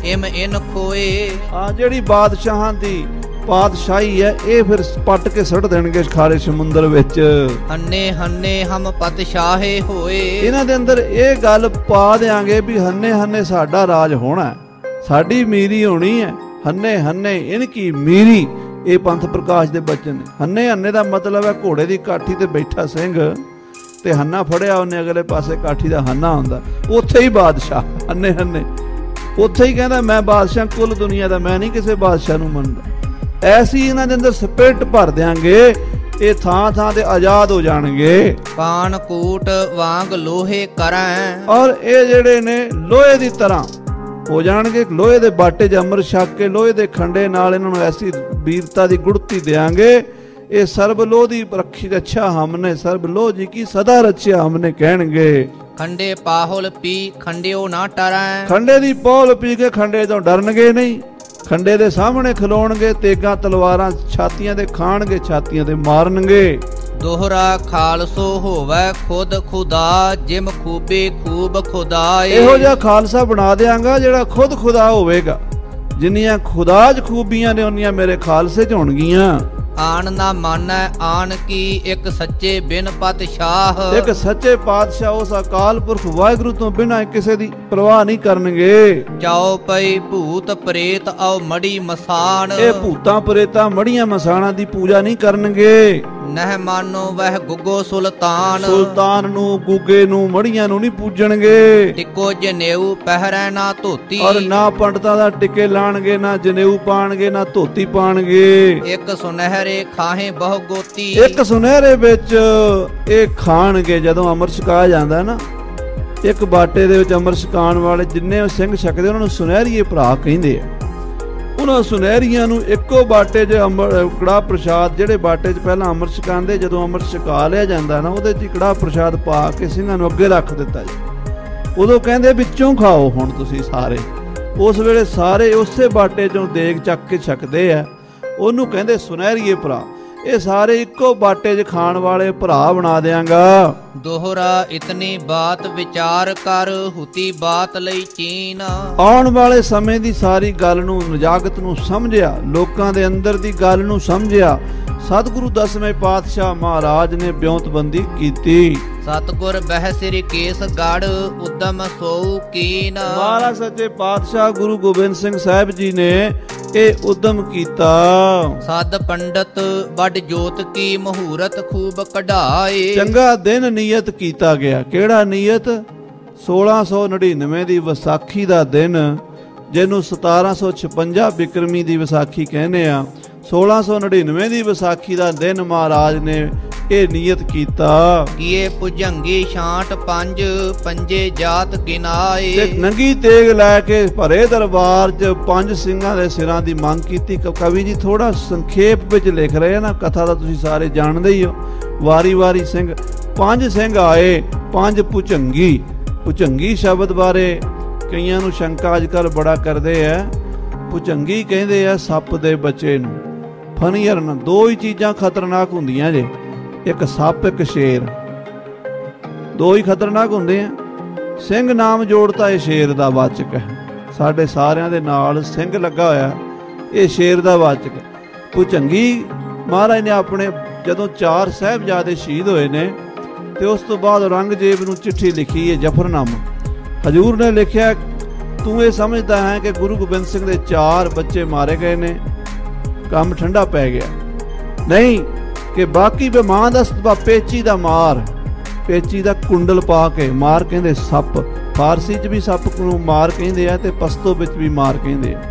ਇਮ ਇਨ ਖੋਏ, ਆ ਜਿਹੜੀ ਬਾਦਸ਼ਾਹਾਂ ਦੀ ਪਾਤਸ਼ਾਹੀ ਹੈ ਇਹ ਫਿਰ ਪੱਟ ਕੇ ਸੁੱਟ ਦੇਣਗੇ ਖਾਰੇ ਸਮੁੰਦਰ ਵਿੱਚ। ਹੰਨੇ ਹੰਨੇ ਹਮ ਪਤਸ਼ਾਹੇ ਹੋਏ, ਇਹਨਾਂ ਦੇ ਅੰਦਰ ਇਹ ਗੱਲ ਪਾ ਦੇਾਂਗੇ ਵੀ ਹੰਨੇ ਹੰਨੇ ਸਾਡਾ ਰਾਜ ਹੋਣਾ, ਸਾਡੀ ਮੀਰੀ ਹੋਣੀ ਹੈ। ਹੰਨੇ ਹੰਨੇ ਇਨਕੀ ਮੀਰੀ, ਇਹ ਪੰਥ ਪ੍ਰਕਾਸ਼ ਦੇ ਬਚਨ ਨੇ। ਹੰਨੇ ਹੰਨੇ ਦਾ ਮਤਲਬ ਹੈ ਘੋੜੇ ਦੀ ਕਾਠੀ ਤੇ ਬੈਠਾ ਸਿੰਘ ਤੇ ਹੰਨਾ ਫੜਿਆ ਉਹਨੇ, ਅਗਲੇ ਪਾਸੇ ਕਾਠੀ ਦਾ ਹੰਨਾ ਹੁੰਦਾ, ਉੱਥੇ ਹੀ ਬਾਦਸ਼ਾਹ। ਹੰਨੇ ਹੰਨੇ ਉੱਥੇ ਹੀ ਕਹਿੰਦਾ ਮੈਂ ਬਾਦਸ਼ਾਹ ਕੁੱਲ ਦੁਨੀਆ ਦਾ, ਮੈਂ ਨਹੀਂ ਕਿਸੇ ਬਾਦਸ਼ਾਹ ਨੂੰ ਮੰਨਦਾ। ਐਸੀ ਇਹਨਾਂ ਦੇ ਅੰਦਰ ਸਪਿਰਿਟ ਭਰ ਦਿਆਂਗੇ, ਇਹ ਥਾਂ ਥਾਂ ਤੇ ਆਜ਼ਾਦ ਹੋ ਜਾਣਗੇ। ਕਾਨ ਕੂਟ ਵਾਂਗ ਲੋਹੇ ਕਰੈ, ਔਰ ਇਹ ਜਿਹੜੇ ਨੇ ਲੋਹੇ ਦੀ ਤਰ੍ਹਾਂ ਹੋ ਜਾਣਗੇ। ਲੋਹੇ ਦੇ ਬਾਟੇ 'ਚ ਅੰਮ੍ਰਿਤ ਛਕ ਕੇ ਲੋਹੇ ਦੇ ਖੰਡੇ ਨਾਲ ਇਹਨਾਂ ਨੂੰ ਐਸੀ ਵੀਰਤਾ ਦੀ ਗੁੜਤੀ ਦੇਾਂਗੇ। ਇਹ ਸਰਬ ਲੋਹ ਦੀ ਰੱਖੀ ਰੱਛਾ ਹਮਨੇ, ਸਰਬ ਲੋਹ ਜੀ ਕੀ ਸਦਾ ਰੱਛਿਆ ਹਮਨੇ ਕਹਿਣਗੇ। ਖੰਡੇ ਪਾਹੁਲ ਪੀ ਖੰਡਿਓ ਨਾ ਟਰੈ, ਖੰਡੇ ਦੀ ਪੌਲ ਪੀ ਕੇ ਖੰਡੇ ਤੋਂ ਡਰਨਗੇ ਨਹੀਂ। ਖੰਡੇ ਦੇ ਸਾਹਮਣੇ ਖਲੋਣਗੇ, ਤੇਗਾਂ ਤਲਵਾਰਾਂ ਛਾਤੀਆਂ ਦੇ ਖਾਣਗੇ, ਛਾਤੀਆਂ ਤੇ ਮਾਰਨਗੇ। ਦੋਹਰਾ ਖਾਲਸੋ ਹੋਵੇ ਖੁਦ ਖੁਦਾ, ਜਿਮ ਖੂਬੇ ਖੂਬ ਖੁਦਾਏ। ਇਹੋ ਜਿਹਾ ਖਾਲਸਾ ਬਣਾ ਦਿਆਂਗਾ ਜਿਹੜਾ ਖੁਦ ਖੁਦਾ ਹੋਵੇਗਾ। ਜਿੰਨੀਆਂ ਖੁਦਾ 'ਚ ਖੂਬੀਆਂ ਨੇ ਉਨੀਆਂ ਮੇਰੇ ਖਾਲਸੇ 'ਚ ਹੋਣਗੀਆਂ। ਆਣ ਨਾ ਮਾਨੈ ਆਣ ਕੀ, ਇੱਕ ਸੱਚੇ ਬਿਨ ਪਾਤਸ਼ਾਹ, ਇੱਕ ਸੱਚੇ ਪਾਤਸ਼ਾਹ ਉਸ ਅਕਾਲ ਪੁਰਖ ਵਾਹਿਗੁਰੂ ਤੋਂ ਬਿਨਾਂ ਕਿਸੇ ਦੀ ਪਰਵਾਹ ਨਹੀਂ ਕਰਨਗੇ। ਚਾਓ ਪਈ ਭੂਤ ਪ੍ਰੇਤ ਆਓ ਮੜੀ ਮਸਾਨ, ਇਹ ਭੂਤਾਂ ਪ੍ਰੇਤਾਂ ਮੜੀਆਂ ਮਸਾਣਾਂ ਦੀ ਪੂਜਾ ਨਹੀਂ ਕਰਨਗੇ। ਨਹਿ ਮਾਨੋ ਵਹਿ ਗੁੱਗੋ ਸੁਲਤਾਨ, ਸੁਲਤਾਨ ਨੂੰ, ਗੁੱਗੇ ਨੂੰ, ਮੜੀਆਂ ਨੂੰ ਨਹੀਂ ਪੂਜਣਗੇ। ਟਿੱਕੋ ਜਨੇਊ ਪਹਿਰੈ ਨਾ ਧੋਤੀ, ਔਰ ਨਾ ਪੰਡਤਾਂ ਦਾ ਟਿੱਕੇ ਲਾਣਗੇ, ਨਾ ਜਨੇਊ ਪਾਣਗੇ, ਨਾ ਧੋਤੀ ਪਾਣਗੇ। ਇੱਕ ਸੁਨਹਿਰੇ ਖਾਹੇ ਬਹੁ ਗੋਤੀ, ਇੱਕ ਸੁਨਹਿਰੇ ਵਿੱਚ ਇਹ ਖਾਣਗੇ। ਜਦੋਂ ਅੰਮ੍ਰਿਤ ਛਕਾਇਆ ਜਾਂਦਾ ਨਾ, ਇੱਕ ਬਾਟੇ ਦੇ ਵਿੱਚ ਅੰਮ੍ਰਿਤ ਛਕਾਉਣ ਵਾਲੇ ਜਿੰਨੇ ਸਿੰਘ ਛਕਦੇ ਉਹਨਾਂ ਨੂੰ ਸੁਨਹਿਰੀਏ ਭਰਾ ਕਹਿੰਦੇ ਆ। ਉਹਨਾਂ ਸੁਨਹਿਰੀਆਂ ਨੂੰ ਇੱਕੋ ਬਾਟੇ 'ਚ ਕੜਾਹ ਪ੍ਰਸ਼ਾਦ, ਜਿਹੜੇ ਬਾਟੇ 'ਚ ਪਹਿਲਾਂ ਅੰਮ੍ਰਿਤ ਛਕਾਉਂਦੇ, ਜਦੋਂ ਅੰਮ੍ਰਿਤ ਛਕਾ ਲਿਆ ਜਾਂਦਾ ਨਾ ਉਹਦੇ 'ਚ ਕੜਾਹ ਪ੍ਰਸ਼ਾਦ ਪਾ ਕੇ ਸਿੰਘਾਂ ਨੂੰ ਅੱਗੇ ਰੱਖ ਦਿੱਤਾ ਜੀ। ਉਦੋਂ ਕਹਿੰਦੇ ਵਿੱਚੋਂ ਖਾਓ ਹੁਣ ਤੁਸੀਂ ਸਾਰੇ। ਉਸ ਵੇਲੇ ਸਾਰੇ ਉਸੇ ਬਾਟੇ 'ਚੋਂ ਦੇਗ ਚੱਕ ਕੇ ਛਕਦੇ ਆ, ਉਹਨੂੰ ਕਹਿੰਦੇ ਸੁਨਹਿਰੀਏ ਭਰਾ। ਇਹ ਸਾਰੇ ਇੱਕੋ ਬਾਟੇ 'ਚ ਖਾਣ ਵਾਲੇ ਭਰਾ ਬਣਾ ਦਿਆਂਗਾ। ਦੋਹਰਾ ਇਤਨੀ ਬਾਤ ਵਿਚਾਰ ਕਰ, ਹੁਤੀ ਬਾਤ ਲਈ ਚੀਨ। ਆਉਣ ਵਾਲੇ ਸਮੇਂ ਦੀ ਸਾਰੀ ਗੱਲ ਨੂੰ, ਨਜਾਕਤ ਨੂੰ ਸਮਝਿਆ, ਲੋਕਾਂ ਦੇ ਅੰਦਰ ਦੀ ਗੱਲ ਨੂੰ ਸਮਝਿਆ। ਸਤਿਗੁਰੂ 10ਵੇਂ ਪਾਤਸ਼ਾਹ ਮਹਾਰਾਜ ਨੇ ਬਿਉਂਤਬੰਦੀ ਕੀਤੀ। ਸਤਿਗੁਰ ਬਹਿ ਸਿਰ ਕੇਸ ਗੜ, ਉਦਮ ਸੋਊ ਕੀਨ। ਮਹਾਰਾਜ ਸੱਚੇ ਪਾਤਸ਼ਾਹ ਗੁਰੂ ਗੋਬਿੰਦ ਸਿੰਘ ਸਾਹਿਬ ਜੀ ਨੇ ਇਹ ਉਦਮ ਕੀਤਾ। ਸਦ ਪੰਡਤ ਵੱਡ ਜੋਤ ਕੀ ਮਹੂਰਤ ਖੂਬ ਕਢਾਏ, ਚੰਗਾ ਦਿਨ ਨਿਯਤ ਕੀਤਾ ਗਿਆ। ਕਿਹੜਾ ਨਿਯਤ? 1699 ਦੀ ਵਿਸਾਖੀ ਦਾ ਦਿਨ, ਜਿਹਨੂੰ 1756 ਬਿਕਰਮੀ ਦੀ ਵਿਸਾਖੀ ਕਹਿੰਦੇ ਆ। 1699 ਦੀ ਵਿਸਾਖੀ ਦਾ ਦਿਨ ਮਹਾਰਾਜ ਨੇ ਇਹ ਨਿਯਤ ਕੀਤਾ। ਕੀਏ ਭੁਜੰਗੀ ਛਾਂਟ ਪੰਜ, ਪੰਜੇ ਜਾਤ ਗਿਨਾਏ। ਤੇ ਨੰਗੀ ਤੇਗ ਲੈ ਕੇ ਭਰੇ ਦਰਬਾਰ 'ਚ 5 ਸਿੰਘਾਂ ਦੇ ਸਿਰਾਂ ਦੀ ਮੰਗ ਕੀਤੀ। ਕਵੀ ਜੀ ਥੋੜਾ ਸੰਖੇਪ ਵਿੱਚ ਲਿਖ ਰਹੇ ਆ ਨਾ, ਕਥਾ ਤਾਂ ਤੁਸੀਂ ਸਾਰੇ ਜਾਣਦੇ ਹੀ ਹੋ। ਵਾਰੀ ਵਾਰੀ ਸਿੰਘ, 5 ਸਿੰਘ ਆਏ, 5 ਭੁਜੰਗੀ। ਭੁਜੰਗੀ ਸ਼ਬਦ ਬਾਰੇ ਕਈਆਂ ਨੂੰ ਸ਼ੰਕਾ ਅੱਜ ਕੱਲ੍ਹ ਬੜਾ ਕਰਦੇ ਆ। ਭੁਜੰਗੀ ਕਹਿੰਦੇ ਆ ਸੱਪ ਦੇ ਬੱਚੇ ਨੂੰ। ਫਨੀਅਰਨ, 2 ਹੀ ਚੀਜ਼ਾਂ ਖਤਰਨਾਕ ਹੁੰਦੀਆਂ ਜੇ, ਇੱਕ ਸੱਪ ਇੱਕ ਸ਼ੇਰ, 2 ਹੀ ਖਤਰਨਾਕ ਹੁੰਦੇ ਆ। ਸਿੰਘ ਨਾਮ ਜੋੜਤਾ ਇਹ ਸ਼ੇਰ ਦਾ ਵਾਚਕ ਹੈ। ਸਾਡੇ ਸਾਰਿਆਂ ਦੇ ਨਾਲ ਸਿੰਘ ਲੱਗਾ ਹੋਇਆ, ਇਹ ਸ਼ੇਰ ਦਾ ਵਾਚਕ ਹੈ। ਭੁਜੰਗੀ ਮਹਾਰਾਜ ਨੇ ਆਪਣੇ ਜਦੋਂ 4 ਸਾਹਿਬਜ਼ਾਦੇ ਸ਼ਹੀਦ ਹੋਏ ਨੇ ਤੇ ਉਸ ਤੋਂ ਬਾਅਦ ਔਰੰਗਜ਼ੇਬ ਨੂੰ ਚਿੱਠੀ ਲਿਖੀ ਹੈ, ਜਫਰਨਾਮਾ। ਹਜ਼ੂਰ ਨੇ ਲਿਖਿਆ, ਤੂੰ ਇਹ ਸਮਝਦਾ ਹੈ ਕਿ ਗੁਰੂ ਗੋਬਿੰਦ ਸਿੰਘ ਦੇ 4 ਬੱਚੇ ਮਾਰੇ ਗਏ ਨੇ, ਕੰਮ ਠੰਡਾ ਪੈ ਗਿਆ। ਨਹੀਂ, ਕਿ ਬਾਕੀ ਬਿਮਾਰ ਦਾ ਪੇਚੀ ਦਾ ਮਾਰ, ਪੇਚੀ ਦਾ ਕੁੰਡਲ ਪਾ ਕੇ ਮਾਰ ਕਹਿੰਦੇ ਸੱਪ। ਫਾਰਸੀ 'ਚ ਵੀ ਸੱਪ ਨੂੰ ਮਾਰ ਕਹਿੰਦੇ ਆ ਤੇ ਪਸ਼ਤੋ ਵਿੱਚ ਵੀ ਮਾਰ ਕਹਿੰਦੇ ਆ।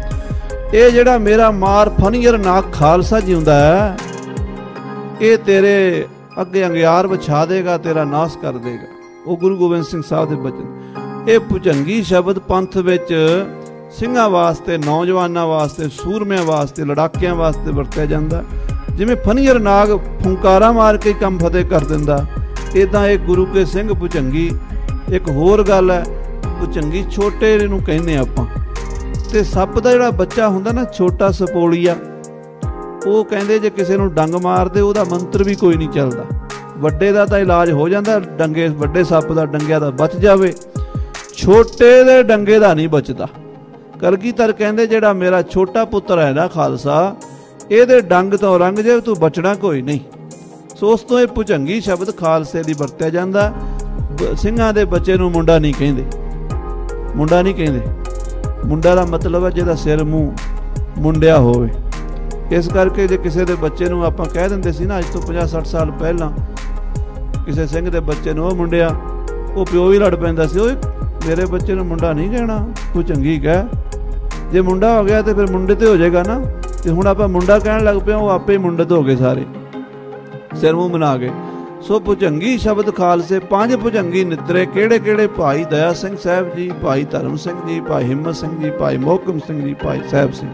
ਇਹ ਜਿਹੜਾ ਮੇਰਾ ਮਾਰ ਫਨੀਅਰ ਨਾਕ ਖਾਲਸਾ ਜਿਉਂਦਾ ਹੈ, ਇਹ ਤੇਰੇ ਅੱਗੇ ਅੰਗਿਆਰ ਵਿਛਾ ਦੇਗਾ, ਤੇਰਾ ਨਾਸ ਕਰ ਦੇਗਾ। ਉਹ ਗੁਰੂ ਗੋਬਿੰਦ ਸਿੰਘ ਸਾਹਿਬ ਦੇ ਬਚਨ। ਇਹ ਭੁਜੰਗੀ ਸ਼ਬਦ ਪੰਥ ਵਿੱਚ ਸਿੰਘਾਂ ਵਾਸਤੇ, ਨੌਜਵਾਨਾਂ ਵਾਸਤੇ, ਸੂਰਮਿਆਂ ਵਾਸਤੇ, ਲੜਾਕਿਆਂ ਵਾਸਤੇ ਵਰਤਿਆ ਜਾਂਦਾ। ਜਿਵੇਂ ਫਨੀਅਰ ਨਾਗ ਫੁੰਕਾਰਾ ਮਾਰ ਕੇ ਕੰਮ ਫਤਿਹ ਕਰ ਦਿੰਦਾ, ਇੱਦਾਂ ਇਹ ਗੁਰੂ ਕੇ ਸਿੰਘ ਭੁਜੰਗੀ। ਇੱਕ ਹੋਰ ਗੱਲ ਹੈ, ਭੁਜੰਗੀ ਛੋਟੇ ਨੂੰ ਕਹਿੰਦੇ ਆਪਾਂ। ਤੇ ਸੱਪ ਦਾ ਜਿਹੜਾ ਬੱਚਾ ਹੁੰਦਾ ਨਾ, ਛੋਟਾ ਸਪੋਲੀਆ, ਉਹ ਕਹਿੰਦੇ ਜੇ ਕਿਸੇ ਨੂੰ ਡੰਗ ਮਾਰਦੇ ਉਹਦਾ ਮੰਤਰ ਵੀ ਕੋਈ ਨਹੀਂ ਚੱਲਦਾ। ਵੱਡੇ ਦਾ ਤਾਂ ਇਲਾਜ ਹੋ ਜਾਂਦਾ, ਡੰਗੇ ਵੱਡੇ ਸੱਪ ਦਾ ਡੰਗਿਆਂ ਦਾ ਬਚ ਜਾਵੇ, ਛੋਟੇ ਦੇ ਡੰਗੇ ਦਾ ਨਹੀਂ ਬਚਦਾ। ਕਲਗੀਧਰ ਕਹਿੰਦੇ ਜਿਹੜਾ ਮੇਰਾ ਛੋਟਾ ਪੁੱਤਰ ਹੈ ਨਾ ਖਾਲਸਾ, ਇਹਦੇ ਡੰਗ ਤੋਂ ਰੰਗ ਜੇ ਤੂੰ ਬਚਣਾ ਕੋਈ ਨਹੀਂ। ਸੋ ਉਸ ਤੋਂ ਇਹ ਭੁਜੰਗੀ ਸ਼ਬਦ ਖਾਲਸੇ ਲਈ ਵਰਤਿਆ ਜਾਂਦਾ। ਸਿੰਘਾਂ ਦੇ ਬੱਚੇ ਨੂੰ ਮੁੰਡਾ ਨਹੀਂ ਕਹਿੰਦੇ, ਮੁੰਡਾ ਨਹੀਂ ਕਹਿੰਦੇ। ਮੁੰਡਾ ਦਾ ਮਤਲਬ ਹੈ ਜਿਹਦਾ ਸਿਰ ਮੂੰਹ ਮੁੰਡਿਆ ਹੋਵੇ। ਇਸ ਕਰਕੇ ਜੇ ਕਿਸੇ ਦੇ ਬੱਚੇ ਨੂੰ ਆਪਾਂ ਕਹਿ ਦਿੰਦੇ ਸੀ ਨਾ, ਅੱਜ ਤੋਂ 50-60 ਸਾਲ ਪਹਿਲਾਂ, ਕਿਸੇ ਸਿੰਘ ਦੇ ਬੱਚੇ ਨੂੰ ਉਹ ਮੁੰਡਿਆ, ਉਹ ਪਿਓ ਵੀ ਲੜ ਪੈਂਦਾ ਸੀ, ਓਏ ਮੇਰੇ ਬੱਚੇ ਨੂੰ ਮੁੰਡਾ ਨਹੀਂ ਕਹਿਣਾ, ਤੂੰ ਚੰਗੀ ਕਹਿ। ਜੇ ਮੁੰਡਾ ਹੋ ਗਿਆ ਤੇ ਫਿਰ ਮੁੰਡੇ ਤੇ ਹੋ ਜਾਏਗਾ ਨਾ। ਤੇ ਹੁਣ ਆਪਾਂ ਮੁੰਡਾ ਕਹਿਣ ਲੱਗ ਪਿਆ, ਉਹ ਆਪੇ ਹੀ ਮੁੰਡਤ ਹੋ ਗਏ ਸਾਰੇ, ਸਿਰ ਮੂੰਹ ਬਣਾ ਗਏ। ਸੋ ਭੁਜੰਗੀ ਸ਼ਬਦ ਖਾਲਸੇ ਪੰਜ ਭੁਜੰਗੀ ਨਿਤਰੇ ਕਿਹੜੇ ਕਿਹੜੇ? ਭਾਈ ਦਇਆ ਸਿੰਘ ਸਾਹਿਬ ਜੀ, ਭਾਈ ਧਰਮ ਸਿੰਘ ਜੀ, ਭਾਈ ਹਿੰਮਤ ਸਿੰਘ ਜੀ, ਭਾਈ ਮੋਹਕਮ ਸਿੰਘ ਜੀ, ਭਾਈ ਸਾਹਿਬ ਸਿੰਘ।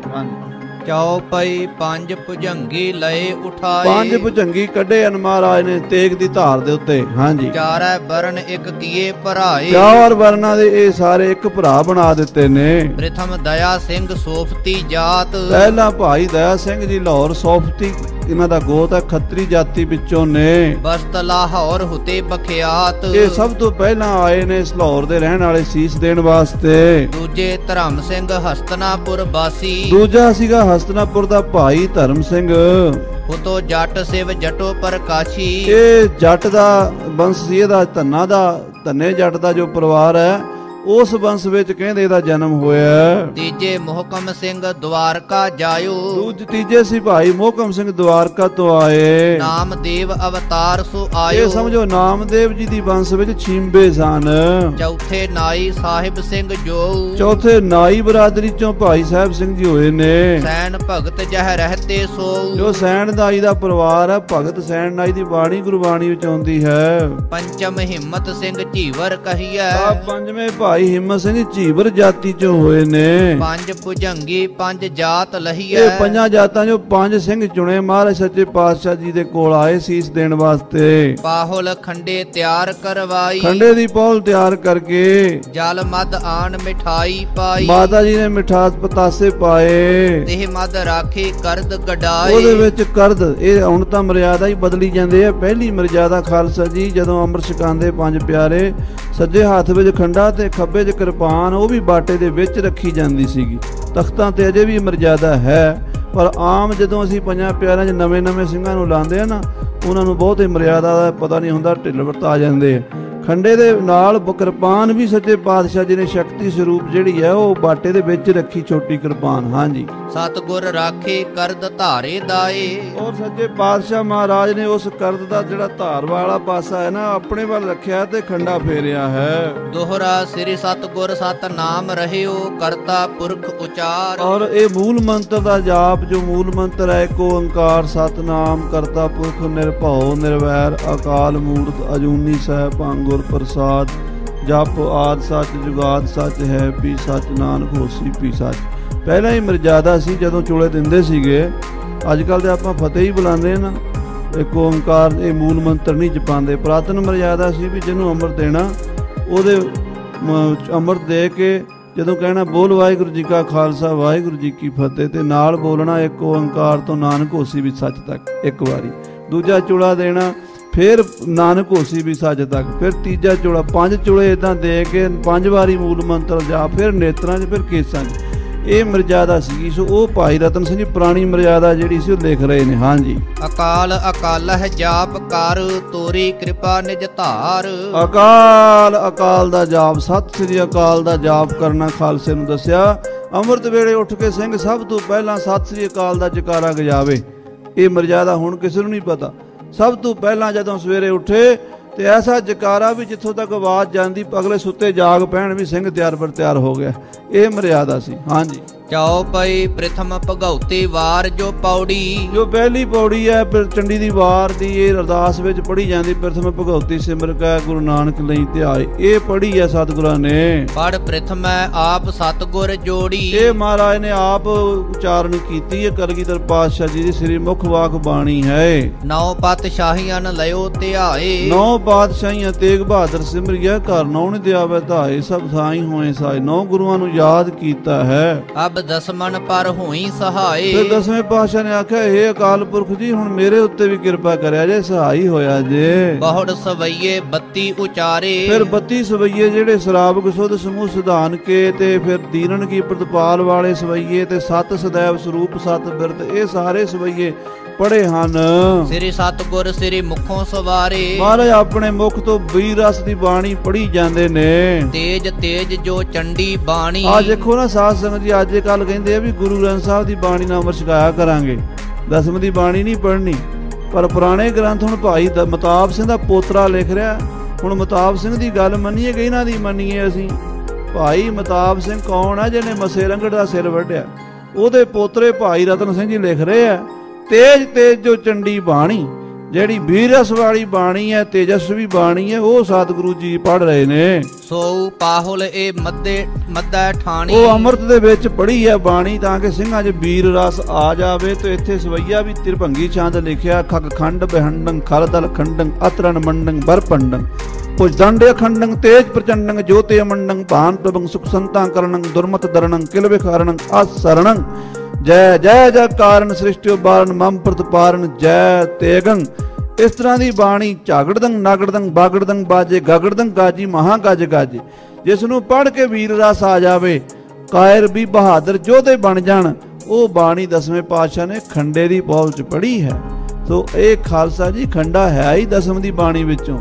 ਚੌਪਈ ਪੰਜ ਭੁਜੰਗੀ ਲਏ ਉਠਾਏ, ਪੰਜ ਭੁਜੰਗੀ ਕੱਢੇ ਹਨ ਮਹਾਰਾਜ ਨੇ ਤੇਗ ਦੀ ਧਾਰ ਦੇ ਉੱਤੇ। ਹਾਂਜੀ, ਚਾਰੈ ਵਰਨ ਇੱਕ ਕੀਏ ਭਰਾਏ, ਚਾਰ ਵਰਨਾਂ ਦੇ ਇਹ ਸਾਰੇ ਇੱਕ ਭਰਾ ਬਣਾ ਦਿੱਤੇ ਨੇ। ਪ੍ਰਥਮ ਦਇਆ ਸਿੰਘ ਸੋਫਤੀ ਜਾਤ, ਪਹਿਲਾ ਭਾਈ ਦਇਆ ਸਿੰਘ ਜੀ ਲਾਹੌਰ ਸੋਫਤੀ, ਇਹਨਾਂ ਦਾ ਗੋਤ ਹੈ, ਖੱਤਰੀ ਜਾਤੀ ਵਿੱਚੋਂ ਨੇ। ਬਸਤ ਲਾਹੌਰ ਹੁਤੇ ਬਖਿਆਤ, ਇਹ ਸਭ ਤੋਂ ਪਹਿਲਾਂ ਆਏ ਨੇ ਇਸ ਲਾਹੌਰ ਦੇ ਰਹਿਣ ਵਾਲੇ ਸੀਸ ਦੇਣ ਵਾਸਤੇ। ਦੂਜੇ ਧਰਮ ਸਿੰਘ ਹਸਤਨਾਪੁਰ ਵਾਸੀ, ਦੂਜਾ ਸੀਗਾ ਹਸਤਨਾਪੁਰ ਦਾ ਭਾਈ ਧਰਮ ਸਿੰਘ। ਹੁਤੋ ਜੱਟ ਸਿਵ ਜਟੋ ਪ੍ਰਕਾਸ਼ੀ, ਇਹ ਜੱਟ ਦਾ ਵੰਸ਼ ਸੀ, ਇਹਦਾ ਧੰਨਾ ਦਾ, ਧੰਨੇ ਜੱਟ ਦਾ ਜੋ ਪਰਿਵਾਰ ਹੈ ਉਸ ਵੰਸ਼ ਵਿੱਚ ਕਹਿੰਦੇ ਇਹਦਾ ਜਨਮ ਹੋਇਆ। ਤੀਜੇ ਮੋਹਕਮ ਸਿੰਘ ਦਵਾਰਕਾ ਜਾਇਓ, ਤੀਜੇ ਸੀ ਭਾਈ ਮੋਹਕਮ ਸਿੰਘ ਦਵਾਰਕਾ ਤੋਂ ਆਏ। ਨਾਮਦੇਵ ਅਵਤਾਰ ਸੋ ਆਇਓ, ਇਹ ਸਮਝੋ ਨਾਮਦੇਵ ਜੀ ਦੀ ਵੰਸ਼ ਵਿੱਚ ਛੀਂਬੇ ਸਨ। ਚੌਥੇ ਨਾਈ ਸਾਹਿਬ ਸਿੰਘ ਜੋ, ਚੌਥੇ ਨਾਈ ਬਰਾਦਰੀ ਚੋਂ ਭਾਈ ਸਾਹਿਬ ਸਿੰਘ ਜੀ ਹੋਏ ਨੇ। ਸੈਨ ਭਗਤ ਜਹ ਰਹਤੇ ਸੋ, ਜੋ ਸੈਨ ਨਾਈ ਦਾ ਪਰਿਵਾਰ ਹੈ, ਭਗਤ ਸੈਨ ਨਾਈ ਦੀ ਬਾਣੀ ਗੁਰਬਾਣੀ ਵਿੱਚ ਆਉਂਦੀ ਹੈ। ਪੰਚਮ ਹਿੰਮਤ ਸਿੰਘ ਝੀਵਰ ਕਹੀਐ, ਪੰਜਵੇਂ ਭਾਈ ਹਿੰਮਤ ਸਿੰਘ ਝੀਵਰ ਜਾਤੀ ਚੋਂ ਹੋਏ ਨੇ। ਪੰਜ ਭੁਜੰਗੀ ਪੰਜ ਜਾਤ ਲਹੀਐ, ਇਹ ਪੰਜਾਂ ਜਾਤਾਂ ਚੋਂ ਪੰਜ ਸਿੰਘ ਚੁਣੇ ਮਹਾਰਾਜ ਸੱਚੇ ਪਾਤਸ਼ਾਹ ਜੀ ਦੇ ਕੋਲ ਆਏ ਸੀਸ ਦੇਣ ਵਾਸਤੇ। ਪਾਹੁਲ ਖੰਡੇ ਤਿਆਰ ਕਰਵਾਈ, ਖੰਡੇ ਦੀ ਪੌਲ ਤਿਆਰ ਕਰਕੇ ਜਲ ਮਦ ਆਣ ਮਿਠਾਈ ਪਾਈ, ਮਾਤਾ ਜੀ ਨੇ ਮਿਠਾਸ ਪਤਾਸੇ ਪਾਏ। ਦੇਹ ਮਦ ਰਾਖੇ ਕਰਦ ਗਡਾਏ, ਉਹਦੇ ਵਿੱਚ ਕਰਦ, ਇਹ ਹੁਣ ਤਾਂ ਮਰਿਆਦਾ ਹੀ ਬਦਲੀ ਜਾਂਦੇ ਆ। ਪਹਿਲੀ ਮਰਿਆਦਾ ਖਾਲਸਾ ਜੀ ਜਦੋਂ ਅੰਮ੍ਰਿਤ ਛਕਾਉਂਦੇ ਪੰਜ ਪਿਆਰੇ, ਸੱਜੇ ਹੱਥ ਵਿੱਚ ਖੰਡਾ ਤੇ ਖੱਬੇ 'ਚ ਕਿਰਪਾਨ, ਉਹ ਵੀ ਬਾਟੇ ਦੇ ਵਿੱਚ ਰੱਖੀ ਜਾਂਦੀ ਸੀਗੀ। ਤਖਤਾਂ ਤੇ ਅਜੇ ਵੀ ਮਰਜ਼ਾਦਾ ਹੈ, ਪਰ ਆਮ ਜਦੋਂ ਅਸੀਂ ਪੰਜਾਂ ਪਿਆਰਿਆਂ 'ਚ ਨਵੇਂ ਸਿੰਘਾਂ ਨੂੰ ਲਾਉਂਦੇ ਆ ਨਾ, ਉਹਨਾਂ ਨੂੰ ਬਹੁਤ ਹੀ ਮਰਿਆਦਾ ਦਾ ਪਤਾ ਨਹੀਂ ਹੁੰਦਾ, ਢਿੱਲ ਵਰਤਾ ਜਾਂਦੇ ਆ। ਖੰਡੇ ਦੇ ਨਾਲ ਕਿਰਪਾਨ ਵੀ ਸੱਚੇ ਪਾਤਸ਼ਾਹ ਜੀ ਨੇ ਸ਼ਕਤੀ ਸਰੂਪ ਜਿਹੜੀ ਹੈ ਉਹ ਬਾਟੇ ਦੇ ਵਿੱਚ ਰੱਖੀ, ਛੋਟੀ ਕਿਰਪਾਨ। ਹਾਂਜੀ, ਸਤਿਗੁਰ ਰਾਖੇ ਕਰਦ ਧਾਰੇ ਦਾਏ, ਔਰ ਸੱਚੇ ਪਾਤਸ਼ਾਹ ਮਹਾਰਾਜ ਨੇ ਉਸ ਕਰਦ ਦਾ ਜਿਹੜਾ ਧਾਰ ਵਾਲਾ ਪਾਸਾ ਹੈ ਨਾ ਆਪਣੇ ਵੱਲ ਰੱਖਿਆ ਤੇ ਖੰਡਾ ਫੇਰਿਆ ਹੈ। ਦੋਹਰਾ ਸ੍ਰੀ ਸਤਿਗੁਰ ਸਤਨਾਮ ਰਹਿਓ ਕਰਤਾ ਪੁਰਖ ਉਚਾਰ, ਔਰ ਇਹ ਮੂਲ ਮੰਤਰ ਦਾ ਜਾਪ, ਜੋ ਮੂਲ ਮੰਤਰ ਹੈ, ਏਕ ਓੰਕਾਰ ਸਤਨਾਮ ਕਰਤਾ ਪੁਰਖ ਨਿਰਭਉ ਨਿਰਵੈਰ ਅਕਾਲ ਮੂਰਤ ਅਜੂਨੀ ਸਹਿ ਪ੍ਰਸਾਦ, ਜਪ ਆਦ ਸੱਚ ਜੁਗਾਦ ਸੱਚ ਹੈ, ਪੀ ਸੱਚ ਨਾਨਕ ਹੋਸੀ ਪੀ ਸੱਚ। ਪਹਿਲਾਂ ਹੀ ਮਰਜ਼ਾਦਾ ਸੀ ਜਦੋਂ ਚੋਲੇ ਦਿੰਦੇ ਸੀਗੇ। ਅੱਜ ਕੱਲ੍ਹ ਤੇ ਆਪਾਂ ਫਤਿਹ ਹੀ ਬੁਲਾਉਂਦੇ ਨਾ, ਇੱਕ ਓੰਕਾਰ, ਇਹ ਮੂਲ ਮੰਤਰ ਨਹੀਂ ਜਪਾਉਂਦੇ। ਪੁਰਾਤਨ ਮਰਜ਼ਾਦਾ ਸੀ ਵੀ ਜਿਹਨੂੰ ਅੰਮ੍ਰਿਤ ਦੇਣਾ ਉਹਦੇ ਅੰਮ੍ਰਿਤ ਦੇ ਕੇ ਜਦੋਂ ਕਹਿਣਾ ਬੋਲ ਵਾਹਿਗੁਰੂ ਜੀ ਕਾ ਖਾਲਸਾ ਵਾਹਿਗੁਰੂ ਜੀ ਕੀ ਫਤਿਹ, ਤੇ ਨਾਲ ਬੋਲਣਾ ਇੱਕ ਓੰਕਾਰ ਤੋਂ ਨਾਨਕ ਹੋਸੀ ਵੀ ਸੱਚ ਤੱਕ ਇੱਕ ਵਾਰੀ। ਦੂਜਾ ਚੋਲਾ ਦੇਣਾ, ਫਿਰ ਨਾਨਕ ਹੋਸੀ ਵੀ ਸੱਚ ਤੱਕ, ਫਿਰ ਤੀਜਾ ਚੋਲਾ, ਪੰਜ ਚੋਲੇ ਇਦਾਂ ਦੇ ਕੇ ਪੰਜ ਵਾਰੀ ਮੂਲ ਮੰਤਰ ਜਾ, ਫਿਰ ਨੇਤਰਾਂ 'ਚ, ਫਿਰ ਕੇਸਾਂ 'ਚ। ਇਹ ਮਰਜ਼ਾਦਾ ਸੀਗੀ। ਸੋ ਉਹ ਭਾਈ ਰਤਨ ਸਿੰਘ ਜੀ ਪੁਰਾਣੀ ਮਰਜ਼ਾਦਾ ਜਿਹੜੀ ਸੀ ਉਹ ਲਿਖ ਰਹੇ ਨੇ। ਹਾਂਜੀ, ਅਕਾਲ ਅਕਾਲਹ ਜਾਪ ਕਰ ਤੋਰੀ ਕਿਰਪਾ ਨਿਜ ਧਾਰ, ਅਕਾਲ, ਅਕਾਲ ਦਾ ਜਾਪ, ਸਤਿ ਸ੍ਰੀ ਅਕਾਲ ਦਾ ਜਾਪ ਕਰਨਾ ਖਾਲਸੇ ਨੂੰ ਦੱਸਿਆ। ਅੰਮ੍ਰਿਤ ਵੇਲੇ ਉੱਠ ਕੇ ਸਿੰਘ ਸਭ ਤੋਂ ਪਹਿਲਾਂ ਸਤਿ ਸ੍ਰੀ ਅਕਾਲ ਦਾ ਜਕਾਰਾ ਗਜਾਵੇ। ਇਹ ਮਰਜ਼ਾਦਾ ਹੁਣ ਕਿਸੇ ਨੂੰ ਨਹੀਂ ਪਤਾ। ਸਭ ਤੋਂ ਪਹਿਲਾਂ ਜਦੋਂ ਸਵੇਰੇ ਉੱਠੇ ਤੇ ਐਸਾ ਜਕਾਰਾ ਵੀ ਜਿੱਥੋਂ ਤੱਕ ਆਵਾਜ਼ ਜਾਂਦੀ ਅਗਲੇ ਸੁੱਤੇ ਜਾਗ ਪੈਣ ਵੀ ਸਿੰਘ ਤਿਆਰ ਬਰ ਤਿਆਰ ਹੋ ਗਿਆ। ਇਹ ਮਰਿਆਦਾ ਸੀ। ਹਾਂਜੀ। ਚੌਪਈ ਪ੍ਰਥਮ ਭਗਉਤੀ ਵਾਰ ਜੋ ਪੌੜੀ। ਜੋ ਪਹਿਲੀ ਪੌੜੀ ਹੈ ਫਿਰ ਚੰਡੀ ਦੀ ਵਾਰ ਦੀ, ਇਹ ਅਰਦਾਸ ਵਿੱਚ ਪੜ੍ਹੀ ਜਾਂਦੀ। ਪ੍ਰਥਮ ਭਗਉਤੀ ਸਿਮਰ ਕੈ ਗੁਰੂ ਨਾਨਕ ਲਈ ਧਿਆਏ, ਇਹ ਪੜ੍ਹੀ ਹੈ ਸਤਿਗੁਰਾਂ ਨੇ। ਪੜ ਪ੍ਰਥਮੈ ਆਪ ਸਤਿਗੁਰ ਜੋੜੀ। ਇਹ ਮਹਾਰਾਜ ਨੇ ਆਪ ਉਚਾਰਨ ਕੀਤੀ ਹੈ। ਕਲਗੀਧਰ ਪਾਤਸ਼ਾਹ ਜੀ ਦੀ ਸ੍ਰੀ ਮੁਖ ਵਾਕ ਬਾਣੀ ਹੈ। ਨੌ ਪਾਤਸ਼ਾਹੀਆਂ ਲਿਓ ਧਿਆਏ। ਨੌ ਪਾਤਸ਼ਾਹੀਆਂ ਤੇਗ ਬਹਾਦਰ ਸਿਮਰਿਆ, ਘਰ ਨੌ ਨਿ ਦਿਆਵੈ ਧਾਏ, ਸਭ ਸਾਈ ਹੋਏ ਸਾਏ। ਨੌ ਗੁਰੂਆਂ ਨੂੰ ਯਾਦ ਕੀਤਾ ਹੈ। ਅਬ ਦਸਮਨ ਪਰ ਹੋਈ ਸਹਾਏ। ਫਿਰ ਦਸਵੇਂ ਪਾਤਸ਼ਾਹ ਨੇ ਆਖਿਆ, ਇਹ ਅਕਾਲ ਪੁਰਖ ਜੀ ਹੁਣ ਮੇਰੇ ਉੱਤੇ ਵੀ ਕਿਰਪਾ ਕਰਿਆ ਜੇ, ਸਹਾਈ ਹੋਇਆ ਜੇ। ਬਹੁੜ ਸਵਈਏ 32 ਉਚਾਰੇ। ਫਿਰ 32 ਸਵਈਏ ਜਿਹੜੇ ਸ਼ਰਾਬਕ ਸੁਧ ਸਮੂਹ ਸਿਧਾਨ ਕੇ, ਤੇ ਫਿਰ ਦੀਨਨ ਕੀ ਪ੍ਰਤਪਾਲ ਵਾਲੇ ਸਵਈਏ, ਤੇ ਸਤ ਸदैव ਸਰੂਪ ਸਤ ਬਿਰਤ, ਇਹ ਸਾਰੇ ਸਵਈਏ ਪੜੇ ਹਨ। ਸ੍ਰੀ ਸਤਿਗੁਰ ਸ੍ਰੀ ਮੁਖੋਂ ਸਵਾਰੇ। ਮਹਾਰਾਜ ਆਪਣੇ ਮੁਖ ਤੋਂ ਵੀਰ ਰਸ ਦੀ ਬਾਣੀ ਪੜੀ ਜਾਂਦੇ ਨੇ। ਤੇਜ ਤੇਜ ਜੋ ਚੰਡੀ ਬਾਣੀ। ਆ ਦੇਖੋ ਨਾ ਸਾਧ ਸੰਗਤ ਜੀ, ਅੱਜ ਕੱਲ ਕਹਿੰਦੇ ਆ ਵੀ ਗੁਰੂ ਗ੍ਰੰਥ ਸਾਹਿਬ ਦੀ ਬਾਣੀ ਨਾਲ ਅਮਰ ਛਕਾਇਆ ਕਰਾਂਗੇ, ਦਸਮ ਦੀ ਬਾਣੀ ਨਹੀਂ ਪੜ੍ਹਨੀ। ਪਰ ਪੁਰਾਣੇ ਗ੍ਰੰਥ ਹੁਣ ਭਾਈ ਮਤਾਬ ਸਿੰਘ ਦਾ ਪੋਤਰਾ ਲਿਖ ਰਿਹਾ। ਹੁਣ ਮਤਾਬ ਸਿੰਘ ਦੀ ਗੱਲ ਮੰਨੀਏ ਕਿ ਇਹਨਾਂ ਦੀ ਮੰਨੀਏ ਅਸੀਂ? ਭਾਈ ਮਤਾਬ ਸਿੰਘ ਕੌਣ ਆ? ਜਿਹਨੇ ਮਸੇ ਰੰਗੜ ਦਾ ਸਿਰ ਵੱਢਿਆ। ਉਹਦੇ ਪੋਤਰੇ ਭਾਈ ਰਤਨ ਸਿੰਘ ਜੀ ਲਿਖ ਰਹੇ ਆ, ਤੇਜ ਤੇਜ ਜੋ ਚੰਡੀ ਬਾਣੀ, ਜਿਹੜੀ ਵੀਰਸ ਵਾਲੀ ਬਾਣੀ ਹੈ, ਤੇਜਸਵੀ ਬਾਣੀ ਹੈ, ਉਹ ਸਤਿਗੁਰੂ ਜੀ ਪੜ੍ਹ ਰਹੇ ਨੇ। ਸੋ ਪਾਹੁਲ ਇਹ ਮੱਦਾ ਠਾਣੀ। ਉਹ ਅੰਮ੍ਰਿਤ ਦੇ ਵਿੱਚ ਪੜ੍ਹੀ ਹੈ ਬਾਣੀ ਤਾਂ ਕਿ ਸਿੰਘਾਂ 'ਚ ਵੀਰ ਰਸ ਆ ਜਾਵੇ। ਤੇ ਇੱਥੇ ਸਵਈਆ ਵੀ ਤਿਰਭੰਗੀ ਛੰਦ ਲਿਖਿਆ, ਖਗ ਖੰਡ ਬਹੰਡੰ ਖਲਦਲ ਖੰਡੰ ਅਤਰਨ ਮੰਡੰ ਬਰਪੰਡੰ ਪੁਜਦੰਡ ਅਖੰਡੰ ਤੇਜ ਪ੍ਰਚੰਡੰ ਜੋਤੇ ਅਮੰਡੰ ਭਾਨ ਪ੍ਰਭੰ ਸੁਖ ਸੰਤਾਂ ਕਰਣੰ ਦੁਰਮਤ ਦਰਣੰ ਕਿਲ ਵਿਖਾਰਣੰ ਅਸਰਣੰ ਜੈ ਜੈ ਜੈ ਕਾਰਨ ਸ੍ਰਿਸ਼ਟਿ ਉਬਾਰਨ ਮਮ ਪ੍ਰਤਪਾਰਨ ਜੈ ਤੇਗੰ। ਇਸ ਤਰ੍ਹਾਂ ਦੀ ਬਾਣੀ ਝਾਗੜਦੰ ਨਾਗੜਦੰ ਬਾਗੜਦੰ ਬਾਜੇ ਗਗੜਦੰ ਗਾਜੀ ਮਹਾ ਗਜ ਗਾਜੇ। ਜਿਸ ਨੂੰ ਪੜ੍ਹ ਕੇ ਵੀਰ ਰਸ ਆ ਜਾਵੇ, ਕਾਇਰ ਵੀ ਬਹਾਦਰ ਯੋਧੇ ਬਣ ਜਾਣ, ਉਹ ਬਾਣੀ ਦਸਵੇਂ ਪਾਤਸ਼ਾਹ ਨੇ ਖੰਡੇ ਦੀ ਪੌਲ 'ਚ ਪੜ੍ਹੀ ਹੈ। ਸੋ ਇਹ ਖਾਲਸਾ ਜੀ ਖੰਡਾ ਹੈ ਹੀ ਦਸਮ ਦੀ ਬਾਣੀ ਵਿੱਚੋਂ।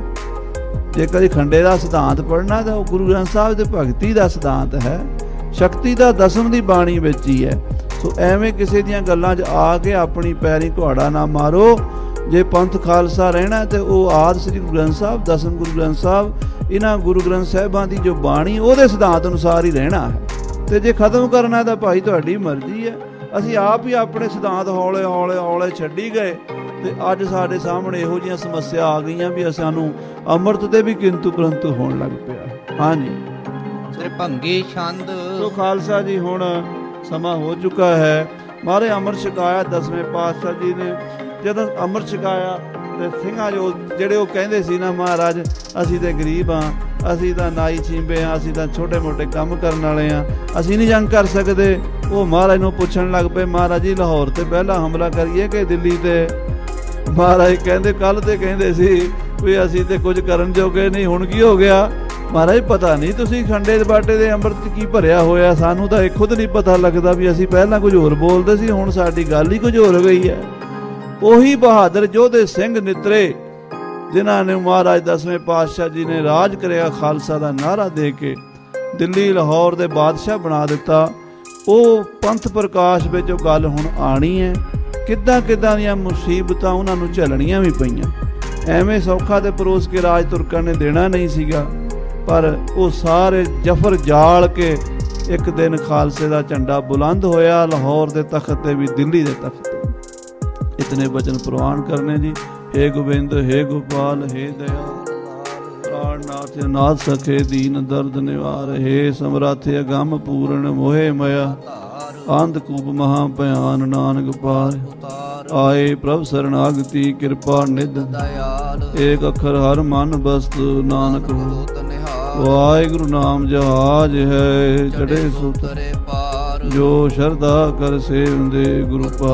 ਜੇ ਕਦੇ ਖੰਡੇ ਦਾ ਸਿਧਾਂਤ ਪੜ੍ਹਨਾ ਤਾਂ ਉਹ ਗੁਰੂ ਗ੍ਰੰਥ ਸਾਹਿਬ ਦੇ ਭਗਤੀ ਦਾ ਸਿਧਾਂਤ ਹੈ, ਸ਼ਕਤੀ ਦਾ ਦਸਮ ਦੀ ਬਾਣੀ ਵਿੱਚ ਹੀ ਹੈ। ਸੋ ਐਵੇਂ ਕਿਸੇ ਦੀਆਂ ਗੱਲਾਂ 'ਚ ਆ ਕੇ ਆਪਣੀ ਪੈਰੀ ਘੁਆੜਾ ਨਾ ਮਾਰੋ। ਜੇ ਪੰਥ ਖਾਲਸਾ ਰਹਿਣਾ ਤੇ ਉਹ ਆਦਿ ਸ੍ਰੀ ਗੁਰੂ ਗ੍ਰੰਥ ਸਾਹਿਬ, ਦਸਮ ਗੁਰੂ ਗ੍ਰੰਥ ਸਾਹਿਬ, ਇਹਨਾਂ ਗੁਰੂ ਗ੍ਰੰਥ ਸਾਹਿਬਾਂ ਦੀ ਜੋ ਬਾਣੀ ਉਹਦੇ ਸਿਧਾਂਤ ਅਨੁਸਾਰ ਹੀ ਰਹਿਣਾ ਹੈ। ਤੇ ਜੇ ਖਤਮ ਕਰਨਾ ਤਾਂ ਭਾਈ ਤੁਹਾਡੀ ਮਰਜ਼ੀ ਹੈ। ਅਸੀਂ ਆਪ ਹੀ ਆਪਣੇ ਸਿਧਾਂਤ ਹੌਲੇ ਹੌਲੇ ਹੌਲੇ ਛੱਡੀ ਗਏ ਤੇ ਅੱਜ ਸਾਡੇ ਸਾਹਮਣੇ ਇਹੋ ਜਿਹੀਆਂ ਸਮੱਸਿਆ ਆ ਗਈਆਂ ਵੀ ਸਾਨੂੰ ਅੰਮ੍ਰਿਤ ਤੇ ਵੀ ਕਿੰਤੂ ਪਰੰਤੂ ਹੋਣ ਲੱਗ ਪਿਆ। ਹਾਂਜੀ, ਤ੍ਰਿਭੰਗੀ ਛੰਦ। ਸੋ ਖਾਲਸਾ ਜੀ ਹੁਣ ਸਮਾਂ ਹੋ ਚੁੱਕਾ ਹੈ। ਮਹਾਰਾਜ ਅੰਮ੍ਰਿਤ ਛਕਾਇਆ ਦਸਵੇਂ ਪਾਤਸ਼ਾਹ ਜੀ ਨੇ। ਜਦੋਂ ਅੰਮ੍ਰਿਤ ਛਕਾਇਆ ਤੇ ਸਿੰਘਾਂ ਜਿਹੜੇ ਉਹ ਕਹਿੰਦੇ ਸੀ ਨਾ, ਮਹਾਰਾਜ ਅਸੀਂ ਤੇ ਗਰੀਬ ਹਾਂ, ਅਸੀਂ ਤਾਂ ਨਾਈ ਛੀਂਬੇ ਹਾਂ, ਅਸੀਂ ਤਾਂ ਛੋਟੇ ਮੋਟੇ ਕੰਮ ਕਰਨ ਵਾਲੇ ਹਾਂ, ਅਸੀਂ ਨਹੀਂ ਜੰਗ ਕਰ ਸਕਦੇ। ਉਹ ਮਹਾਰਾਜ ਨੂੰ ਪੁੱਛਣ ਲੱਗ ਪਏ, ਮਹਾਰਾਜ ਜੀ ਲਾਹੌਰ ਤੇ ਪਹਿਲਾਂ ਹਮਲਾ ਕਰੀਏ ਕਿ ਦਿੱਲੀ ਤੇ? ਮਹਾਰਾਜ ਕਹਿੰਦੇ ਕੱਲ ਤੇ ਕਹਿੰਦੇ ਸੀ ਵੀ ਅਸੀਂ ਤੇ ਕੁਝ ਕਰਨ ਜੋਗੇ ਨਹੀਂ, ਹੁਣ ਕੀ ਹੋ ਗਿਆ? ਮਹਾਰਾਜ ਪਤਾ ਨਹੀਂ ਤੁਸੀਂ ਖੰਡੇ ਬਾਟੇ ਦੇ ਅੰਮ੍ਰਿਤ ਕੀ ਭਰਿਆ ਹੋਇਆ, ਸਾਨੂੰ ਤਾਂ ਇਹ ਖੁਦ ਨਹੀਂ ਪਤਾ ਲੱਗਦਾ ਵੀ ਅਸੀਂ ਪਹਿਲਾਂ ਕੁਝ ਹੋਰ ਬੋਲਦੇ ਸੀ, ਹੁਣ ਸਾਡੀ ਗੱਲ ਹੀ ਕੁਝ ਹੋਰ ਗਈ ਹੈ। ਉਹੀ ਬਹਾਦਰ ਯੋਧੇ ਸਿੰਘ ਨਿਤਰੇ ਜਿਨ੍ਹਾਂ ਨੇ ਮਹਾਰਾਜ ਦਸਵੇਂ ਪਾਤਸ਼ਾਹ ਜੀ ਨੇ ਰਾਜ ਕਰਿਆ ਖਾਲਸਾ ਦਾ ਨਾਅਰਾ ਦੇ ਕੇ ਦਿੱਲੀ ਲਾਹੌਰ ਦੇ ਬਾਦਸ਼ਾਹ ਬਣਾ ਦਿੱਤਾ। ਉਹ ਪੰਥ ਪ੍ਰਕਾਸ਼ ਵਿੱਚ ਉਹ ਗੱਲ ਹੁਣ ਆਣੀ ਹੈ। ਕਿੱਦਾਂ ਕਿੱਦਾਂ ਦੀਆਂ ਮੁਸੀਬਤਾਂ ਉਹਨਾਂ ਨੂੰ ਝੱਲਣੀਆਂ ਵੀ ਪਈਆਂ। ਐਵੇਂ ਸੌਖਾ ਤੇ ਪਰੋਸ ਕੇ ਰਾਜ ਤੁਰਕਾਂ ਨੇ ਦੇਣਾ ਨਹੀਂ ਸੀਗਾ, ਪਰ ਉਹ ਸਾਰੇ ਜਫਰ ਜਾਲ ਕੇ ਇੱਕ ਦਿਨ ਖਾਲਸੇ ਦਾ ਝੰਡਾ ਬੁਲੰਦ ਹੋਇਆ ਲਾਹੌਰ ਦੇ ਤਖਤ ਤੇ ਵੀ, ਦਿੱਲੀ ਦੇ ਤਖਤ ਤੇ। ਇਤਨੇ ਬਚਨ ਪ੍ਰਵਾਨ ਕਰਨੇ ਜੀ। हे गोविंद हे गोपाल हे दयाल प्राणनाथ नाथ सखे दीन दर्द निवार। हे समर्थ अगम पूर्ण मोहे मया अंधकूप महाभयान नानक पार। आए प्रभ शरणागति कृपा निध एक अखर हर मन बस्तु नानक हो। वाहिगुरु नाम जहाज है चढ़े सुत जो श्रद्धा कर सेवंदे गुरु पार।